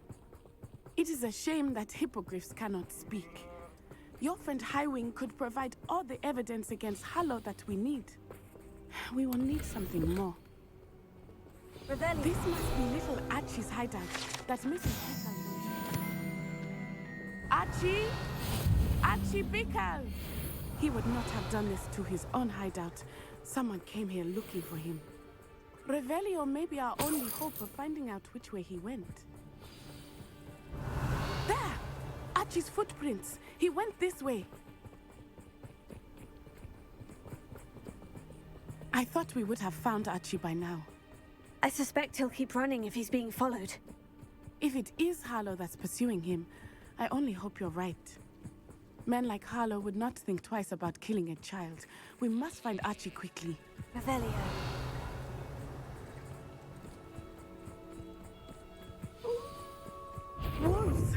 It is a shame that hippogriffs cannot speak. Your friend Highwing could provide all the evidence against Harlow that we need. We will need something more. Revelio. This must be little Archie's hideout that Mrs. Bickle mentioned. Archie! Archie Bickle! He would not have done this to his own hideout. Someone came here looking for him. Revelio may be our only hope of finding out which way he went. There! Archie's footprints. He went this way. I thought we would have found Archie by now. I suspect he'll keep running if he's being followed. If it is Harlow that's pursuing him, I only hope you're right. Men like Harlow would not think twice about killing a child. We must find Archie quickly. Revelio. Wolves!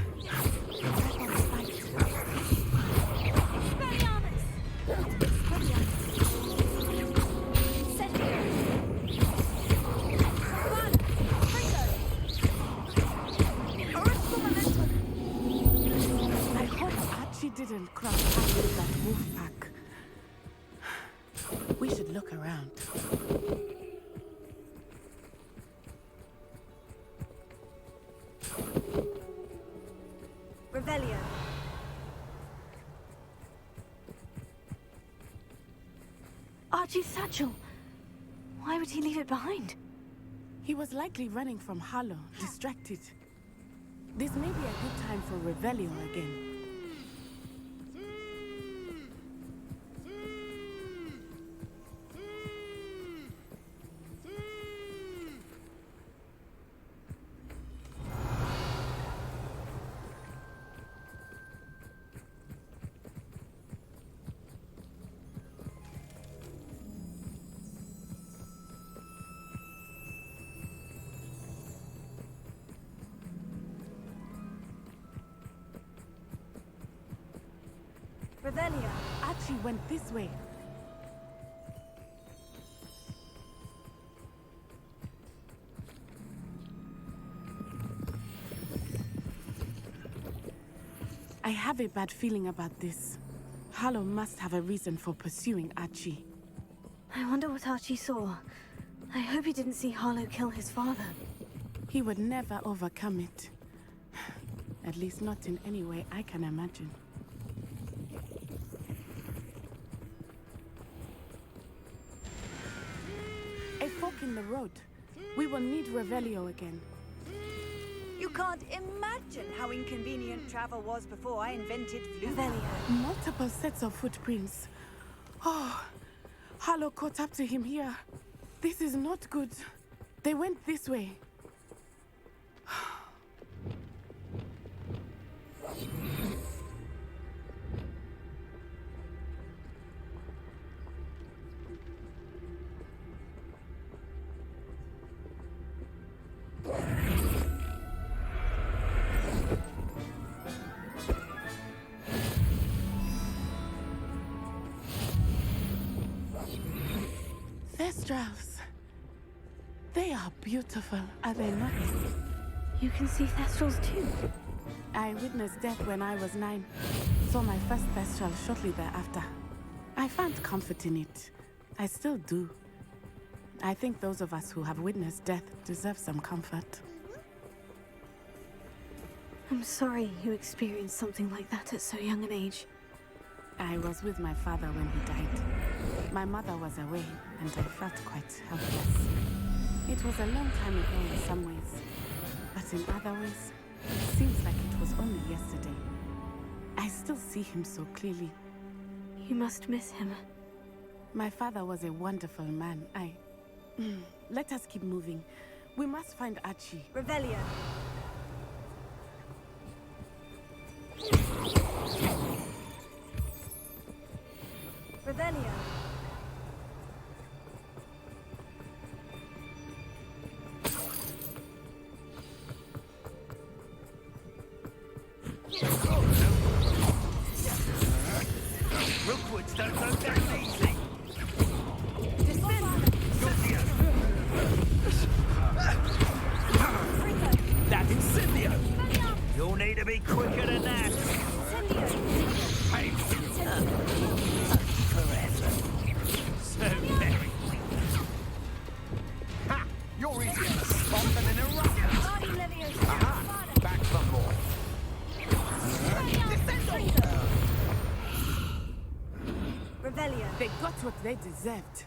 I hope Archie didn't cross paths with that wolf pack. We should look around. Revelio. Archie's satchel. Why would he leave it behind? He was likely running from Harlow, distracted. This may be a good time for Revelio again. Revelio. Archie went this way. I have a bad feeling about this. Harlow must have a reason for pursuing Archie. I wonder what Archie saw. I hope he didn't see Harlow kill his father. He would never overcome it. At least not in any way I can imagine. A fork in the road. We will need Revelio again. You can't imagine how inconvenient travel was before I invented flu. Multiple sets of footprints. Oh, Harlow caught up to him here. This is not good. They went this way. Thestrals. They are beautiful, are they not? You can see Thestrals too. I witnessed death when I was 9. Saw my first Thestral shortly thereafter. I found comfort in it. I still do. I think those of us who have witnessed death deserve some comfort. I'm sorry you experienced something like that at so young an age. I was with my father when he died. My mother was away, and I felt quite helpless. It was a long time ago in some ways, but in other ways, it seems like it was only yesterday. I still see him so clearly. You must miss him. My father was a wonderful man. Let us keep moving. We must find Archie. Revelio. Revelio. Don't go down easy. That's Incendio. You'll need to be quicker than that. Hey. Forever. So very. Ha! You're easier to spot than in a rush. Aha! Back for more. Revelio. They got what they deserved.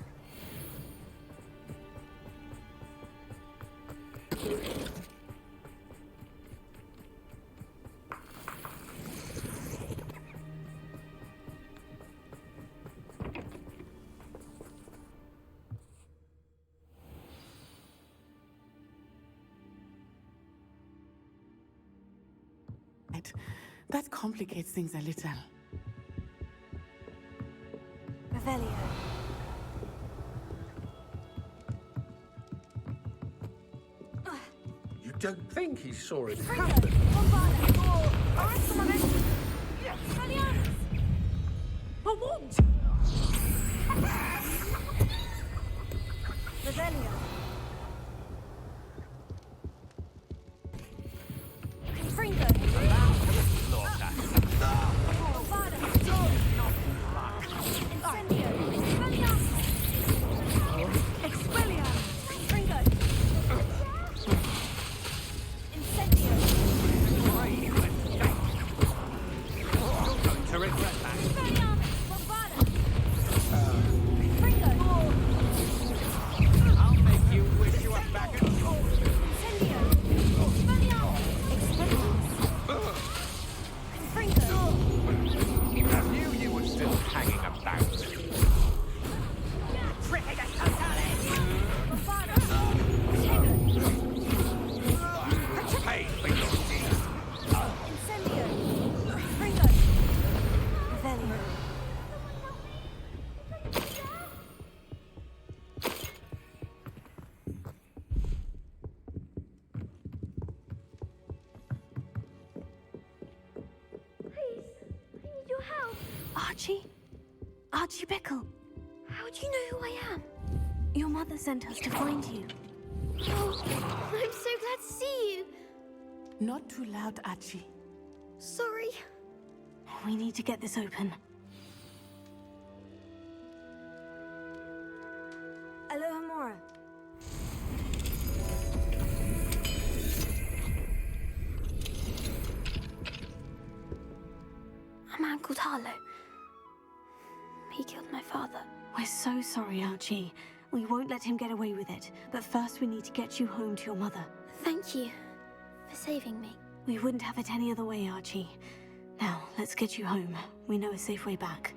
That complicates things a little. Revelio. You don't think he saw it Fringo. happen? Bombarda. Revelio. A wound! Revelio. Fringo. Bombarda. Incendio. Expelliarmus. Fringo. Incendio. To regret that. Expelliarmus. Bombarda. Fringo. I'll make you wish you were back at school. Incendio. Expelliarmus. Fringo. I knew you were still hanging about. Pay for your deeds. Incendio. Fringo. Revelio. Please, I need your help. Archie? Archie Bickle. How do you know who I am? Your mother sent us to find you. Oh, I'm so glad to see you. Not too loud, Archie. Sorry. We need to get this open. Alohomora. A man called Harlow. He killed my father. We're so sorry, Archie. We won't let him get away with it. But first we need to get you home to your mother. Thank you for saving me. We wouldn't have it any other way, Archie. Now, let's get you home. We know a safe way back.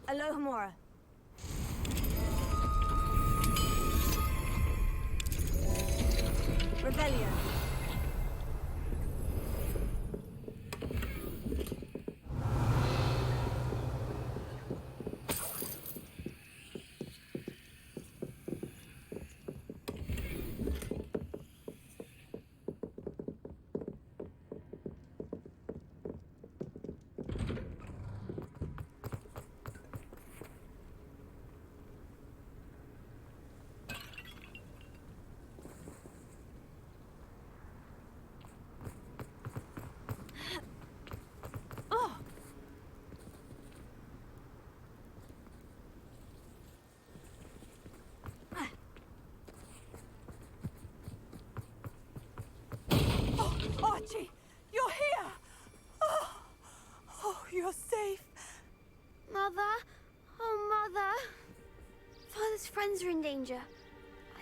Alohomora. Revelio. Archie, you're here! Oh, you're safe. Mother? Oh, Mother. Father's friends are in danger.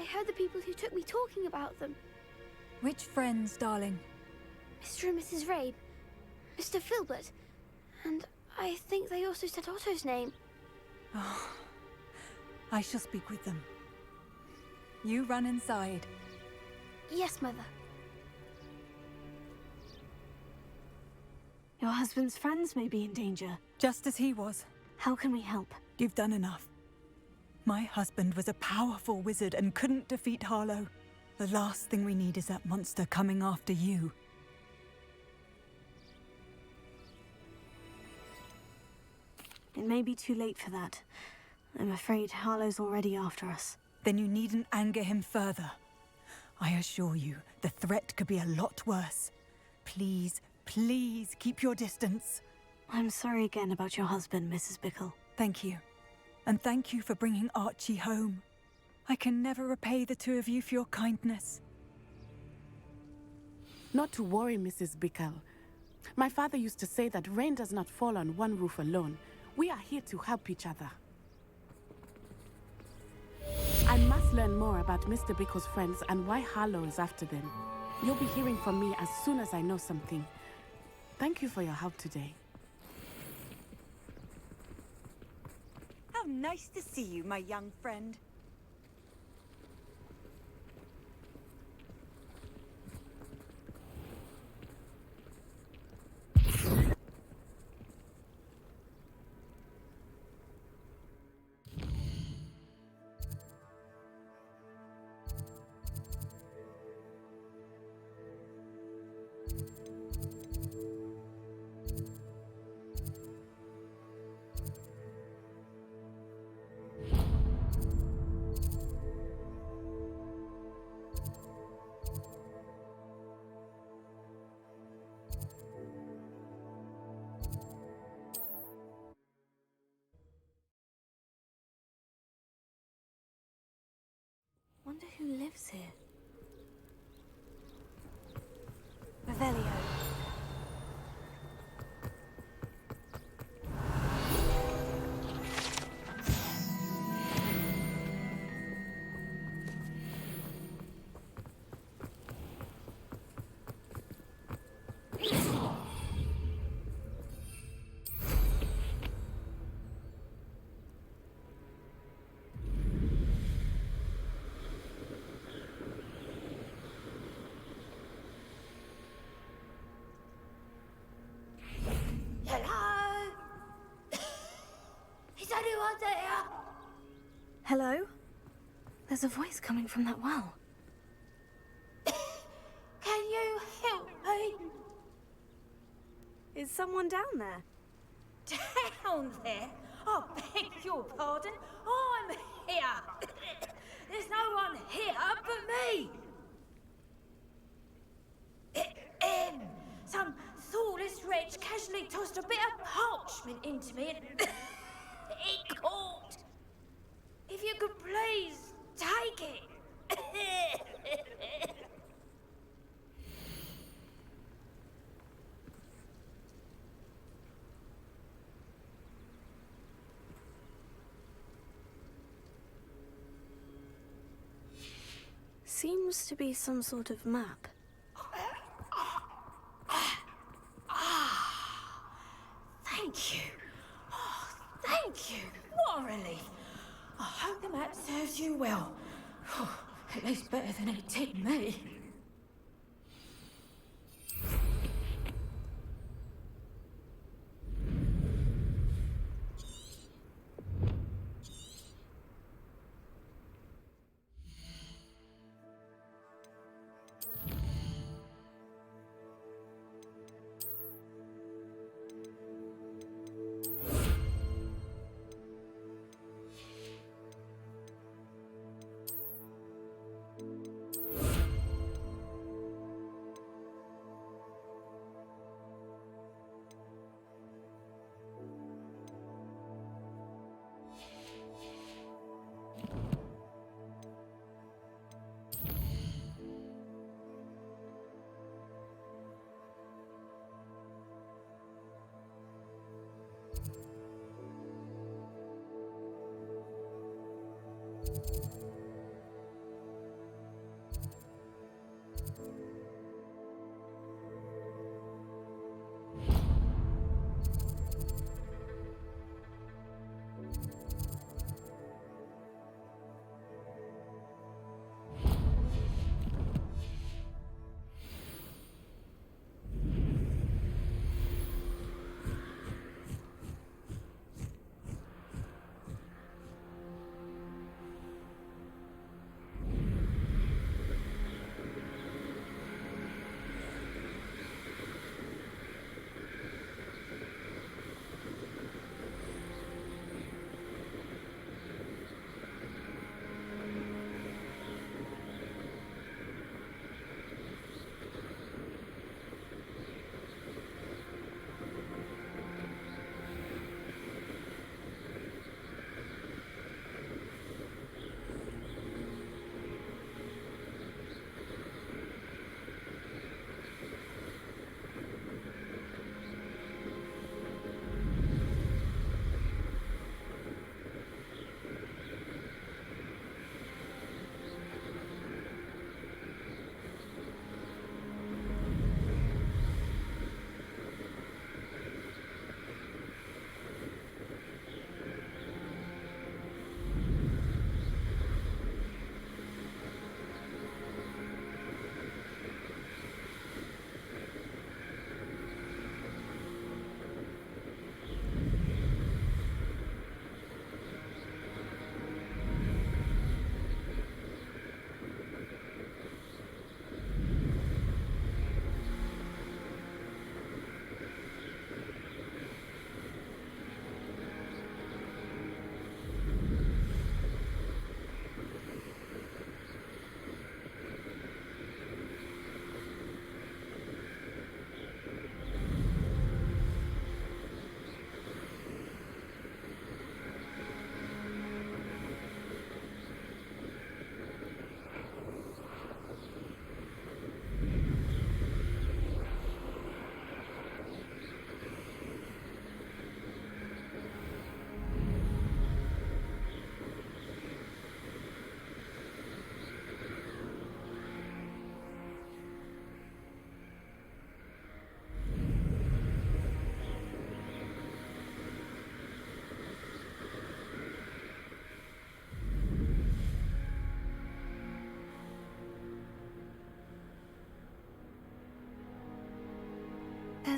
I heard the people who took me talking about them. Which friends, darling? Mr. and Mrs. Rabe, Mr. Filbert, and I think they also said Otto's name. Oh, I shall speak with them. You run inside. Yes, Mother. Your husband's friends may be in danger. Just as he was. How can we help? You've done enough. My husband was a powerful wizard and couldn't defeat Harlow. The last thing we need is that monster coming after you. It may be too late for that. I'm afraid Harlow's already after us. Then you needn't anger him further. I assure you, the threat could be a lot worse. Please, please keep your distance. I'm sorry again about your husband, Mrs. Bickle. Thank you. And thank you for bringing Archie home. I can never repay the two of you for your kindness. Not to worry, Mrs. Bickle. My father used to say that rain does not fall on one roof alone. We are here to help each other. I must learn more about Mr. Bickle's friends and why Harlow is after them. You'll be hearing from me as soon as I know something. Thank you for your help today. How nice to see you, my young friend. Wonder who lives here. Revelio. Hello? Is anyone there? Hello? There's a voice coming from that well. Can you help me? Is someone down there? Down there? I beg your pardon. I'm here. There's no one here but me. Some thoughtless wretch casually tossed a bit of parchment into me and it caught. If you could please take it. Seems to be some sort of map. Thank you. Oh, thank you. What a relief. I hope the map serves you well. At least better than it did me.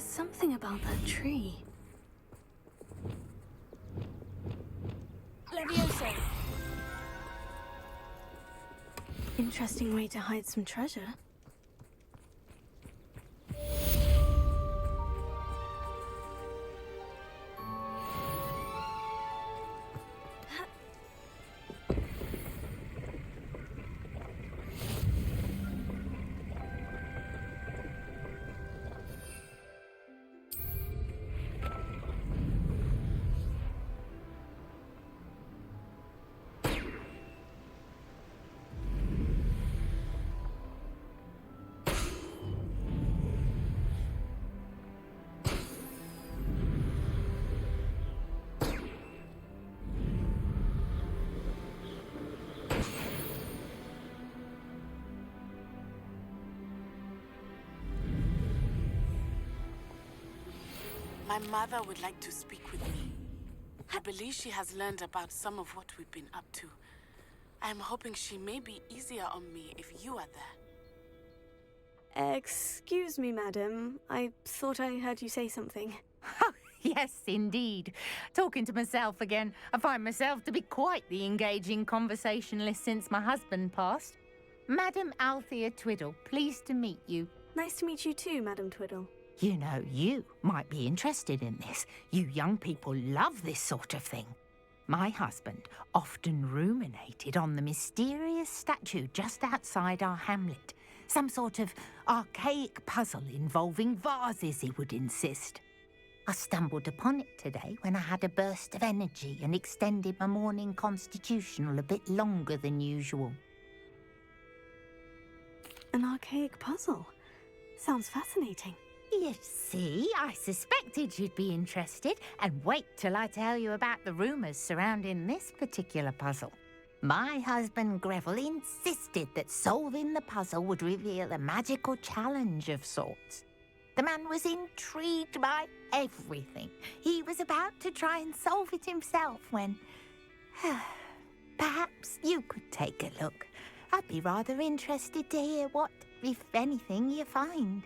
There's something about that tree. Levioso! Interesting way to hide some treasure. My mother would like to speak with me. I believe she has learned about some of what we've been up to. I'm hoping she may be easier on me if you are there. Excuse me, madam. I thought I heard you say something. Yes, indeed. Talking to myself again. I find myself to be quite the engaging conversationalist since my husband passed. Madam Althea Twiddle, pleased to meet you. Nice to meet you too, Madam Twiddle. You know, you might be interested in this. You young people love this sort of thing. My husband often ruminated on the mysterious statue just outside our hamlet. Some sort of archaic puzzle involving vases, he would insist. I stumbled upon it today when I had a burst of energy and extended my morning constitutional a bit longer than usual. An archaic puzzle? Sounds fascinating. You see, I suspected you'd be interested, and wait till I tell you about the rumours surrounding this particular puzzle. My husband Greville insisted that solving the puzzle would reveal a magical challenge of sorts. The man was intrigued by everything. He was about to try and solve it himself when... Perhaps you could take a look. I'd be rather interested to hear what, if anything, you find.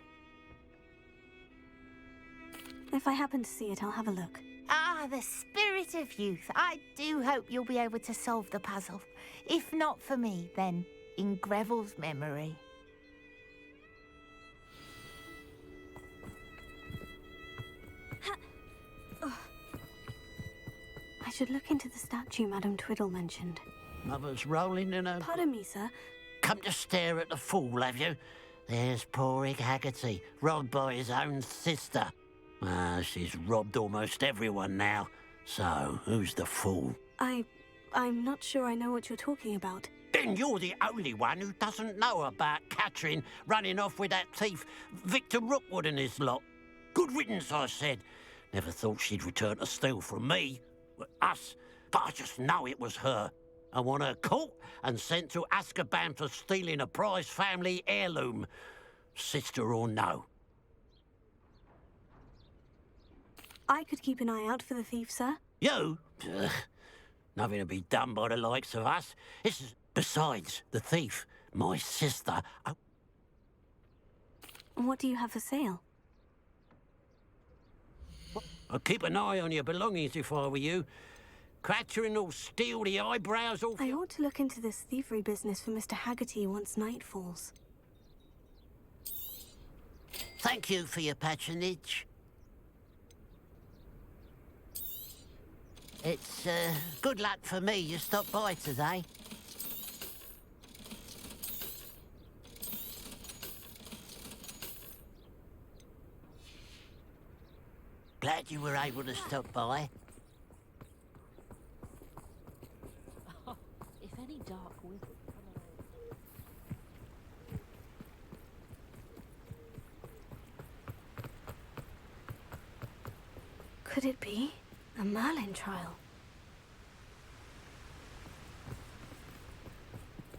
If I happen to see it, I'll have a look. Ah, the spirit of youth. I do hope you'll be able to solve the puzzle. If not for me, then in Greville's memory. I should look into the statue Madam Twiddle mentioned. Mother's rolling in her... Pardon me, sir. Come to stare at the fool, have you? There's poor Ig Haggerty, robbed by his own sister. She's robbed almost everyone now. So, who's the fool? I'm not sure I know what you're talking about. Then you're the only one who doesn't know about Catherine running off with that thief, Victor Rookwood and his lot. Good riddance, I said. Never thought she'd return to steal from me. Us. But I just know it was her. I want her caught and sent to Azkaban for stealing a prized family heirloom. Sister or no. I could keep an eye out for the thief, sir. You? Ugh. Nothing to be done by the likes of us. Besides, the thief, my sister... What do you have for sale? I'd keep an eye on your belongings if I were you. Catherine will steal the eyebrows off... I ought to look into this thievery business for Mr. Haggerty once night falls. Thank you for your patronage. It's, good luck for me you stopped by today. Glad you were able to stop by. If any dark wizard... Could it be a Merlin trial?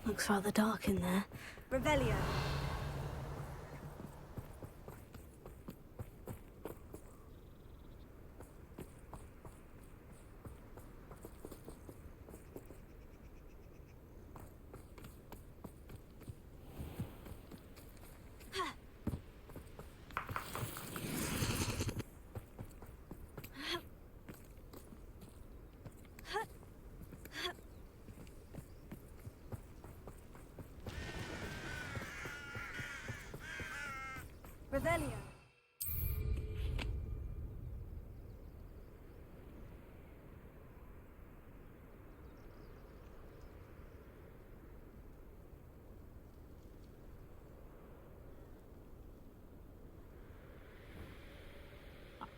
Looks rather dark in there. Revelio. Revelio.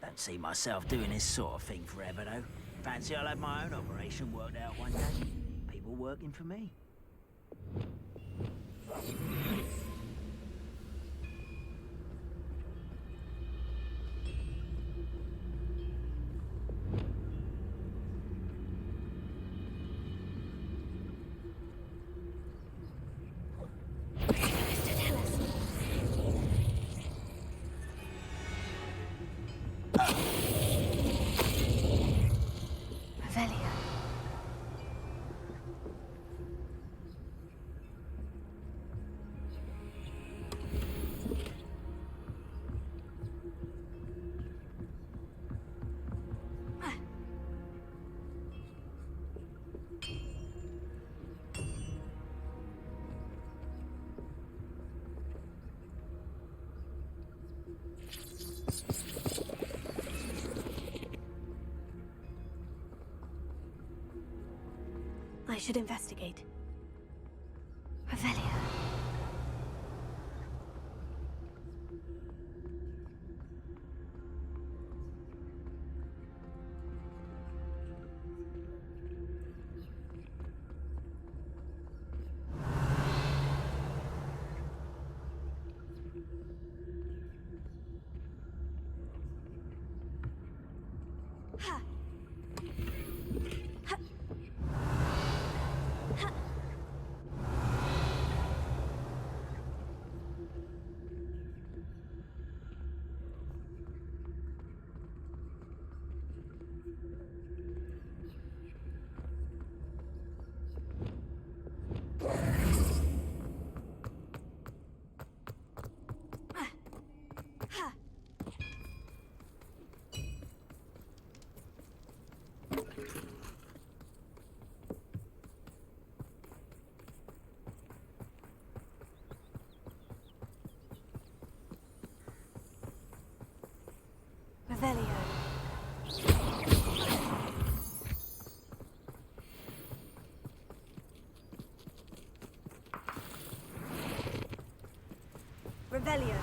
Don't see myself doing this sort of thing forever, though. Fancy I'll have my own operation worked out one day. People working for me. I should investigate. Revelio. Revelio.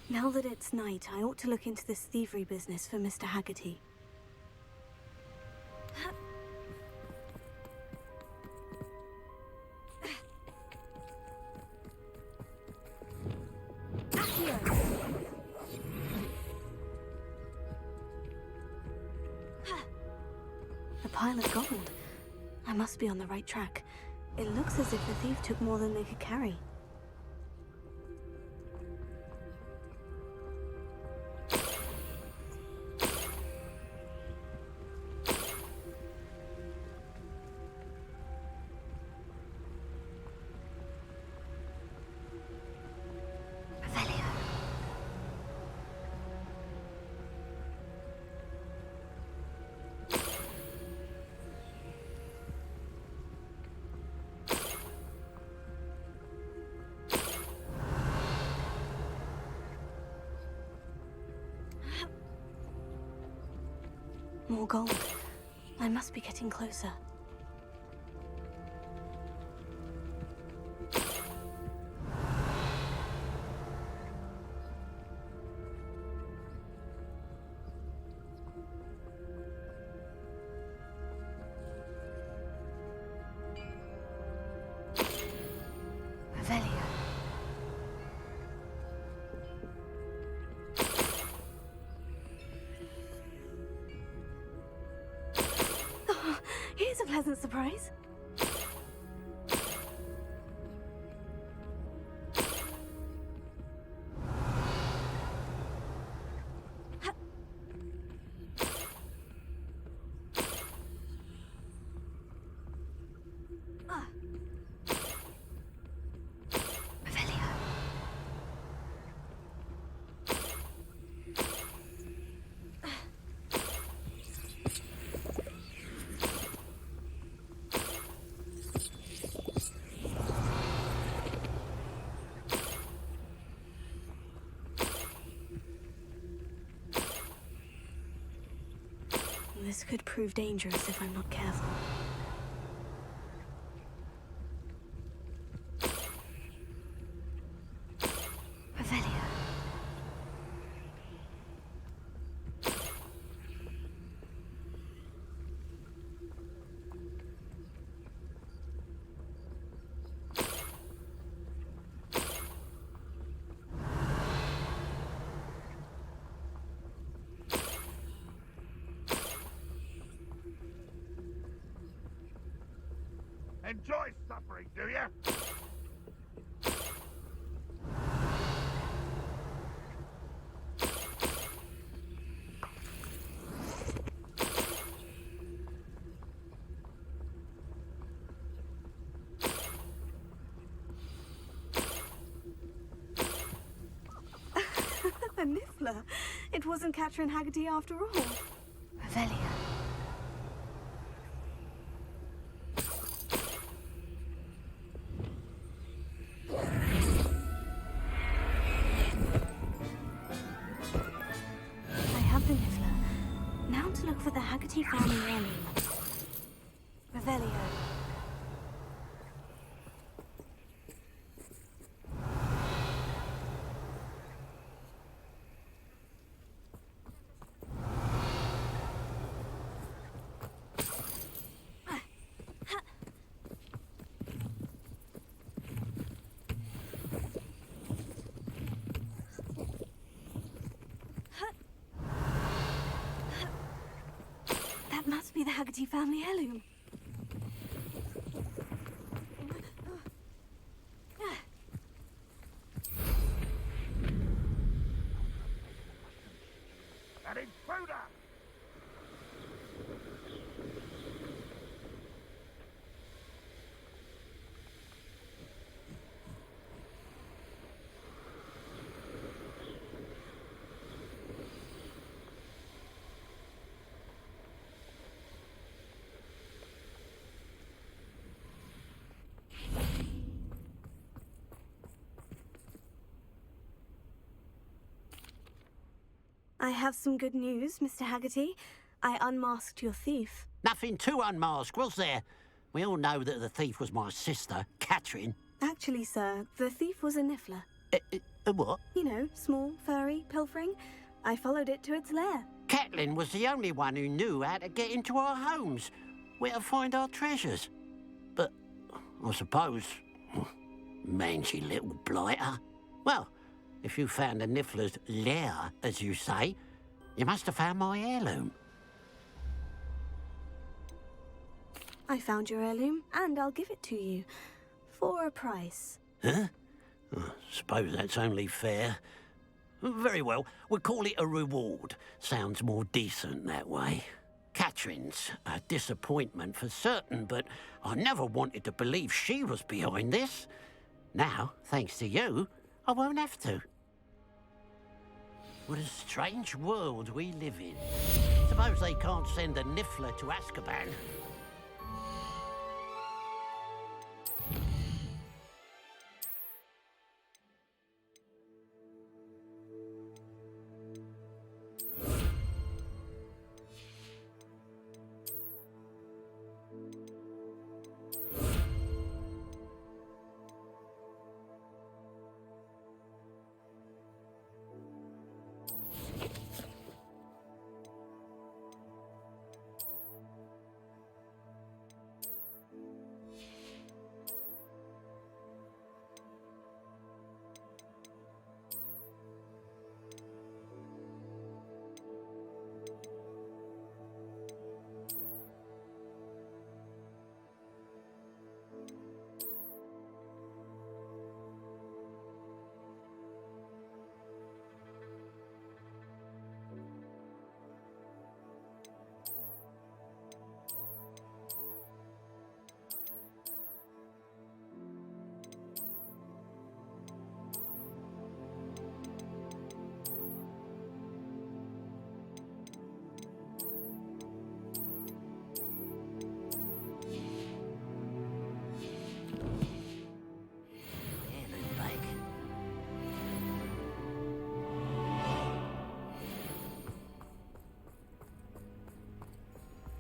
Now that it's night, I ought to look into this thievery business for Mr. Haggerty. A pile of gold. I must be on the right track. It looks as if the thief took more than they could carry. More gold. I must be getting closer. Here's a pleasant surprise. This could prove dangerous if I'm not careful. Revelia. Enjoy suffering, do you? A Niffler. It wasn't Catherine Haggerty after all. Revelia. I have the Niffler. Now to look for the Haggerty family heirloom. Revelio. That must be the Haggerty family heirloom. An intruder! I have some good news, Mr. Haggerty. I unmasked your thief. Nothing to unmask, was there? We all know that the thief was my sister, Catherine. Actually, sir, the thief was a Niffler. A what? You know, small, furry, pilfering. I followed it to its lair. Catelyn was the only one who knew how to get into our homes, where to find our treasures. But I suppose, mangy little blighter. Well, if you found the Niffler's lair, as you say, you must have found my heirloom. I found your heirloom, and I'll give it to you. For a price. Huh? I suppose that's only fair. Very well, we'll call it a reward. Sounds more decent that way. Catherine's a disappointment for certain, but I never wanted to believe she was behind this. Now, thanks to you, I won't have to. What a strange world we live in. Suppose they can't send a Niffler to Azkaban.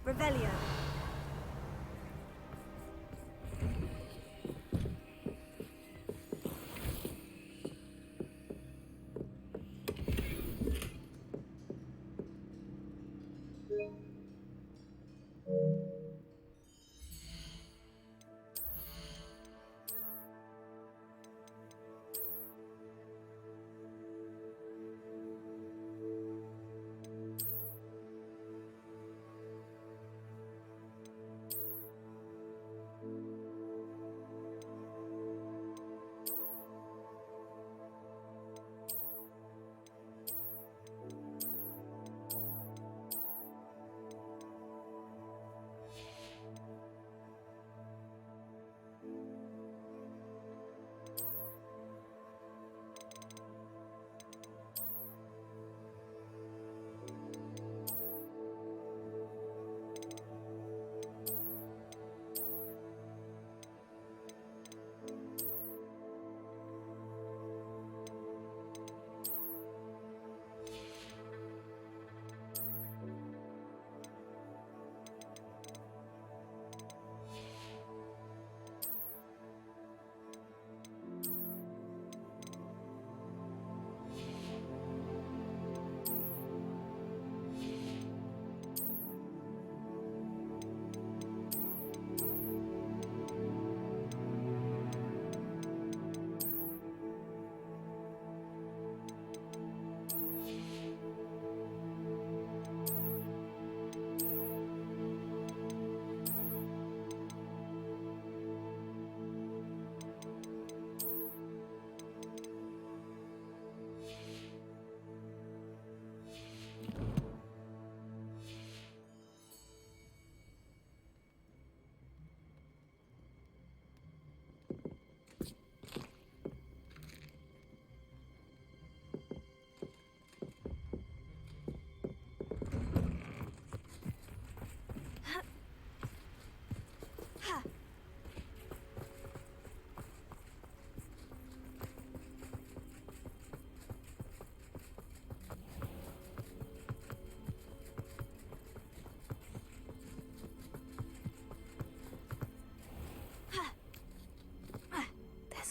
Revelio.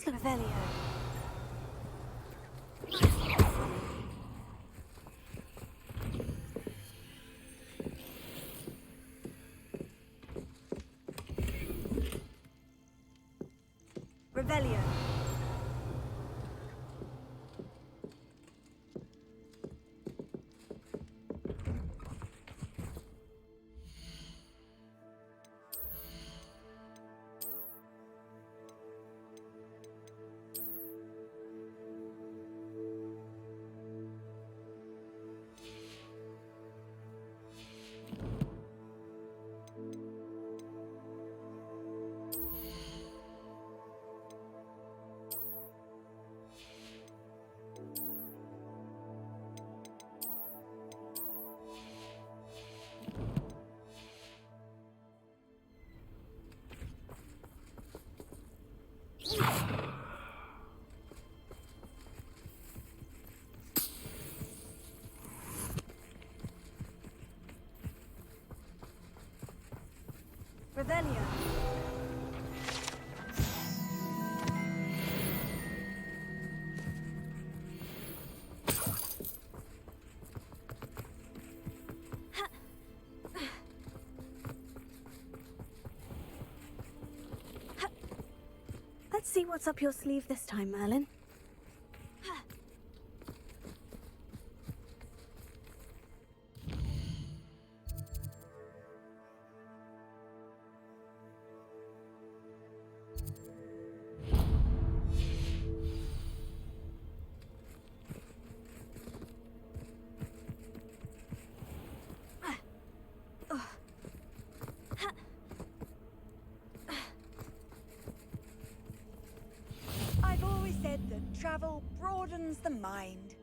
Revelio. Revelio. Revelio. Let's see what's up your sleeve this time, Merlin. I've always said that travel broadens the mind.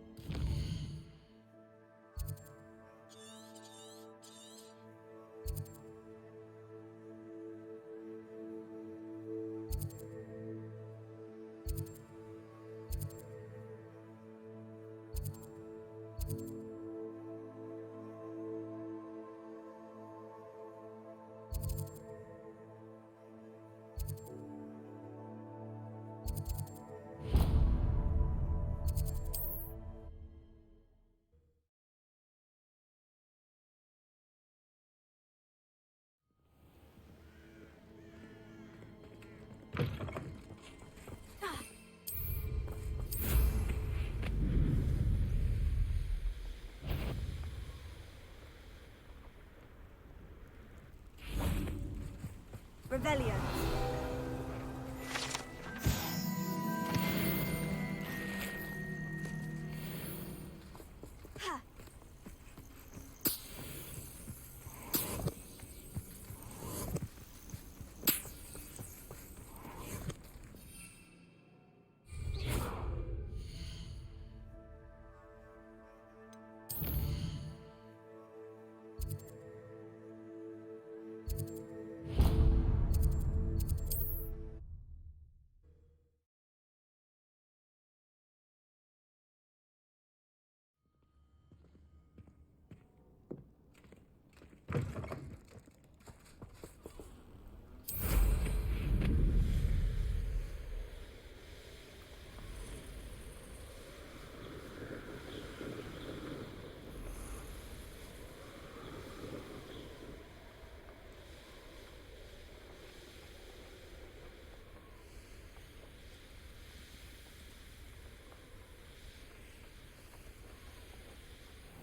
Revelio.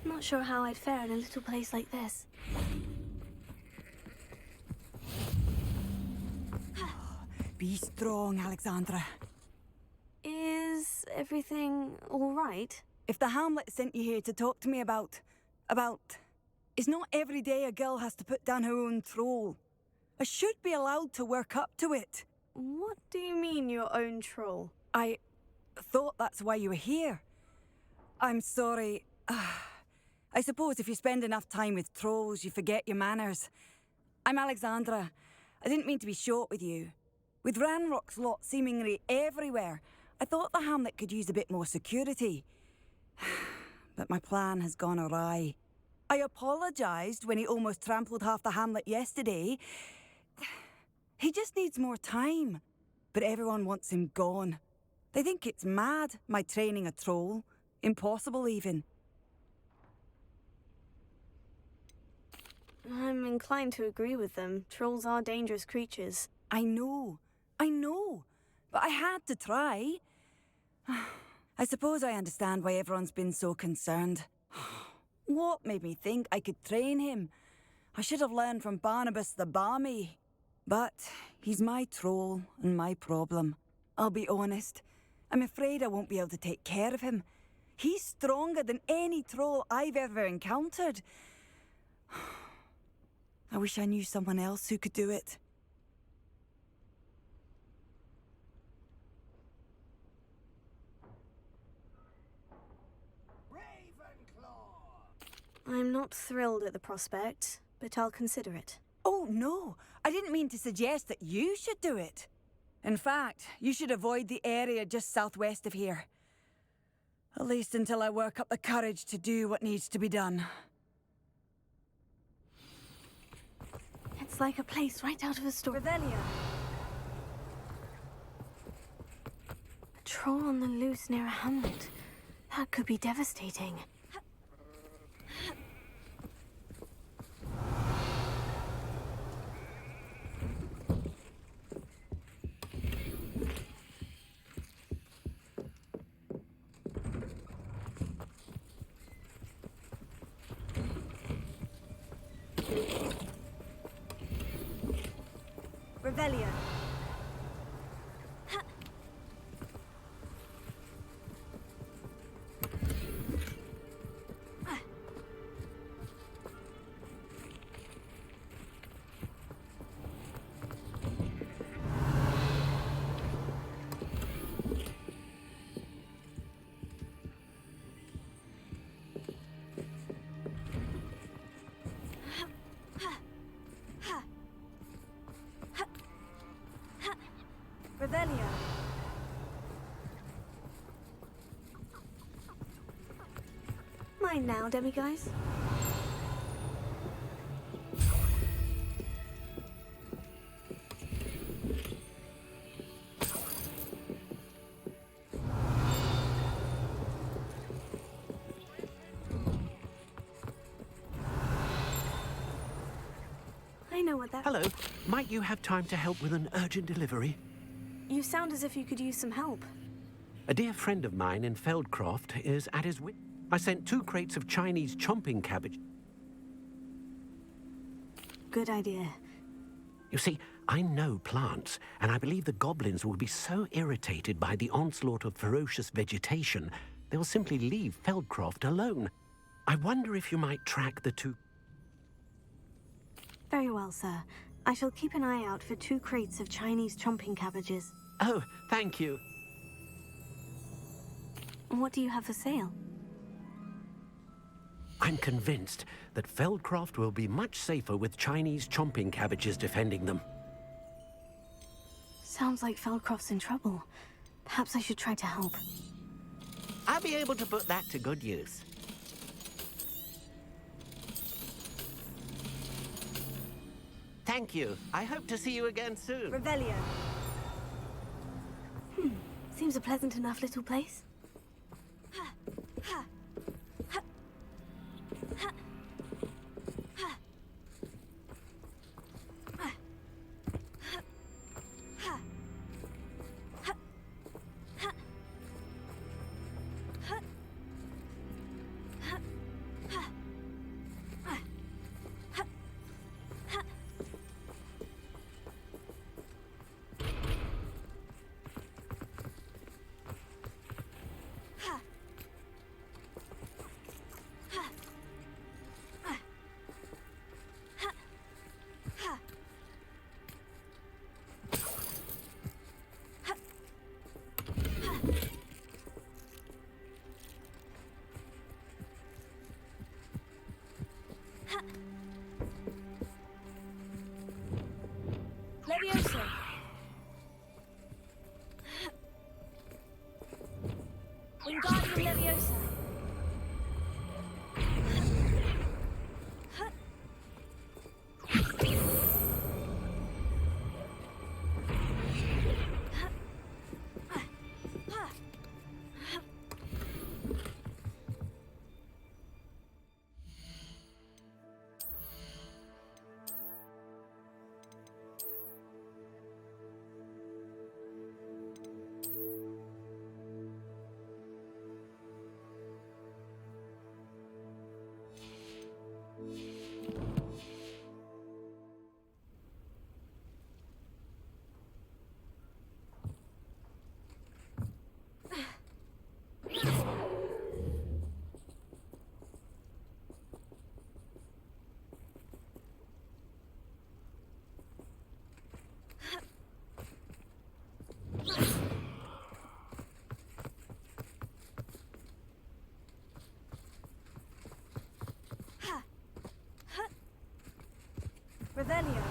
Not sure how I'd fare in a little place like this. Be strong, Alexandra. Is everything all right? If the Hamlet sent you here to talk to me about... It's not every day a girl has to put down her own troll. I should be allowed to work up to it. What do you mean, your own troll? I thought that's why you were here. I'm sorry. I suppose if you spend enough time with trolls, you forget your manners. I'm Alexandra. I didn't mean to be short with you. With Ranrock's lot seemingly everywhere, I thought the Hamlet could use a bit more security. But my plan has gone awry. I apologised when he almost trampled half the Hamlet yesterday. He just needs more time. But everyone wants him gone. They think it's mad, my training a troll. Impossible, even. I'm inclined to agree with them. Trolls are dangerous creatures. I know. But I had to try. I suppose I understand why everyone's been so concerned. What made me think I could train him? I should have learned from Barnabas the Barmy. But he's my troll and my problem. I'll be honest. I'm afraid I won't be able to take care of him. He's stronger than any troll I've ever encountered. I wish I knew someone else who could do it. I'm not thrilled at the prospect, but I'll consider it. Oh, no. I didn't mean to suggest that you should do it. In fact, you should avoid the area just southwest of here. At least until I work up the courage to do what needs to be done. It's like a place right out of a story. Revelio. A troll on the loose near a hamlet. That could be devastating. Revelio. Revelio. Mine now, demiguise. I know what that... Hello. Might you have time to help with an urgent delivery? You sound as if you could use some help. A dear friend of mine in Feldcroft is at his wit. I sent 2 crates of Chinese chomping cabbage. Good idea. You see, I know plants, and I believe the goblins will be so irritated by the onslaught of ferocious vegetation, they'll simply leave Feldcroft alone. I wonder if you might track the two... Very well, sir. I shall keep an eye out for 2 crates of Chinese chomping cabbages. Oh, thank you. What do you have for sale? I'm convinced that Feldcroft will be much safer with Chinese chomping cabbages defending them. Sounds like Feldcroft's in trouble. Perhaps I should try to help. I'll be able to put that to good use. Thank you. I hope to see you again soon. Revelio. Seems a pleasant enough little place. Leviosa. Wingardium Leviosa. Revelio.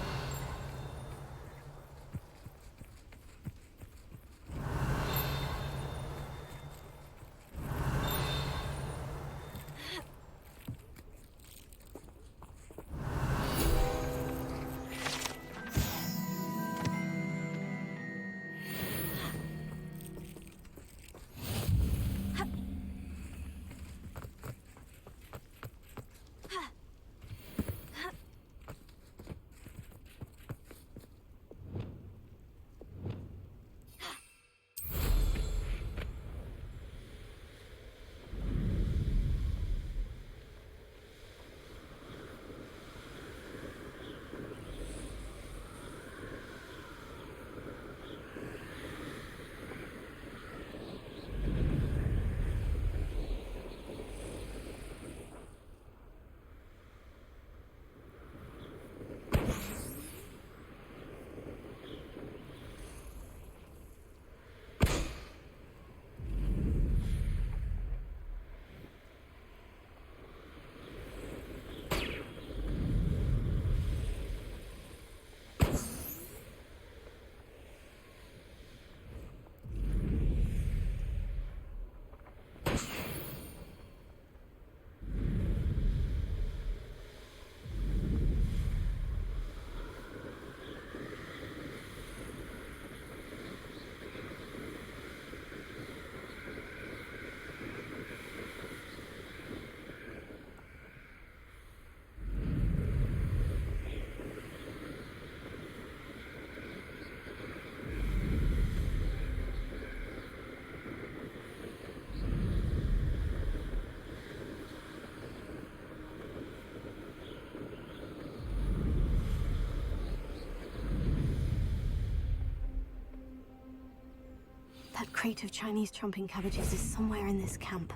That crate of Chinese trumping cabbages is somewhere in this camp.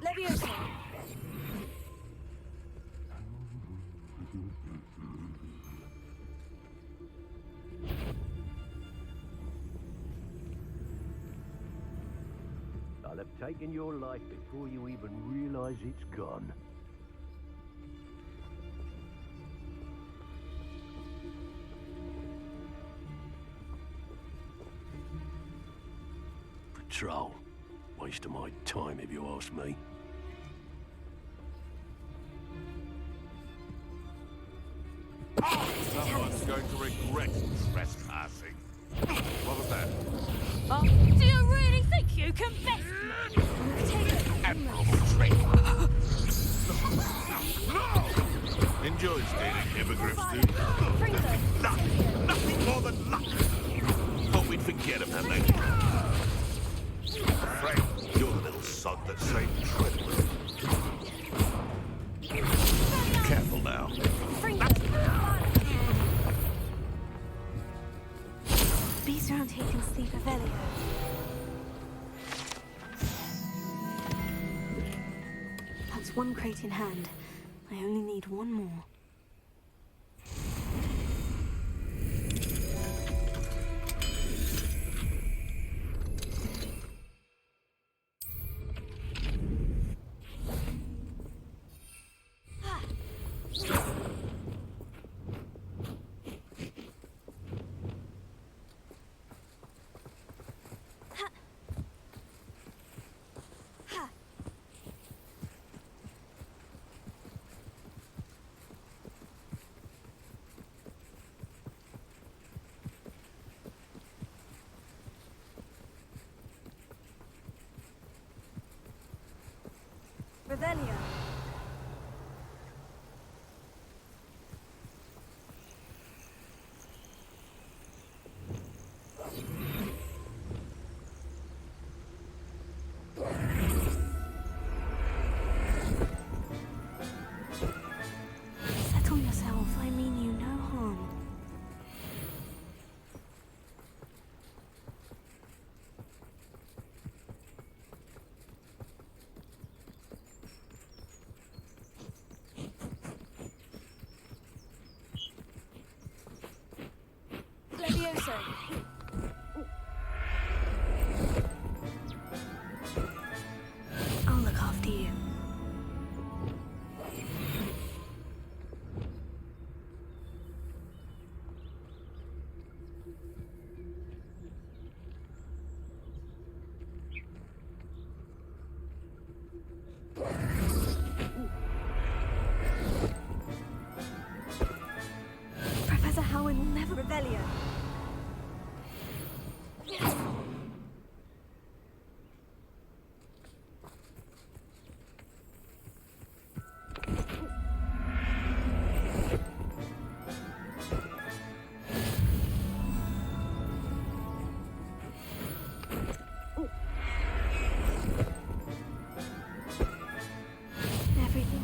Leviosa! I'll have taken your life before you even realize it's gone. Patrol. Waste of my time if you ask me. Someone's going to regret trespassing. What was that? Oh, do you really think you can best me? Admirable trick. No! Enjoy stealing hippogriffs, do you? Luck! Nothing more than luck! Thought we'd forget about that. Frank, you're the little sod that saved Treadwell. Careful now. Bees around here can sleep Revelio. That's one crate in hand. I only need one more. Revelio. Settle yourself. I mean you no harm. Leviosa. I'll look after you. Professor Howard will never... Revelio. Everything.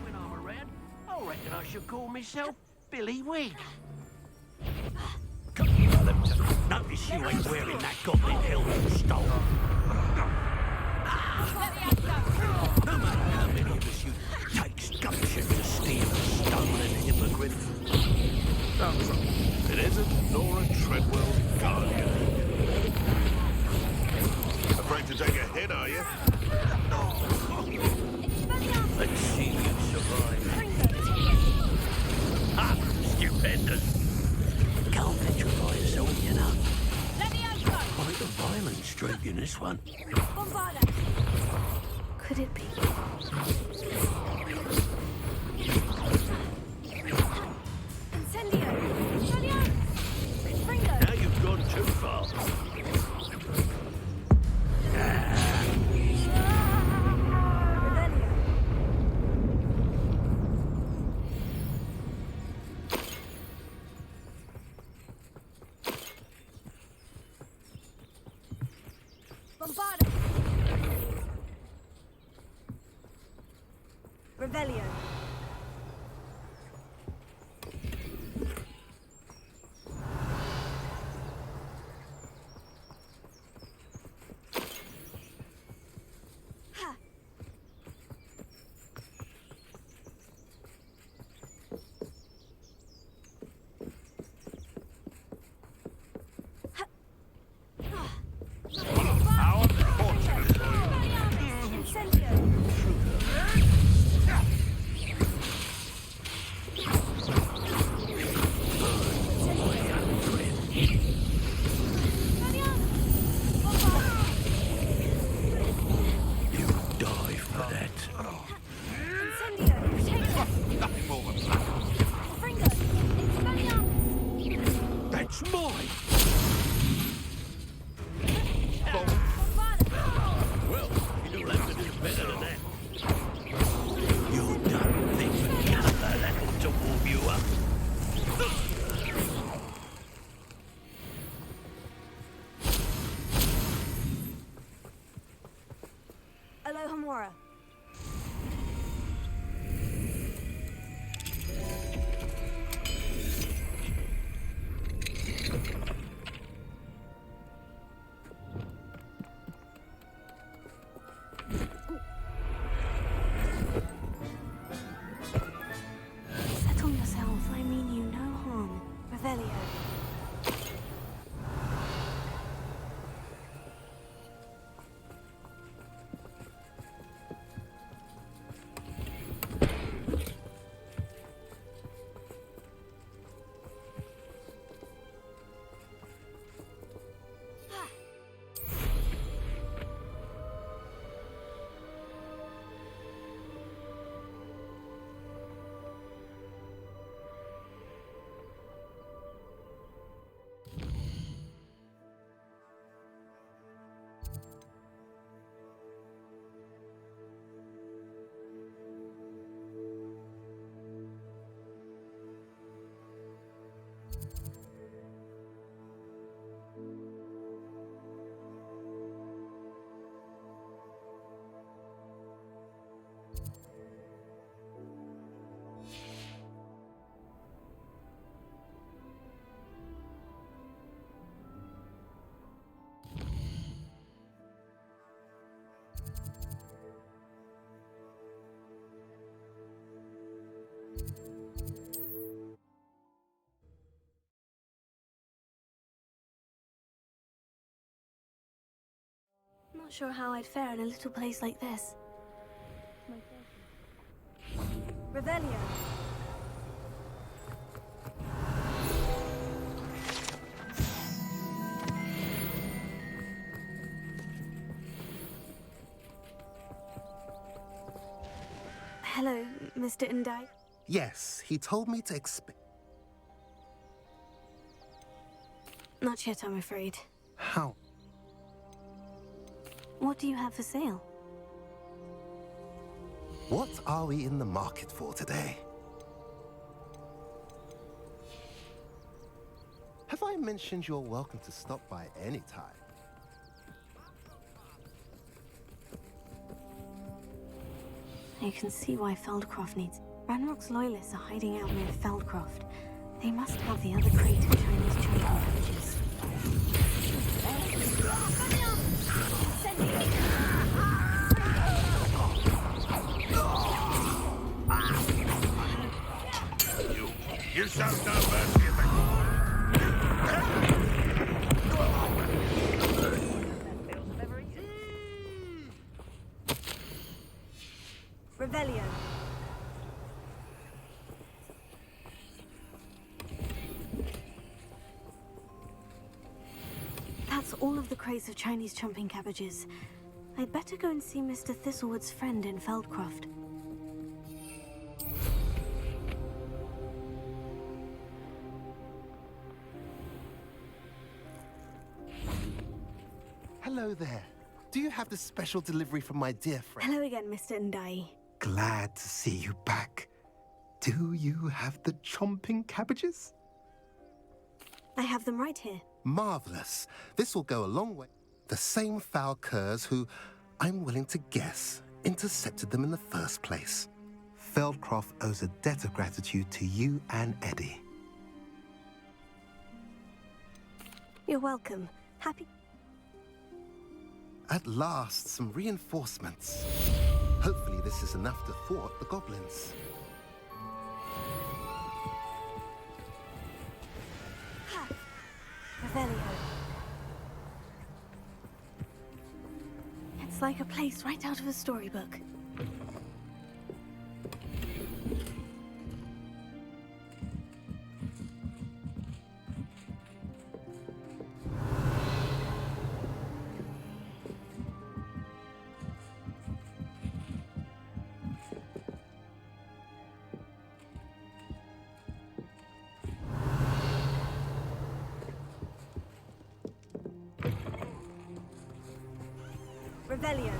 When I'm around, I reckon I should call myself Billy Wig. Notice you ain't wearing that goblin helm you stole. No matter how many of us you takes gumption to steal a stolen hippogriff. It isn't Nora Treadwell's guardian. Afraid to take a hit, are you? Let's see you survive. Ha! Stupendous! Can't petrify us all, you know. Quite a violent streak in this one. Could it be? Now you've gone too far. Revelio. It's mine! Well, you'll have to do better than that. You don't think the caliber that'll to warm you up? Hello, Hamora. Settle yourself. I mean you no harm. Revelio. Not sure how I'd fare in a little place like this. Revelio. Hello, Mr. Indai. Yes, he told me to expect. Not yet, I'm afraid. How? What do you have for sale? What are we in the market for today? Have I mentioned you're welcome to stop by any time? You can see why Feldcroft needs... Ranrock's loyalists are hiding out near Feldcroft. They must have the other crate of Chinese chosen cabbages. You sound no mercy at the... Revelio. That's all of the crates of Chinese chomping cabbages. I'd better go and see Mr. Thistlewood's friend in Feldcroft. Hello there. Do you have the special delivery from my dear friend? Hello again, Mr. Ndai. Glad to see you back. Do you have the chomping cabbages? I have them right here. Marvelous. This will go a long way. The same foul curs who, I'm willing to guess, intercepted them in the first place. Feldcroft owes a debt of gratitude to you and Eddie. You're welcome. Happy... At last, some reinforcements. Hopefully this is enough to thwart the goblins. Revelio. It's like a place right out of a storybook. Revelio.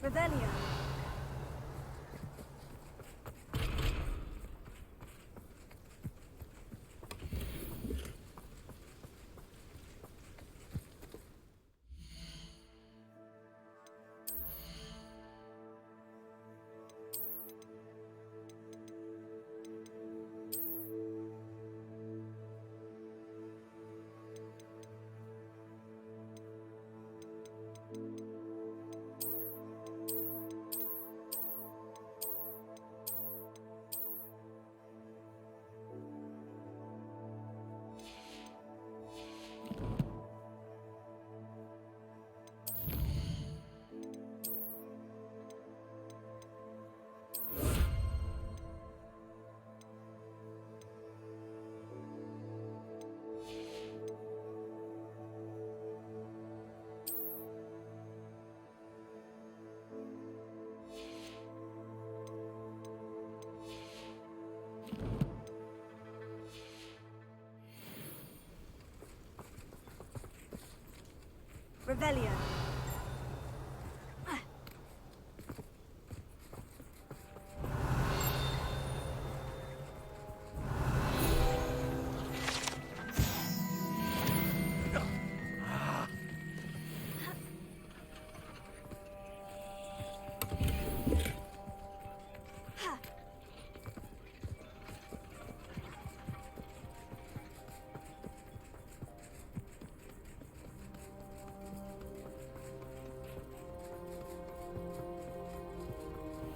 Revelio. Revelio.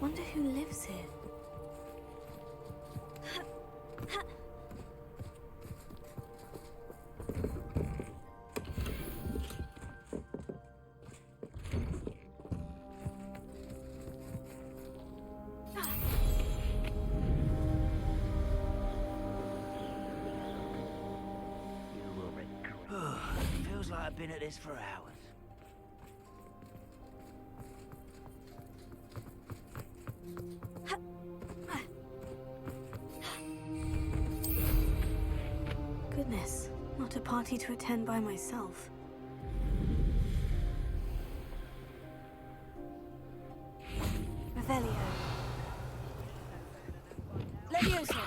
Wonder who lives here. Feels like I've been at this for hours. Goodness, not a party to attend by myself. Revelio. Levioso.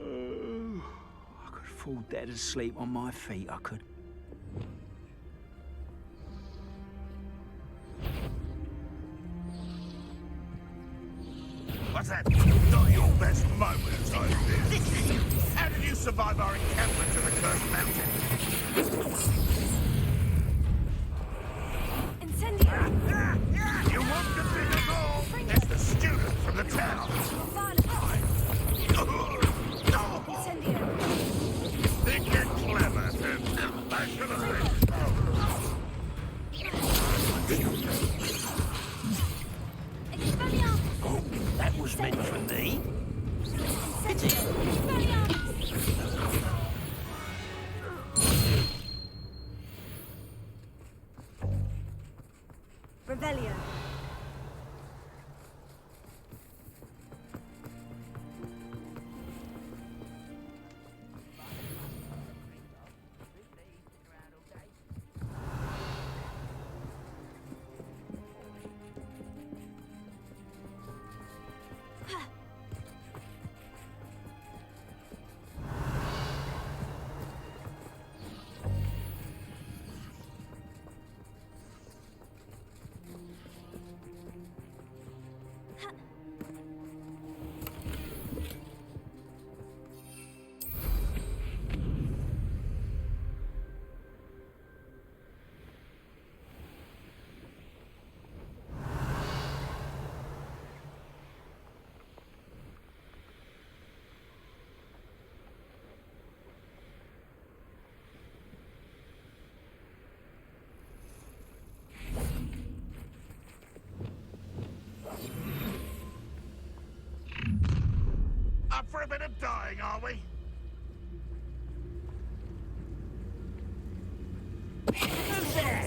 I could fall dead asleep on my feet, I could. What's that? Not your best moments, I fear. How did you survive our encampment to the Cursed Mountain? Incendio! You want the big at all? It's the student from the town. Think you're clever, then. Up for a bit of dying, are we? Who's there?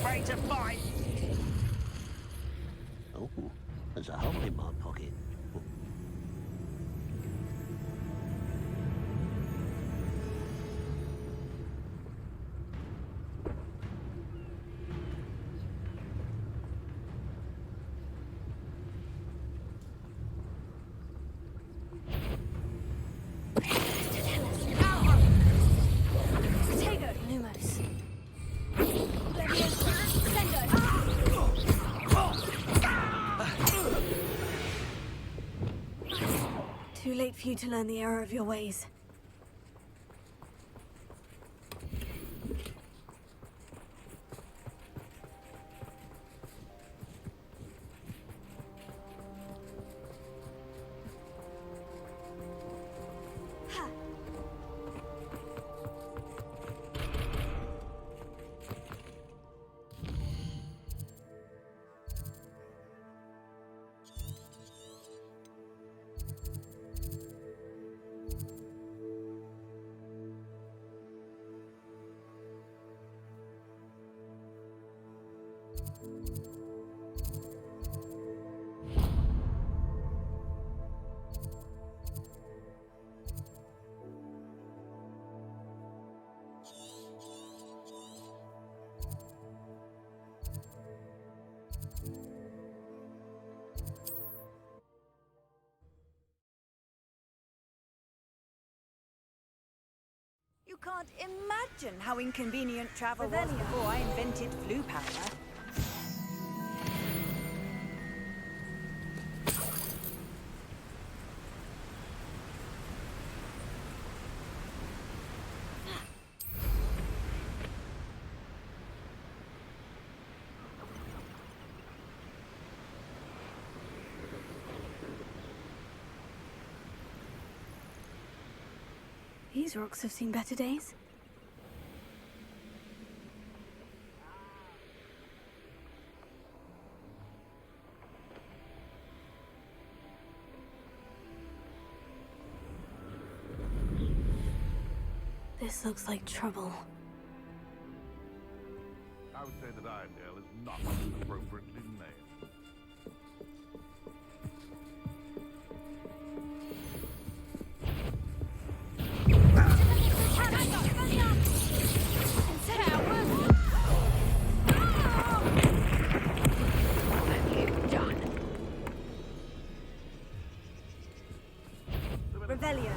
Ready to fight? Oh, there's a hole in my pocket. Lumos. Too late for you to learn the error of your ways. You can't imagine how inconvenient travel was before I invented flu powder. These rocks have seen better days. This looks like trouble. I would say that Irondale is not appropriately named. Revelio.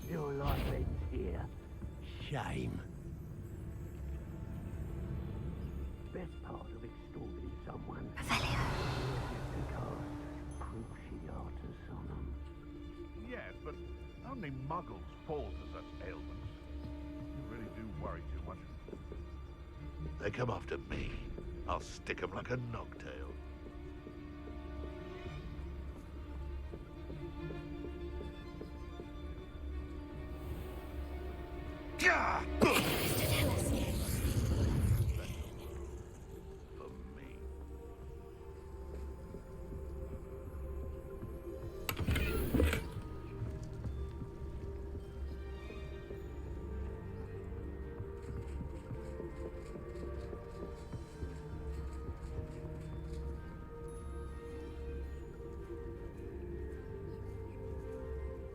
Your life ends here. Shame. Best part of extorting someone. Revelio. To cast cruciatus on them. Yes, but only muggles fall to such ailments. You really do worry too much. They come after me. I'll stick 'em like a nogtail. Gah! For me.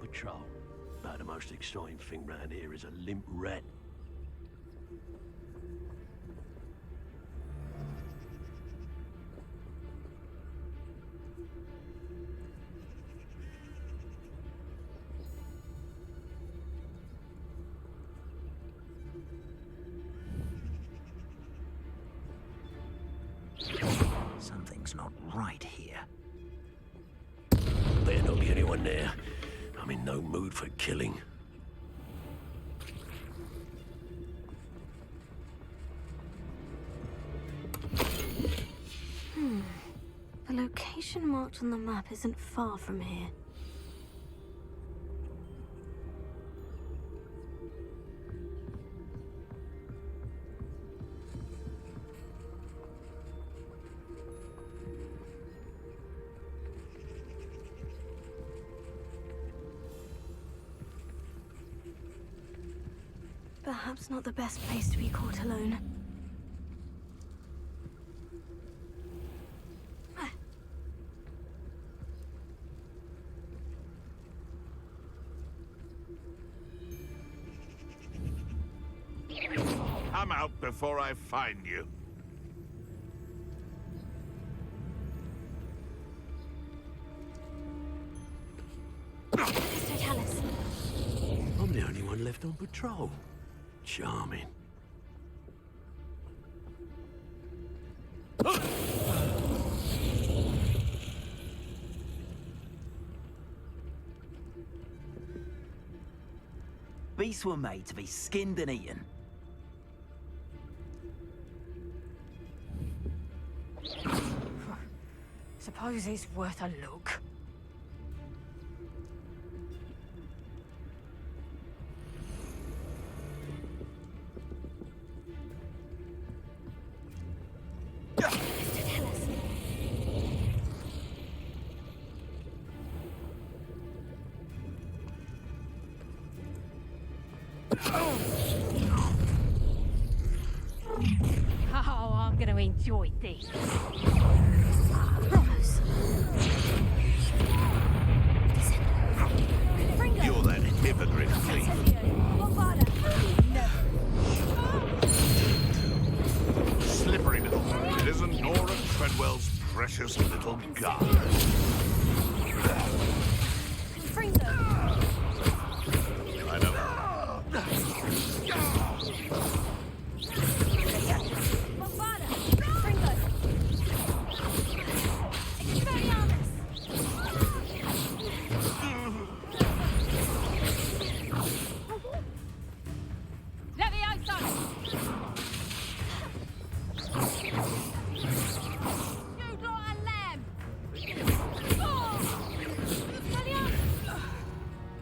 Patrol. About the most exciting thing round here is a limp rat. Something's not right here. Better not be anyone one there. I'm in no mood for killing. The location marked on the map isn't far from here. Perhaps not the best place to be caught alone. Come out before I find you. Mr. Tallis. I'm the only one left on patrol. Charming. Beasts were made to be skinned and eaten. Suppose it's worth a look. Oh, I'm gonna enjoy this. You're that hypocrite thief. Slippery little one. It isn't Nora Treadwell's precious little gun. I know.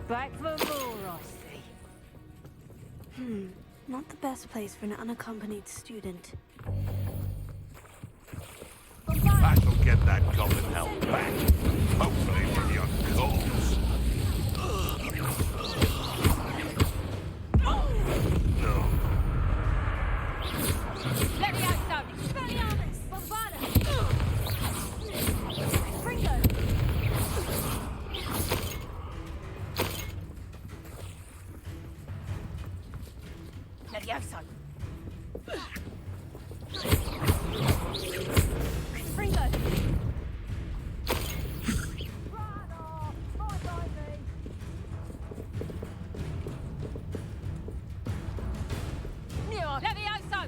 Back for more, I see. Not the best place for an unaccompanied student. That'll get that goblin held back. Hopefully from your corpse. No. Let me out, Tony. Expelliarmus! Bombarda! Fringo! Levioso! Fringo! Levioso!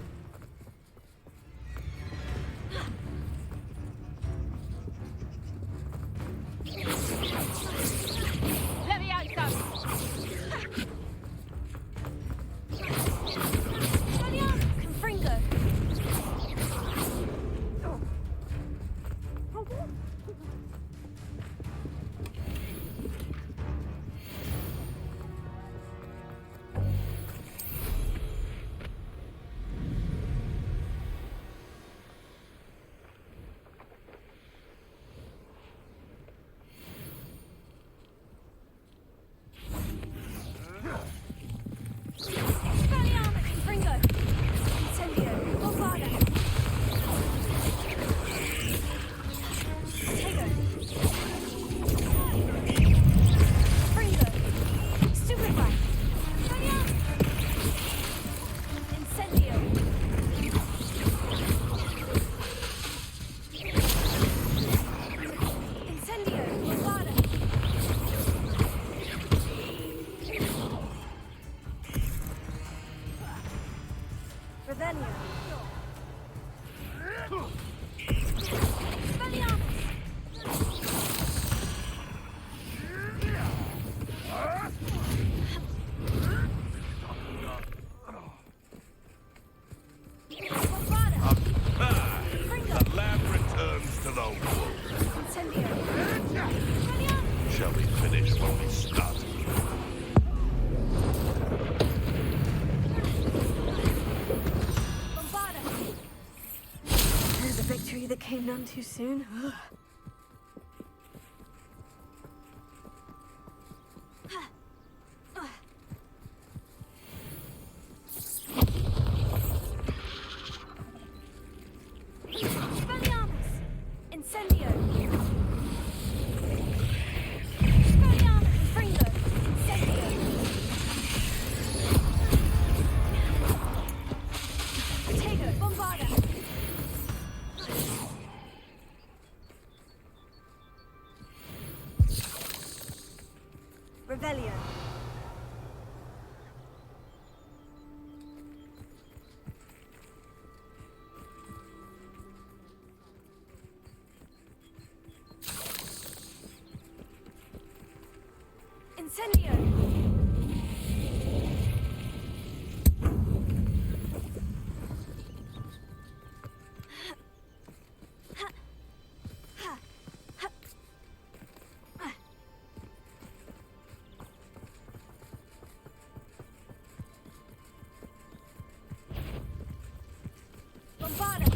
Levioso! Okay, none too soon. Expelliarmus! Incendio! Expelliarmus! Fringo! Incendio! Potato! Bombarda! Revelio! Incendio! Bombarda!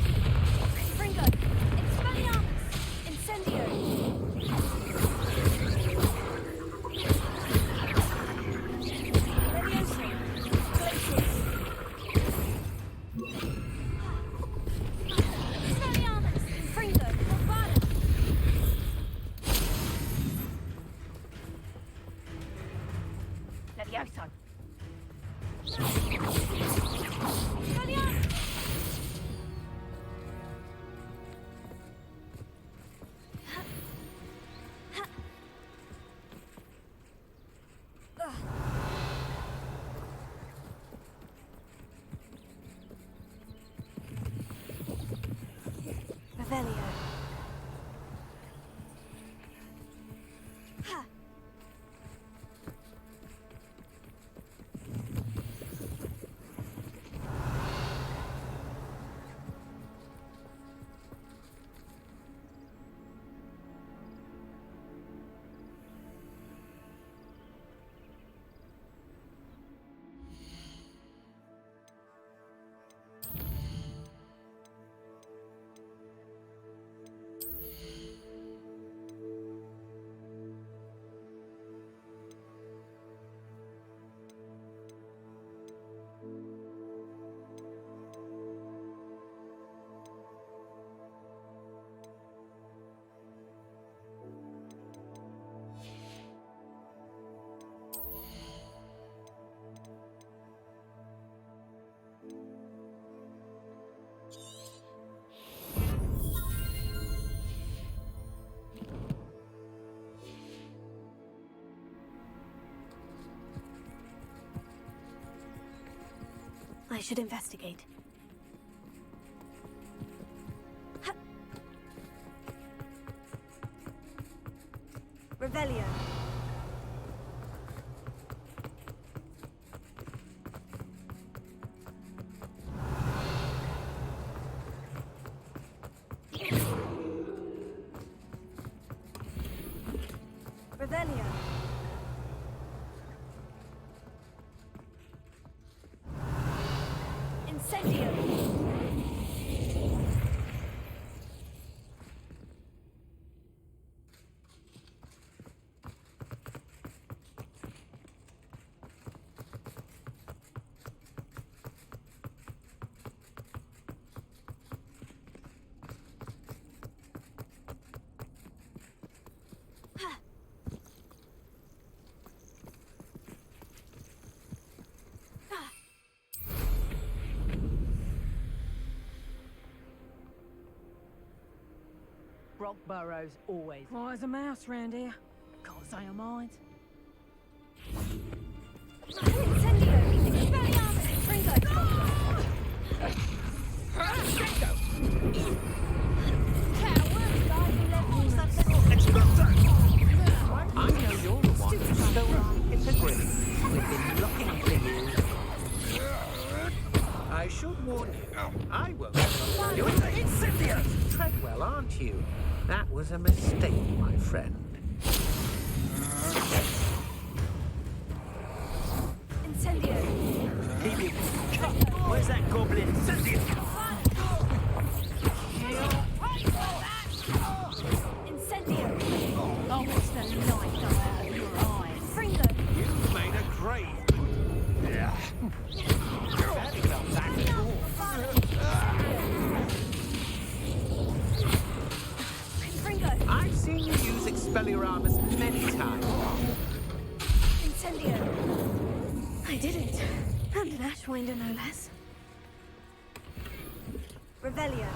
Fringo! Expelliarmus! Incendio! Levioso! Glacius! Expelliarmus! Fringo! Bombarda! Levioso. Expelliarmus! Revelio. Ha. I should investigate. Revelio. Revelio. Incendio. Rock burrows always. Why is a mouse round here? Can't say I mind. Incendio. Expelliarmus. Fringo. I know you're the one who stole our hippogriff. We've been looking for you. I should warn you, I won't do it. Incendio! Treadwell, aren't you? That was a mistake, my friend. Incendio. Keep it. Where's that goblin? Incendio! And an Ashwinder, no less. Revelio.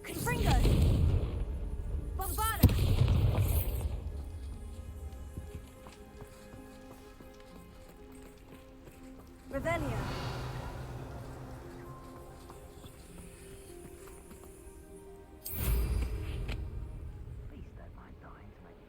Confringo! Bombada! Revelio. Please don't mind dying to make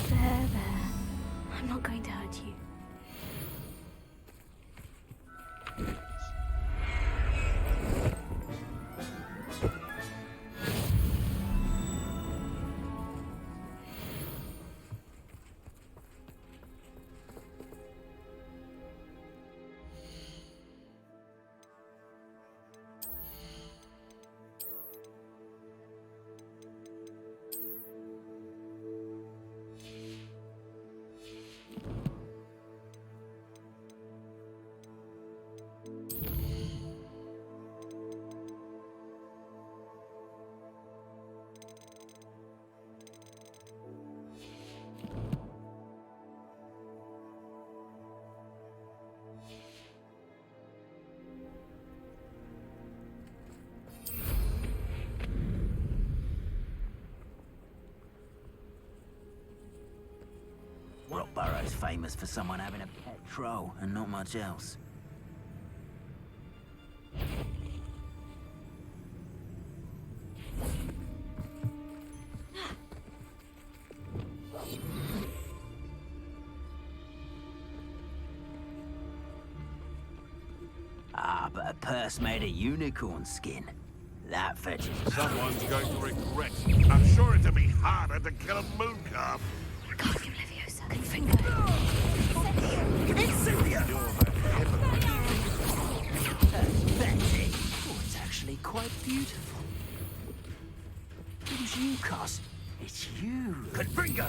There. I'm not going to hurt you. Rockborough's famous for someone having a pet troll and not much else. Ah, but a purse made of unicorn skin. That fetches. Someone's going to regret. I'm sure it'll be harder to kill a moon calf. Guardian Leviosa. Confringo. Incendia! Pathetic. Oh, it's actually quite beautiful. It was you, Cos. It's you. Confringo!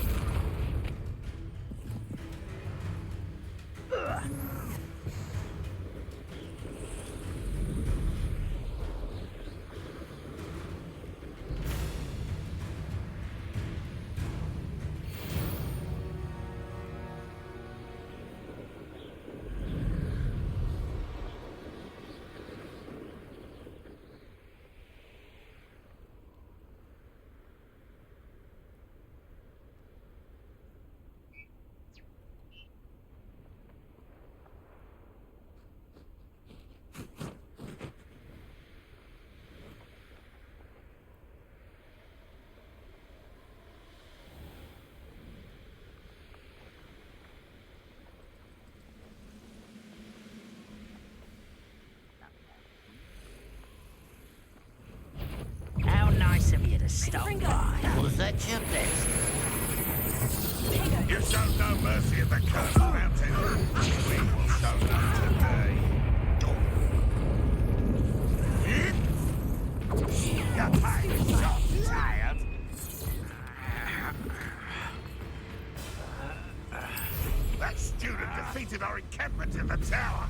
stop by. Was that your best? You showed no mercy at the Cursed Mountain. We will show none today. Your time shot, tired. That student defeated our encampment in the tower.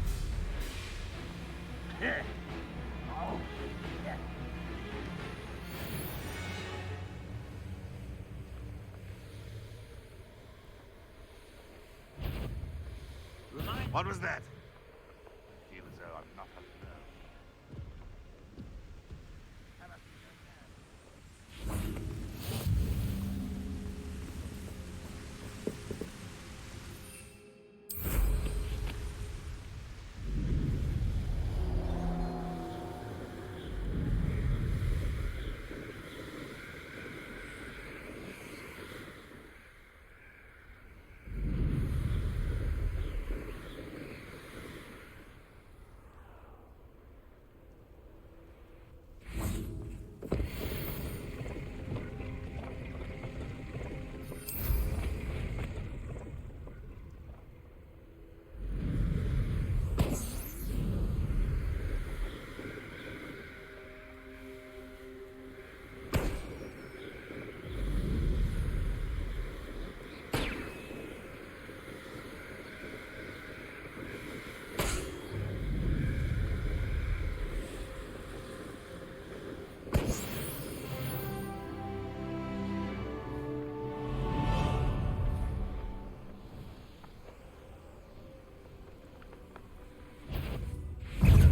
What was that? I feel as though I'm not alone.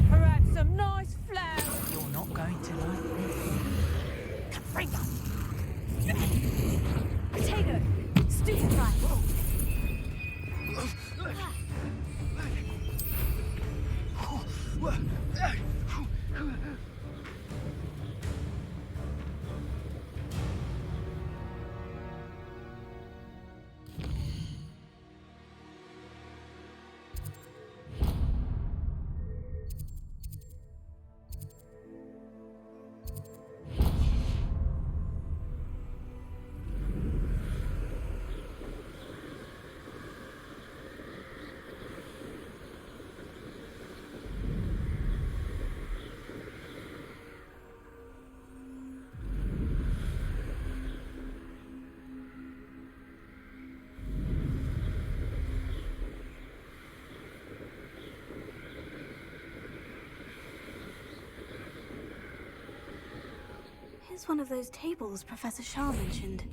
Perhaps some nice flowers. You're not going to like this. Confringo! Potato! Stupid right. Here's one of those tables Professor Shah mentioned.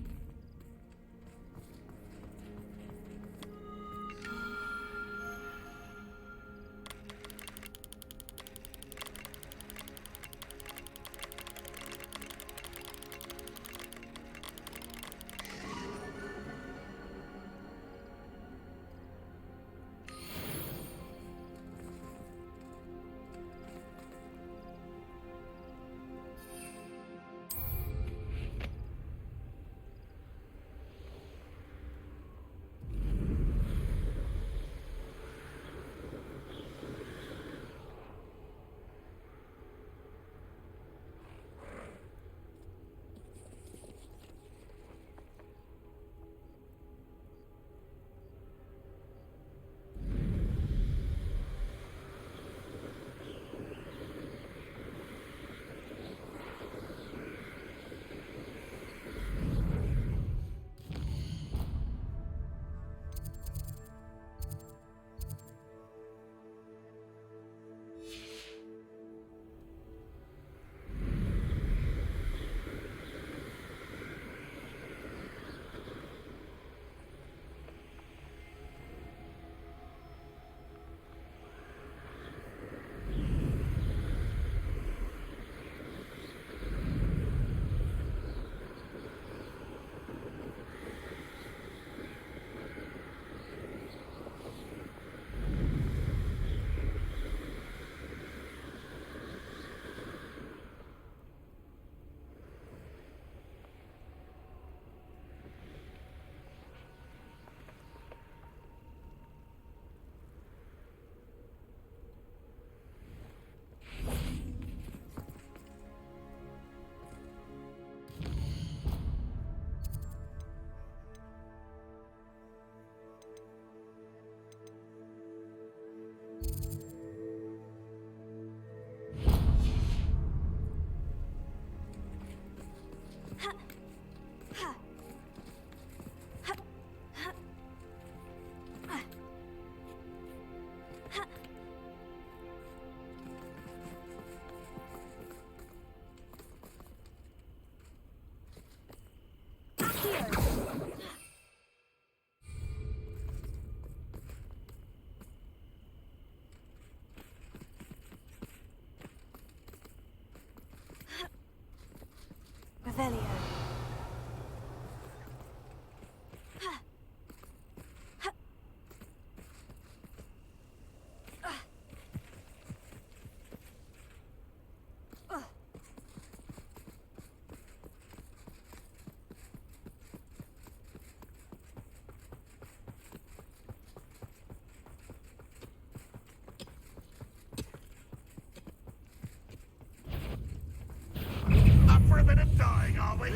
Revelio. Up for a bit of dying, are we?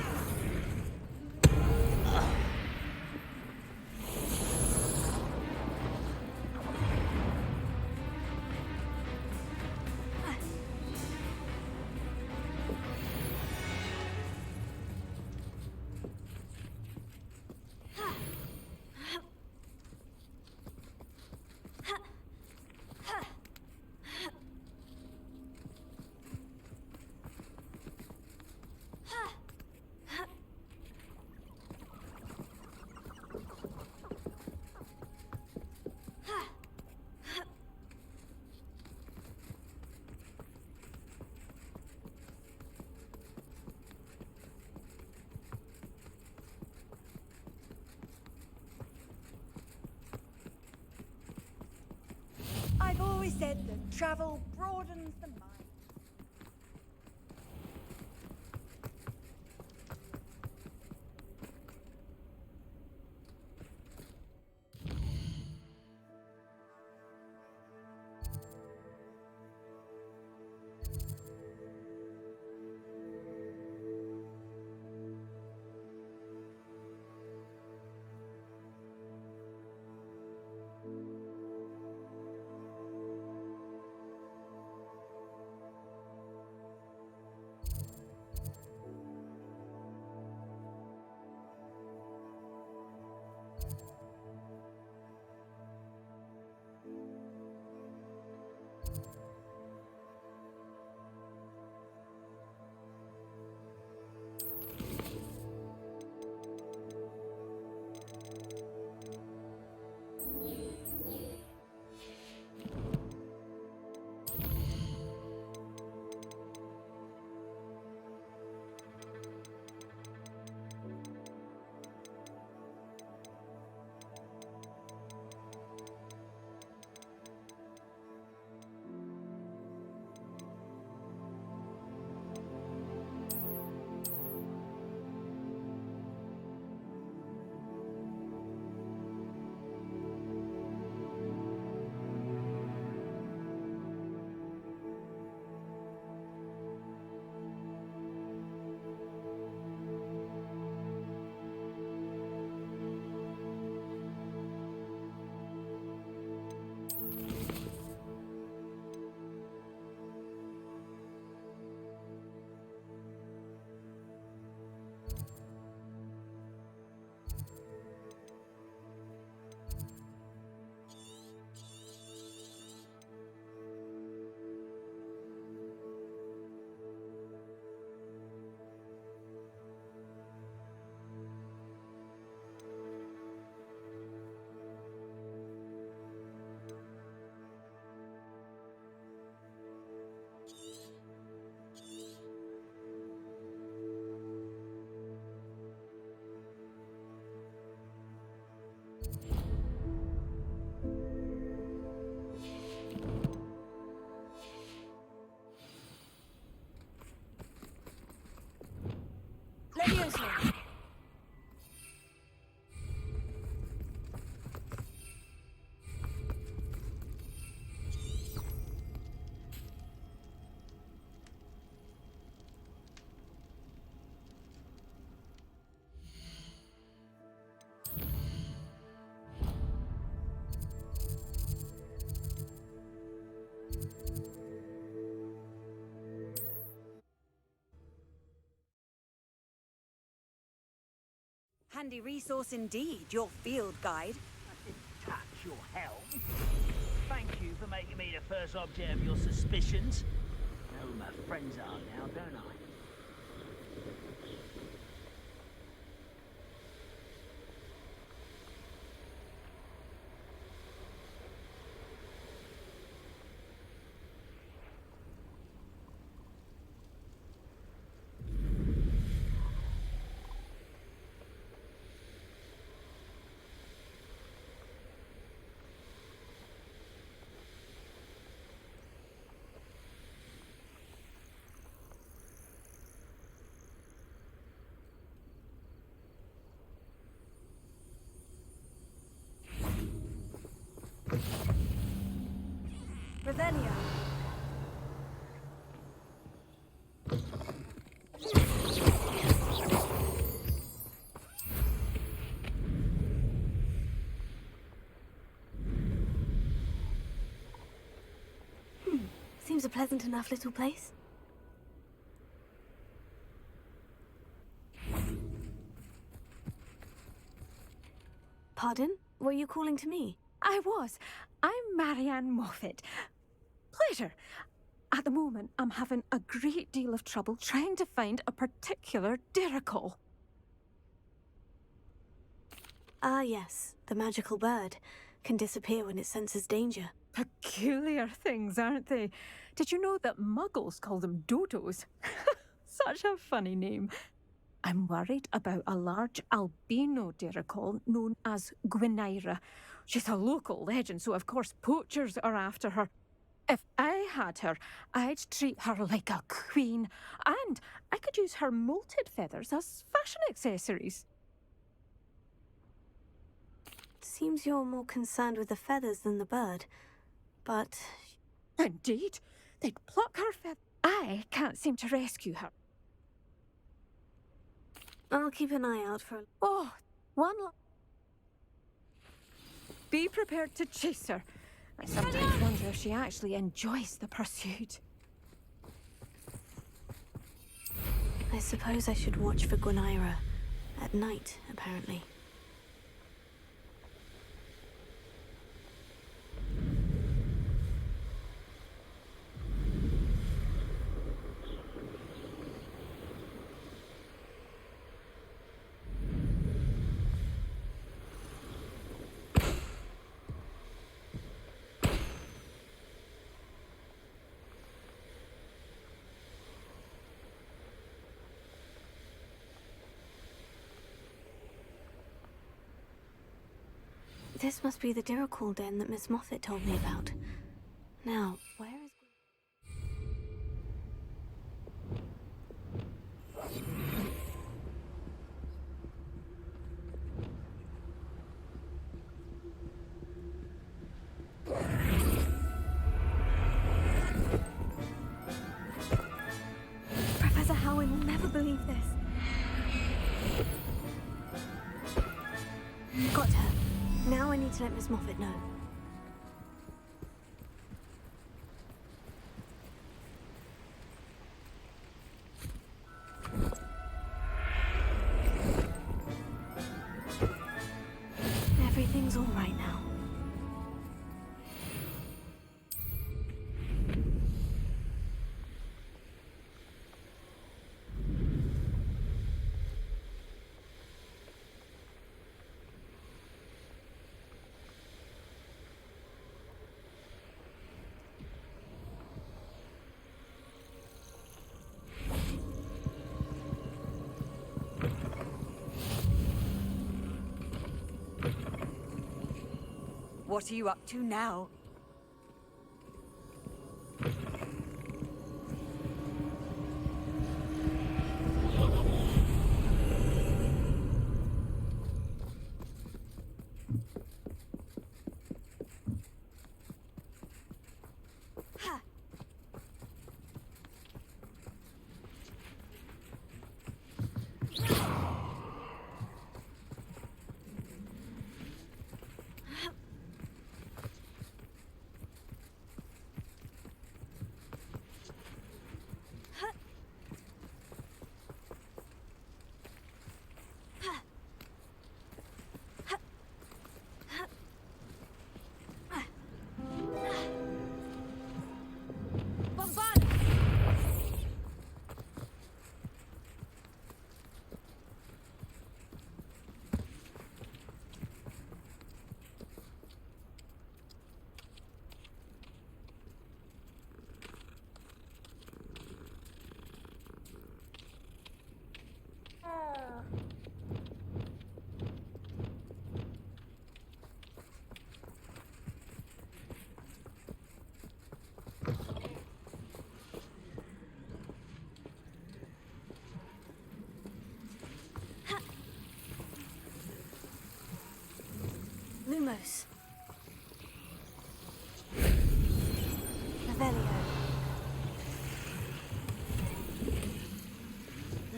I've always said that travel broadens the mind. Leviosa! Handy resource indeed, your field guide. I didn't touch your helm. Thank you for making me the first object of your suspicions. I know who my friends are now, don't I? Revelio. Seems a pleasant enough little place. Pardon? Were you calling to me? I was. I'm Marianne Moffat. Pleasure. At the moment, I'm having a great deal of trouble trying to find a particular dirical. Ah, yes. The magical bird can disappear when it senses danger. Peculiar things, aren't they? Did you know that muggles call them dodos? Such a funny name. I'm worried about a large albino dirical known as Gwynaira. She's a local legend, so of course poachers are after her. If I had her, I'd treat her like a queen, and I could use her molted feathers as fashion accessories. Seems you're more concerned with the feathers than the bird, but... Indeed. They'd pluck her feathers. I can't seem to rescue her. I'll keep an eye out for... Oh, Be prepared to chase her. I sometimes wonder if she actually enjoys the pursuit. I suppose I should watch for Gwynaira. At night, apparently. This must be the Dirical den that Miss Moffat told me about. Now, where is... Professor Howin will never believe this. Got her. Now I need to let Miss Moffat know. Everything's all right now. What are you up to now? Lumos. Revelio.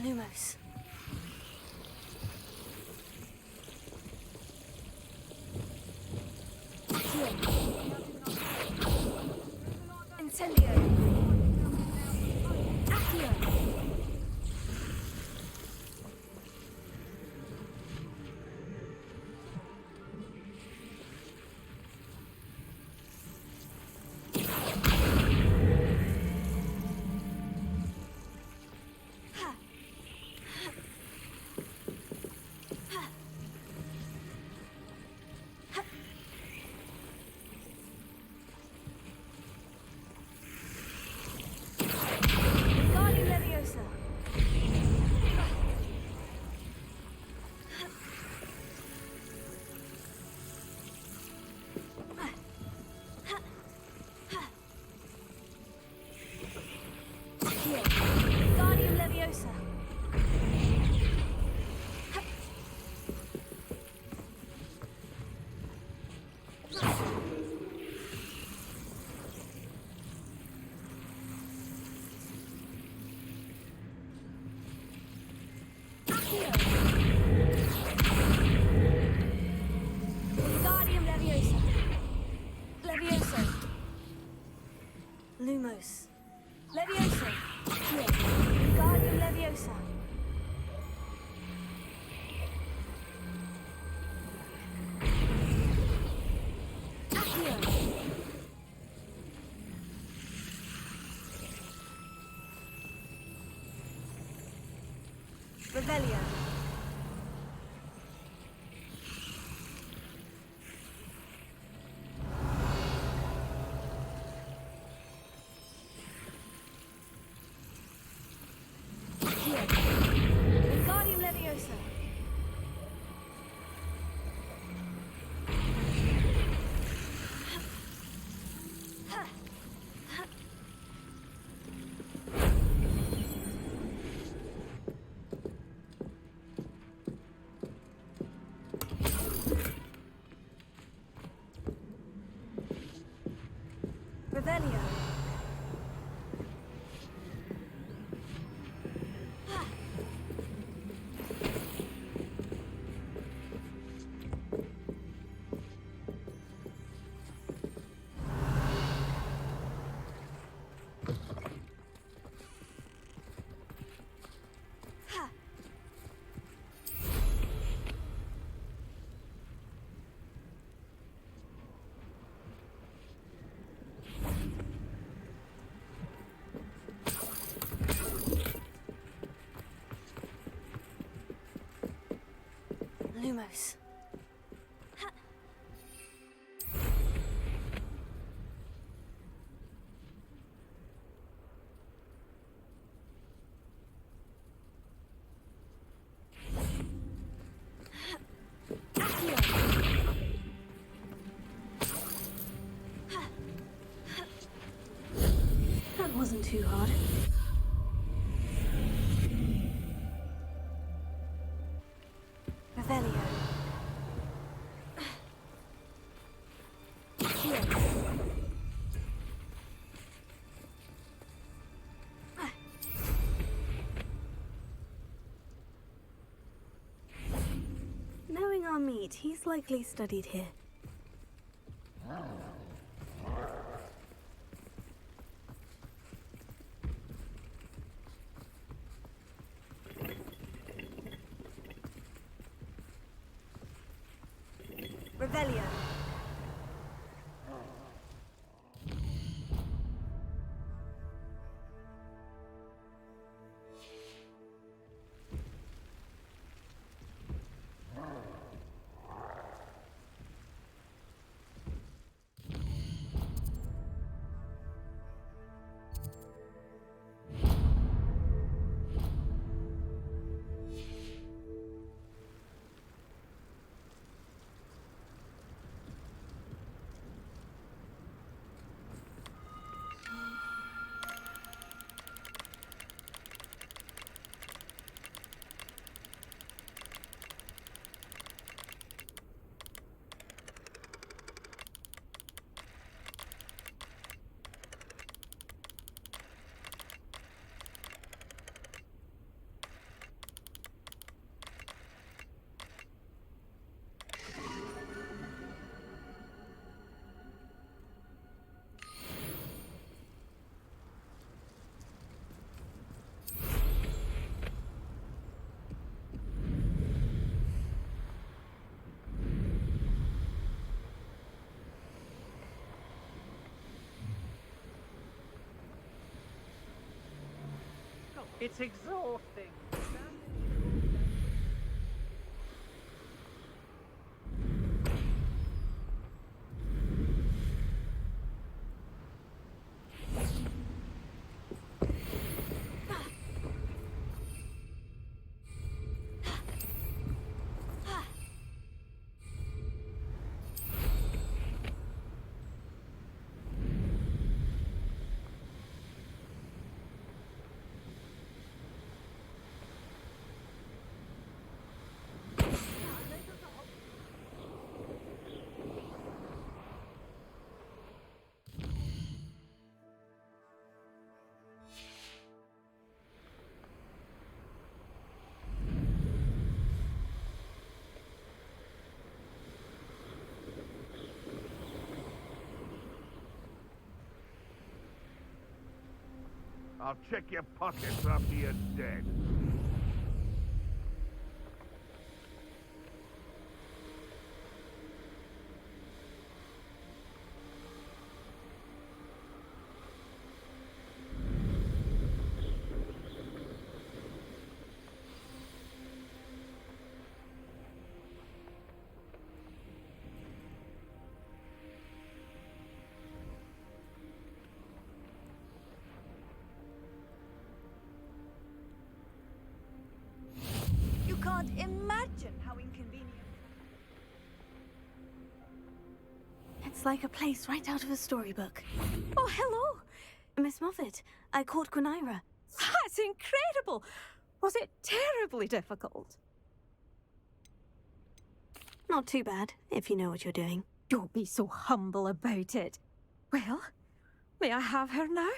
Lumos. Incendio. Accio. Guardian Leviosa. Guardian Leviosa. Guardian Leviosa. Leviosa. Lumos. Leviosa. Guardian Leviosa. Accio. Revelio. Guardian Leviosa. Revelio. Lumos. That wasn't too hard. Revelio. Knowing our meat, he's likely studied here. Revelio. It's exhausting. I'll check your pockets after you're dead. You can't imagine how inconvenient. It's like a place right out of a storybook. Oh, hello! Miss Moffat, I caught Gunaira. That's incredible! Was it terribly difficult? Not too bad, if you know what you're doing. Don't be so humble about it. Well, may I have her now?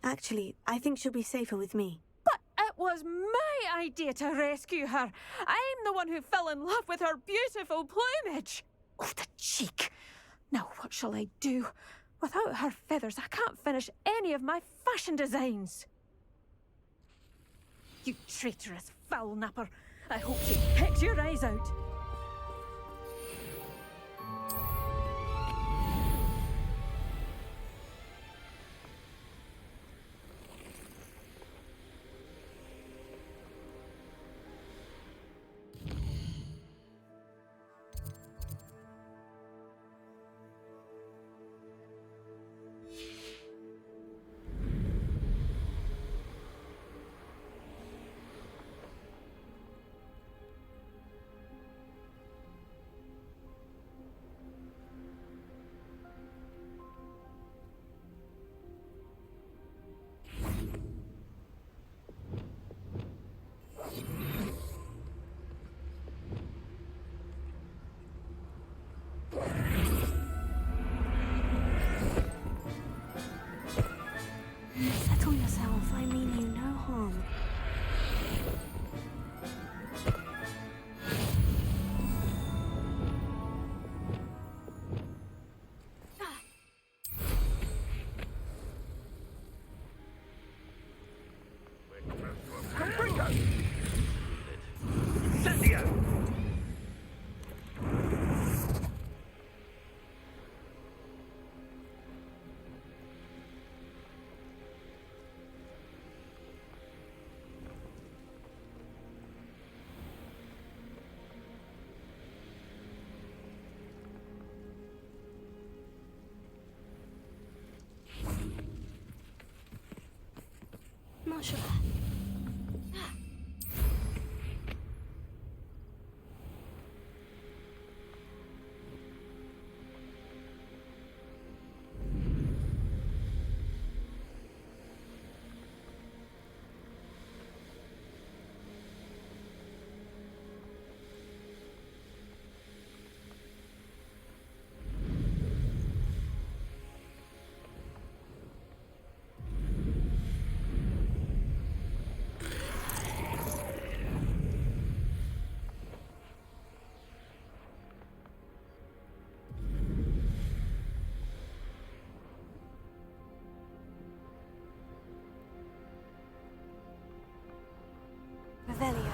Actually, I think she'll be safer with me. But it was my idea to rescue her. I'm the one who fell in love with her beautiful plumage. Oh, the cheek. Now what shall I do? Without her feathers, I can't finish any of my fashion designs. You traitorous foul napper. I hope she pecks your eyes out. Settle yourself. I mean you no harm. Not sure. Revelio.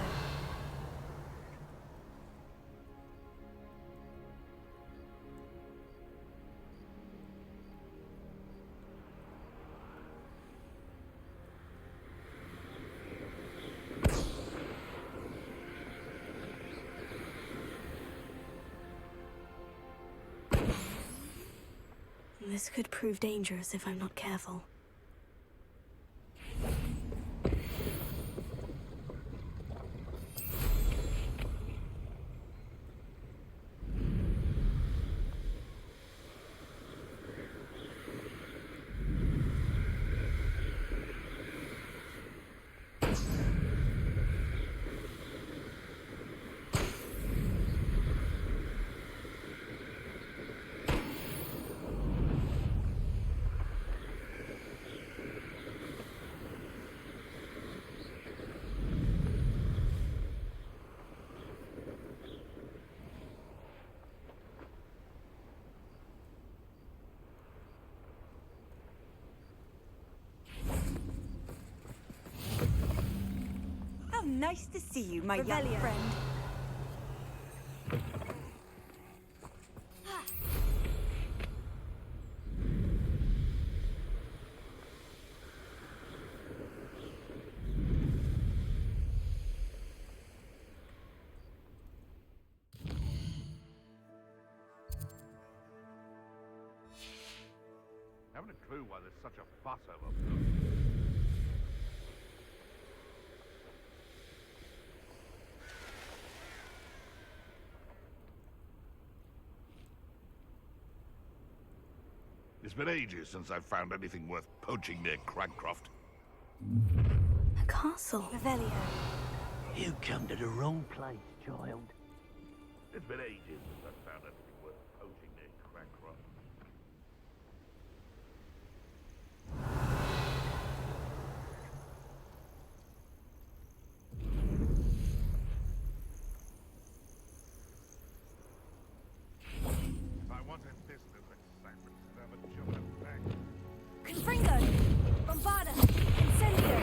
This could prove dangerous if I'm not careful. Nice to see you, my young friend. Haven't a clue why there's such a fuss over food. It's been ages since I've found anything worth poaching near Cragcroft. A castle. Revelio. You come to the wrong place, child. It's been ages since I've found anything worth poaching near Cragcroft. If I wanted business excitement, I'd have a job at bank. Confringo! Bombarda! Incendio!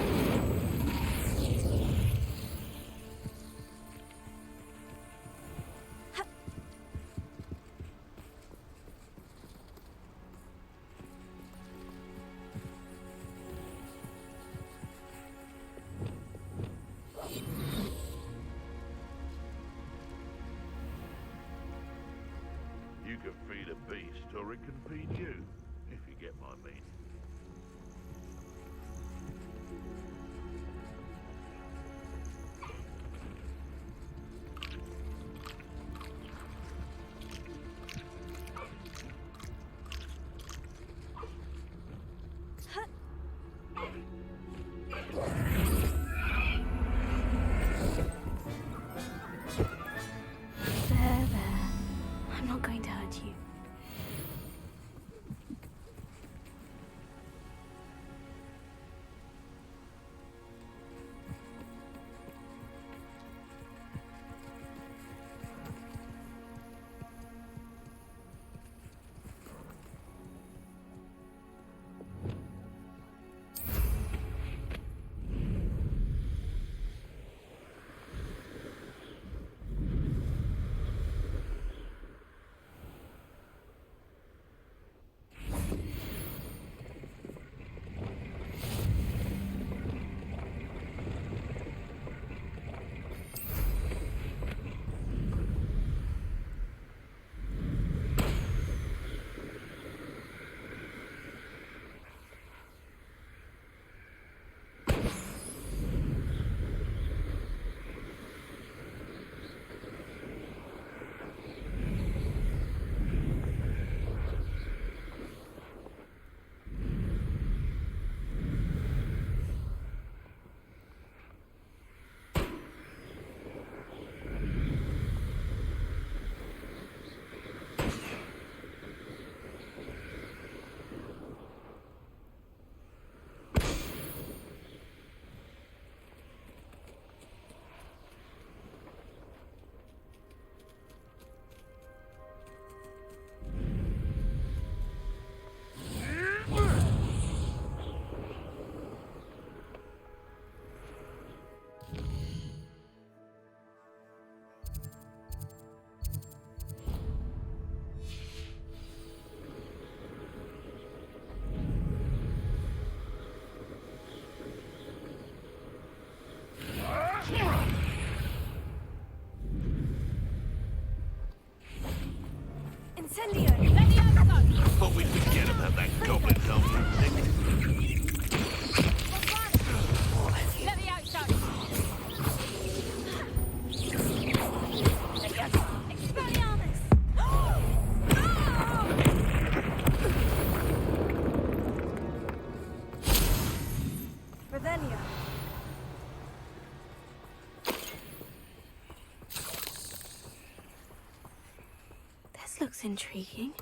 Revelio. This looks intriguing.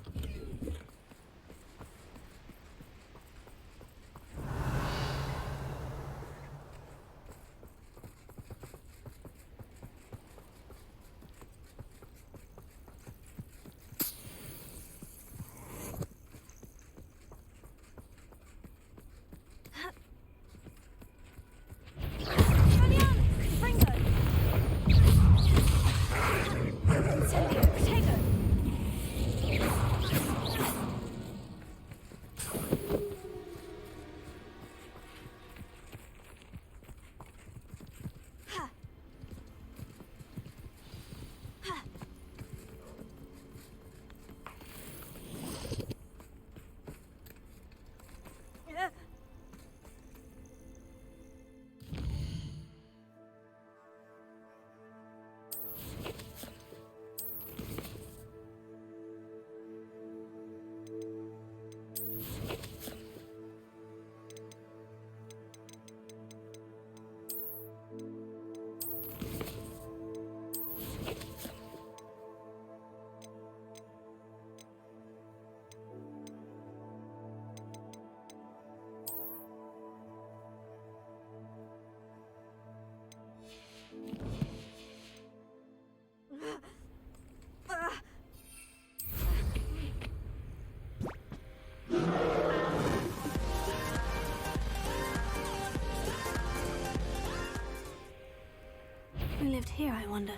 Who lived here, I wonder?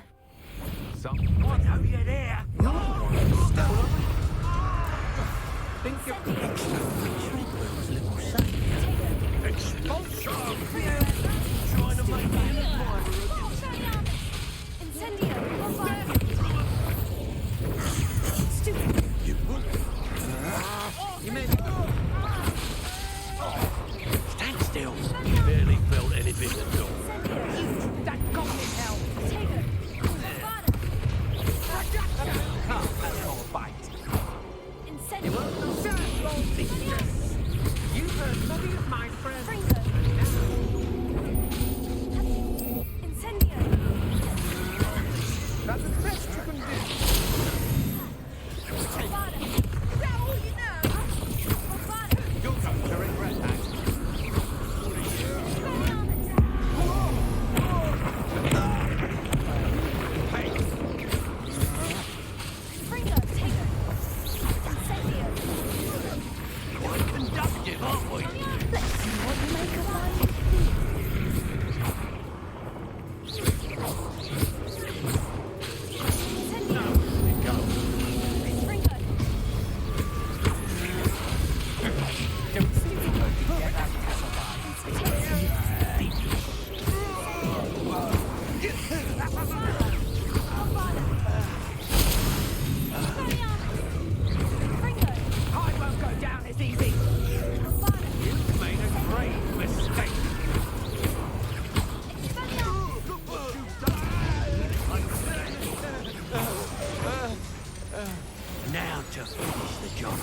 Someone know you're there. Think expulsion! Trying to make me an admirer. Incendio! Stupid! You will. You may. Stand still. Barely felt anything at all. That goblin hell! That's all bite. Incendio! You've heard many of my friends. Incendio! That's the best you can do. You'll come to regret that. Quite conductive, aren't we? Let's see what you make of life. I won't go down as easy. You've made a grave mistake. Now to finish the job.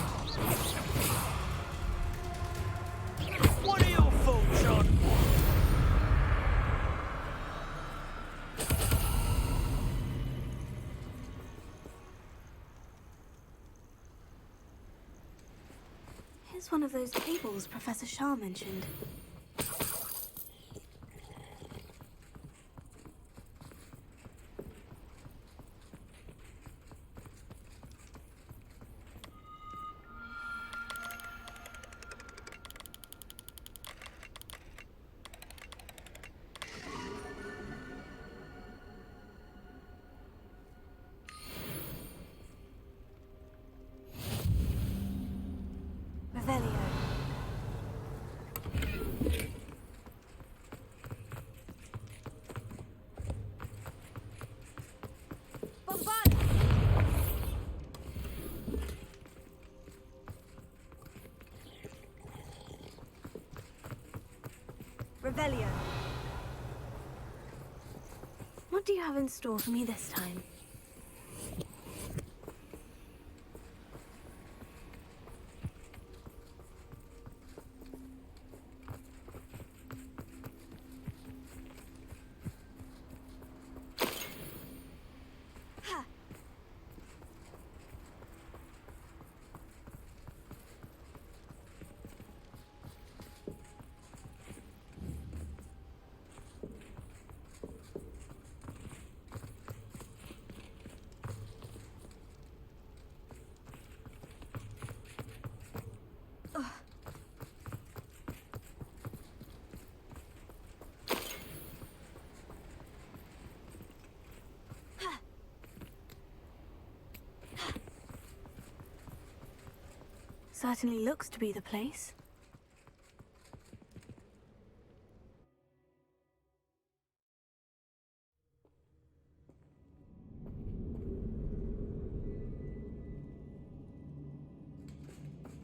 What are your thoughts on? Here's one of those tables Professor Shah mentioned. Revelio. Bombard! Revelio. What do you have in store for me this time? Certainly looks to be the place.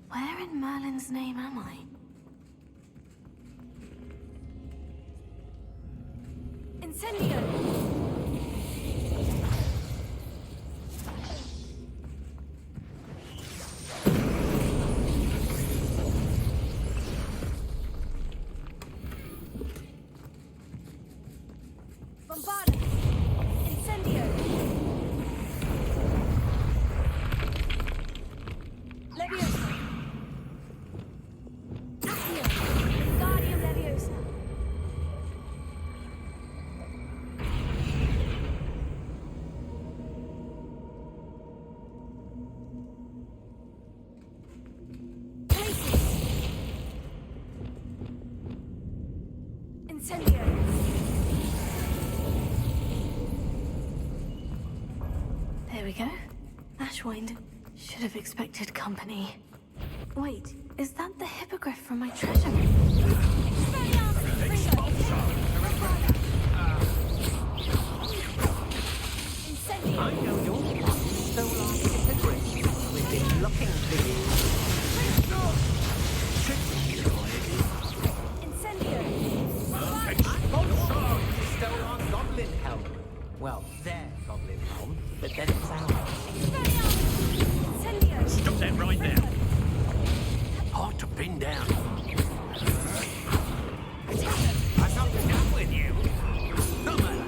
Where in Merlin's name am I? Incendio! Bombarda! Incendio! Leviosa! Accio! Guardium Leviosa! Places! Incendio! There we go. Ashwind. Should have expected company. Wait, is that the hippogriff from my treasure map? I know you're the one who stole our hippogriff. We've been looking for you. Incendio! You stole our goblin helm. Well, their goblin helm, but then it's ours. Stop that right now. Hard to pin down. I'm not done with you. No matter.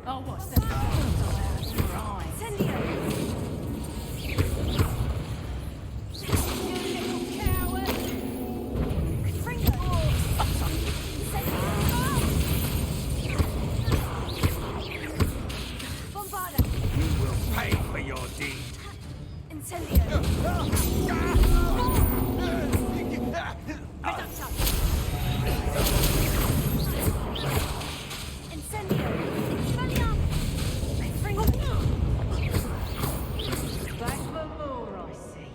Oh, what's that? You will pay for your deed. Back for more, I see.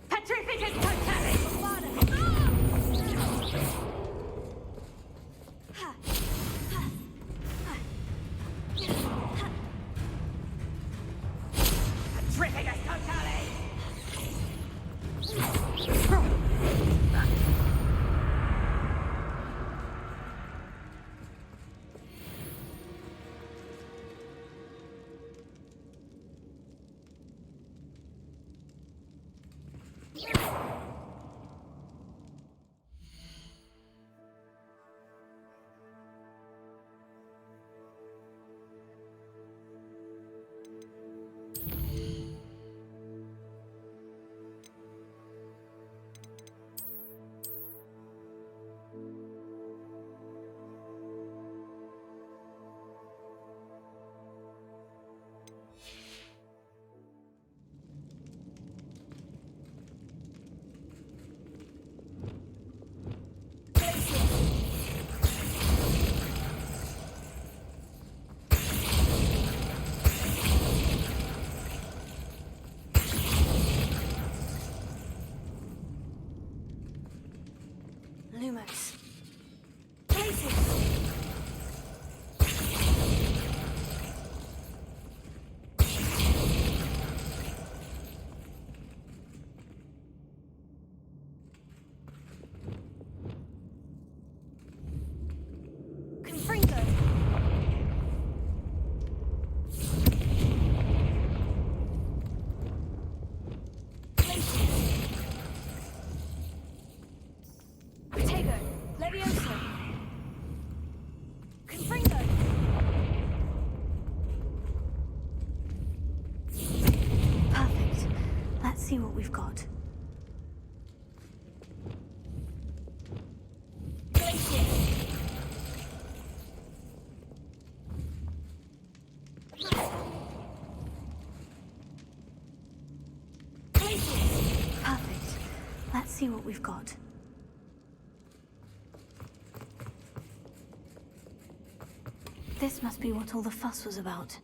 Petrificus totalis! Petrificus totalis! Lumos. Confringo. Potato. Let's see what we've got. This must be what all the fuss was about.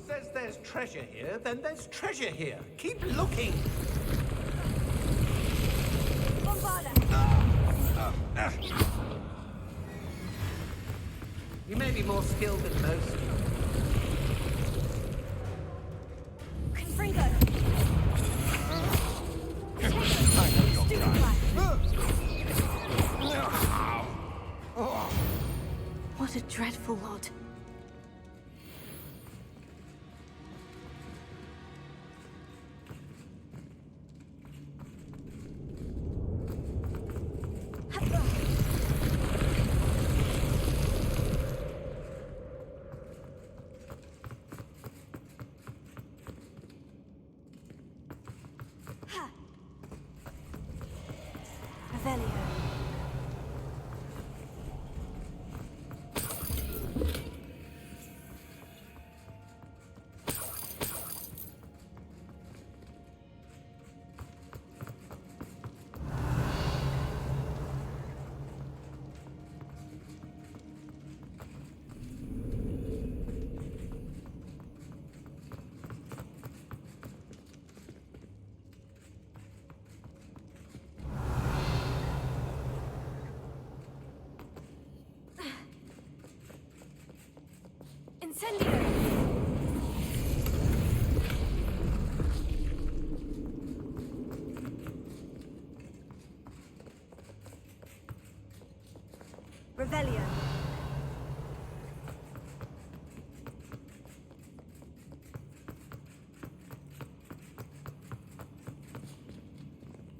Says there's treasure here, then there's treasure here. Keep looking. You may be more skilled than most. Confringo! What a dreadful lot. Revelio.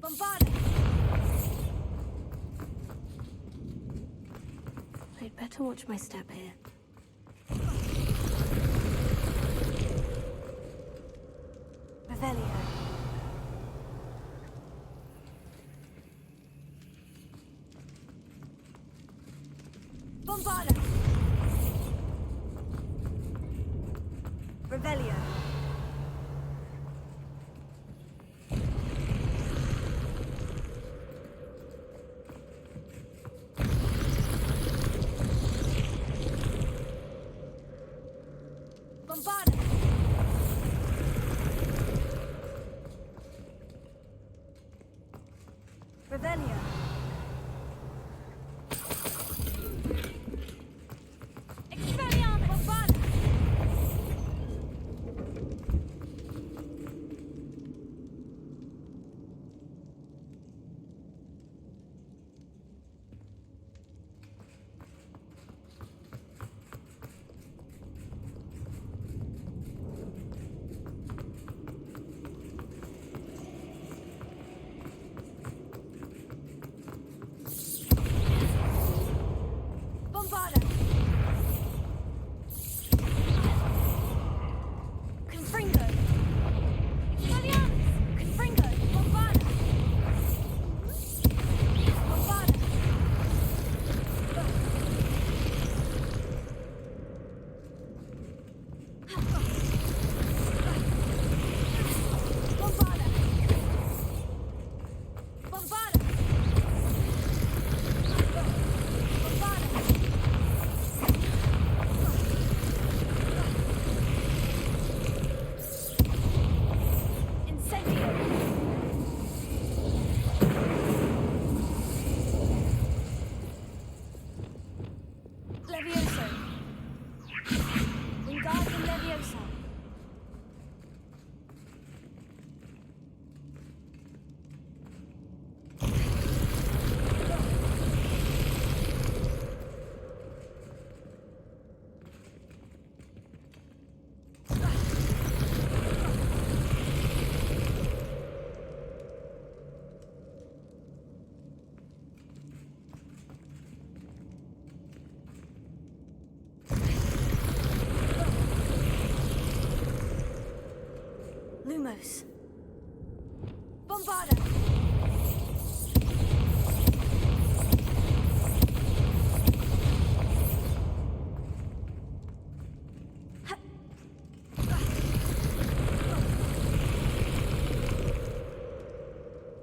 Bombard. I'd better watch my step here. Revelio. Bombarda! Revelio. Bombarda! Revelio. close. Bombarda!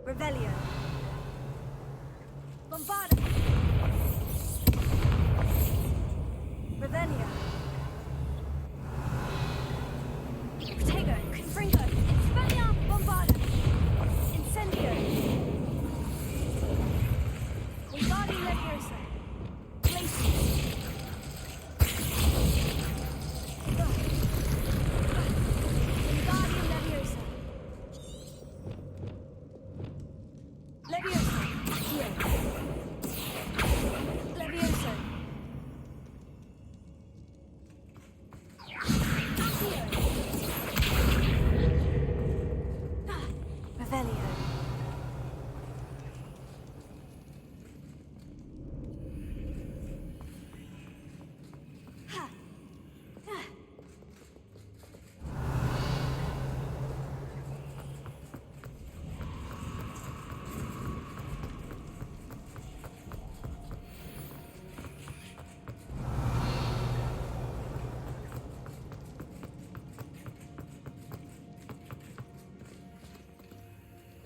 Revelio. Bombarda! Revelio. Protego, Confringo, Expelliarmus, Bombarda, Incendio, Wingardium Leviosa, Glacius, Wingardium Leviosa, Leviosa, Accio, Leviosa, Revelio.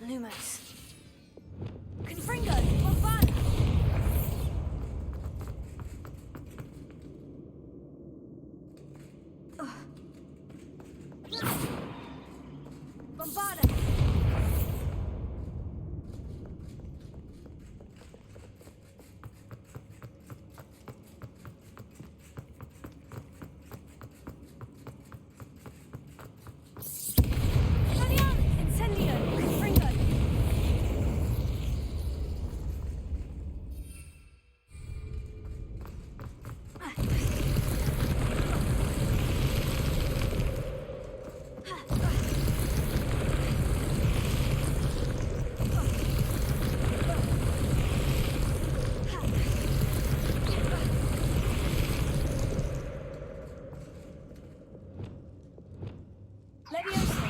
Lumos. Confringo, Bombarda. Bombarda. Incendio, Confringo. Leviosa.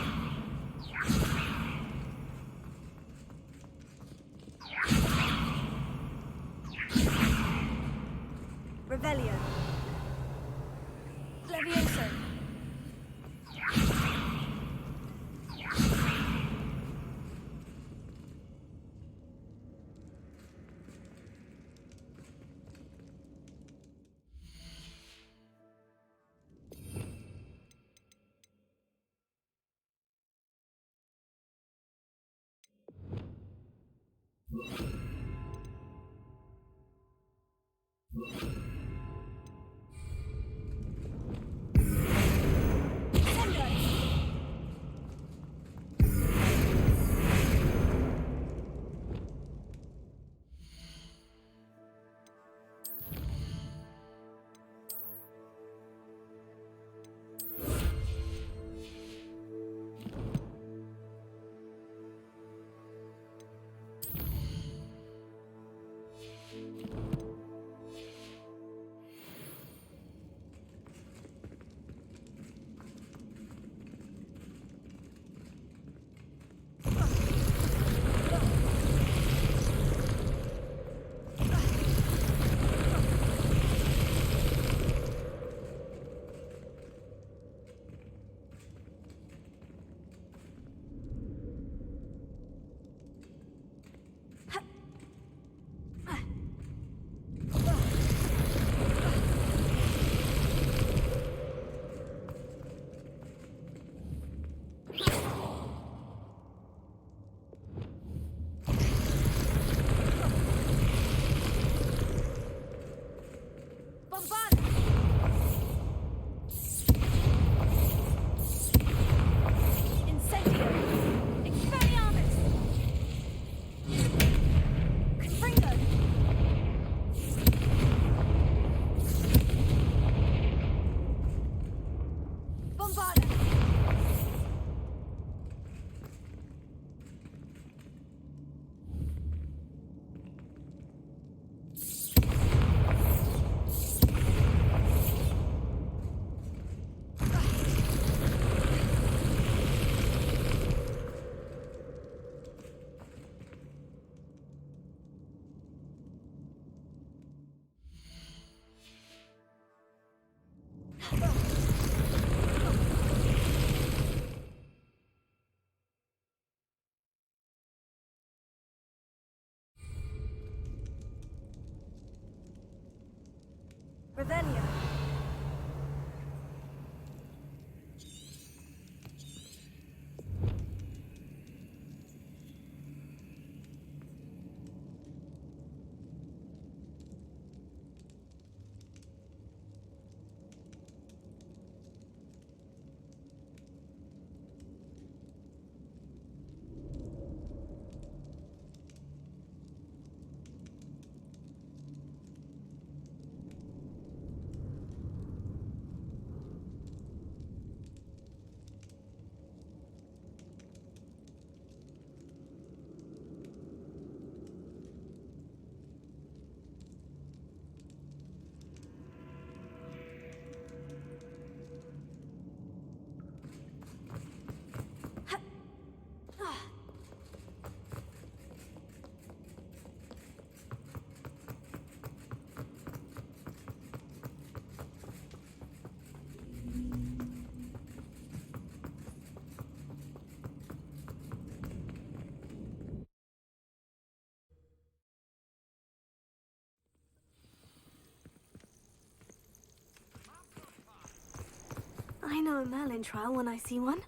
Revelio. Leviosa. Revelia. I know a Merlin trial when I see one.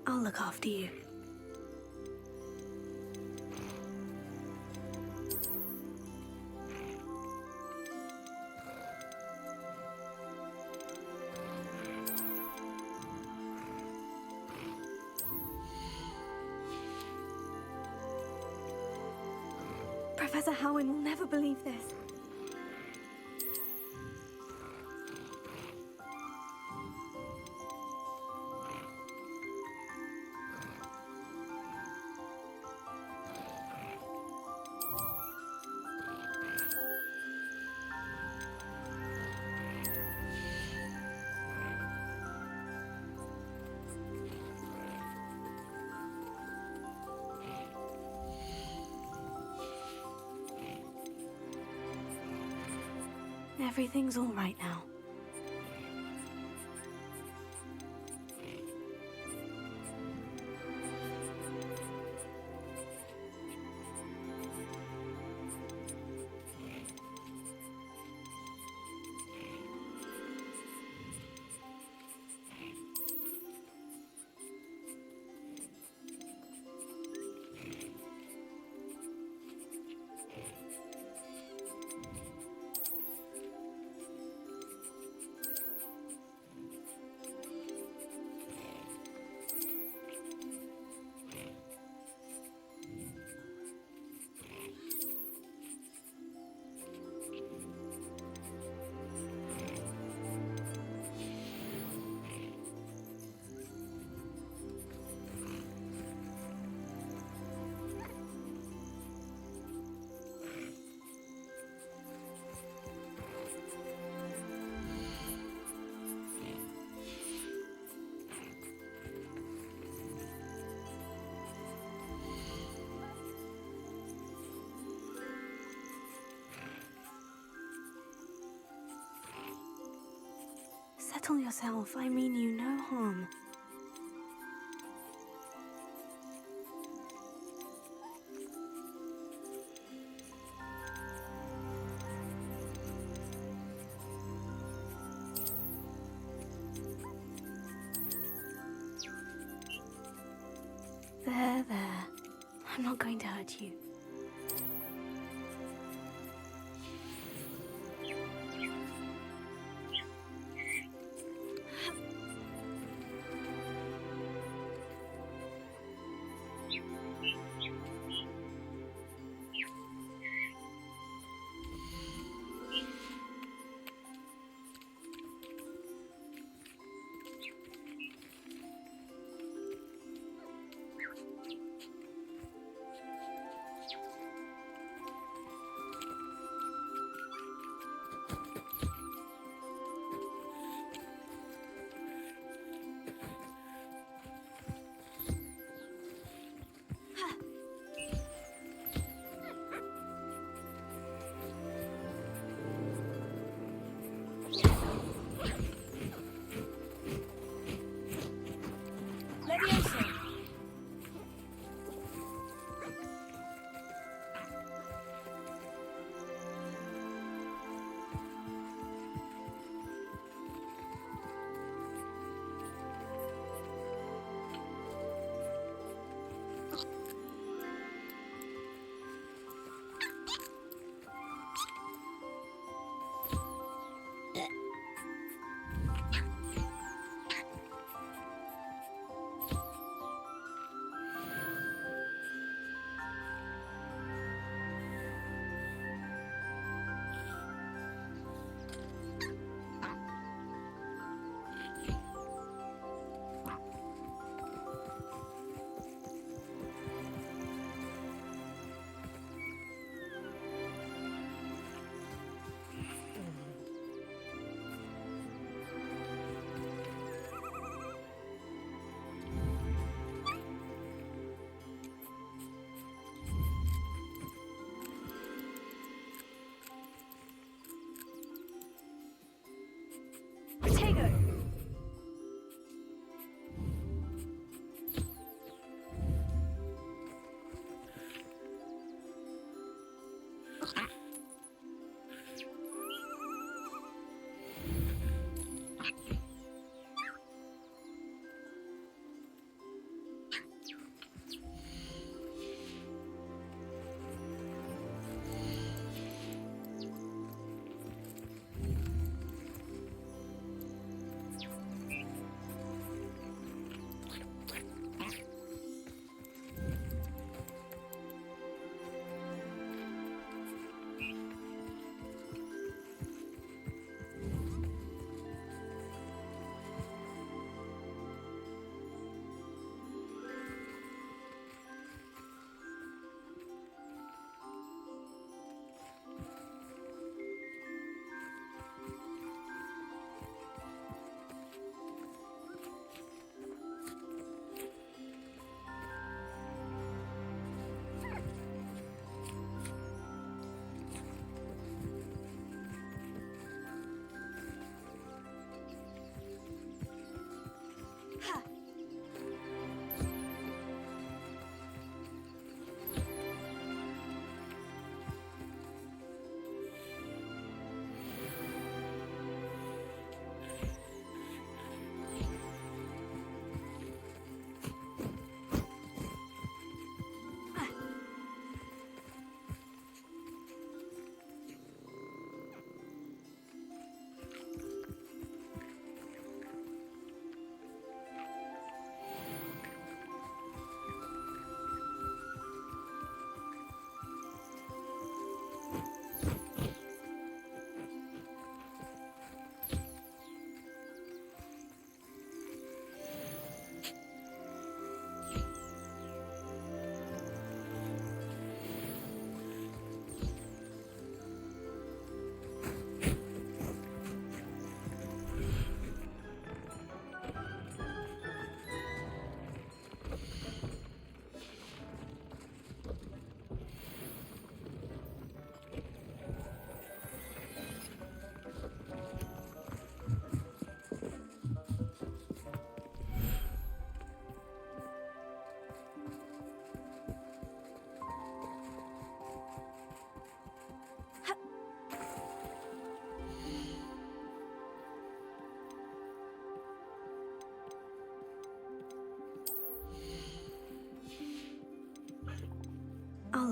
I'll look after you. Professor Howin will never believe this. everything's all right now. Settle yourself. I mean you no harm. There. I'm not going to hurt you.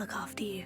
look after you.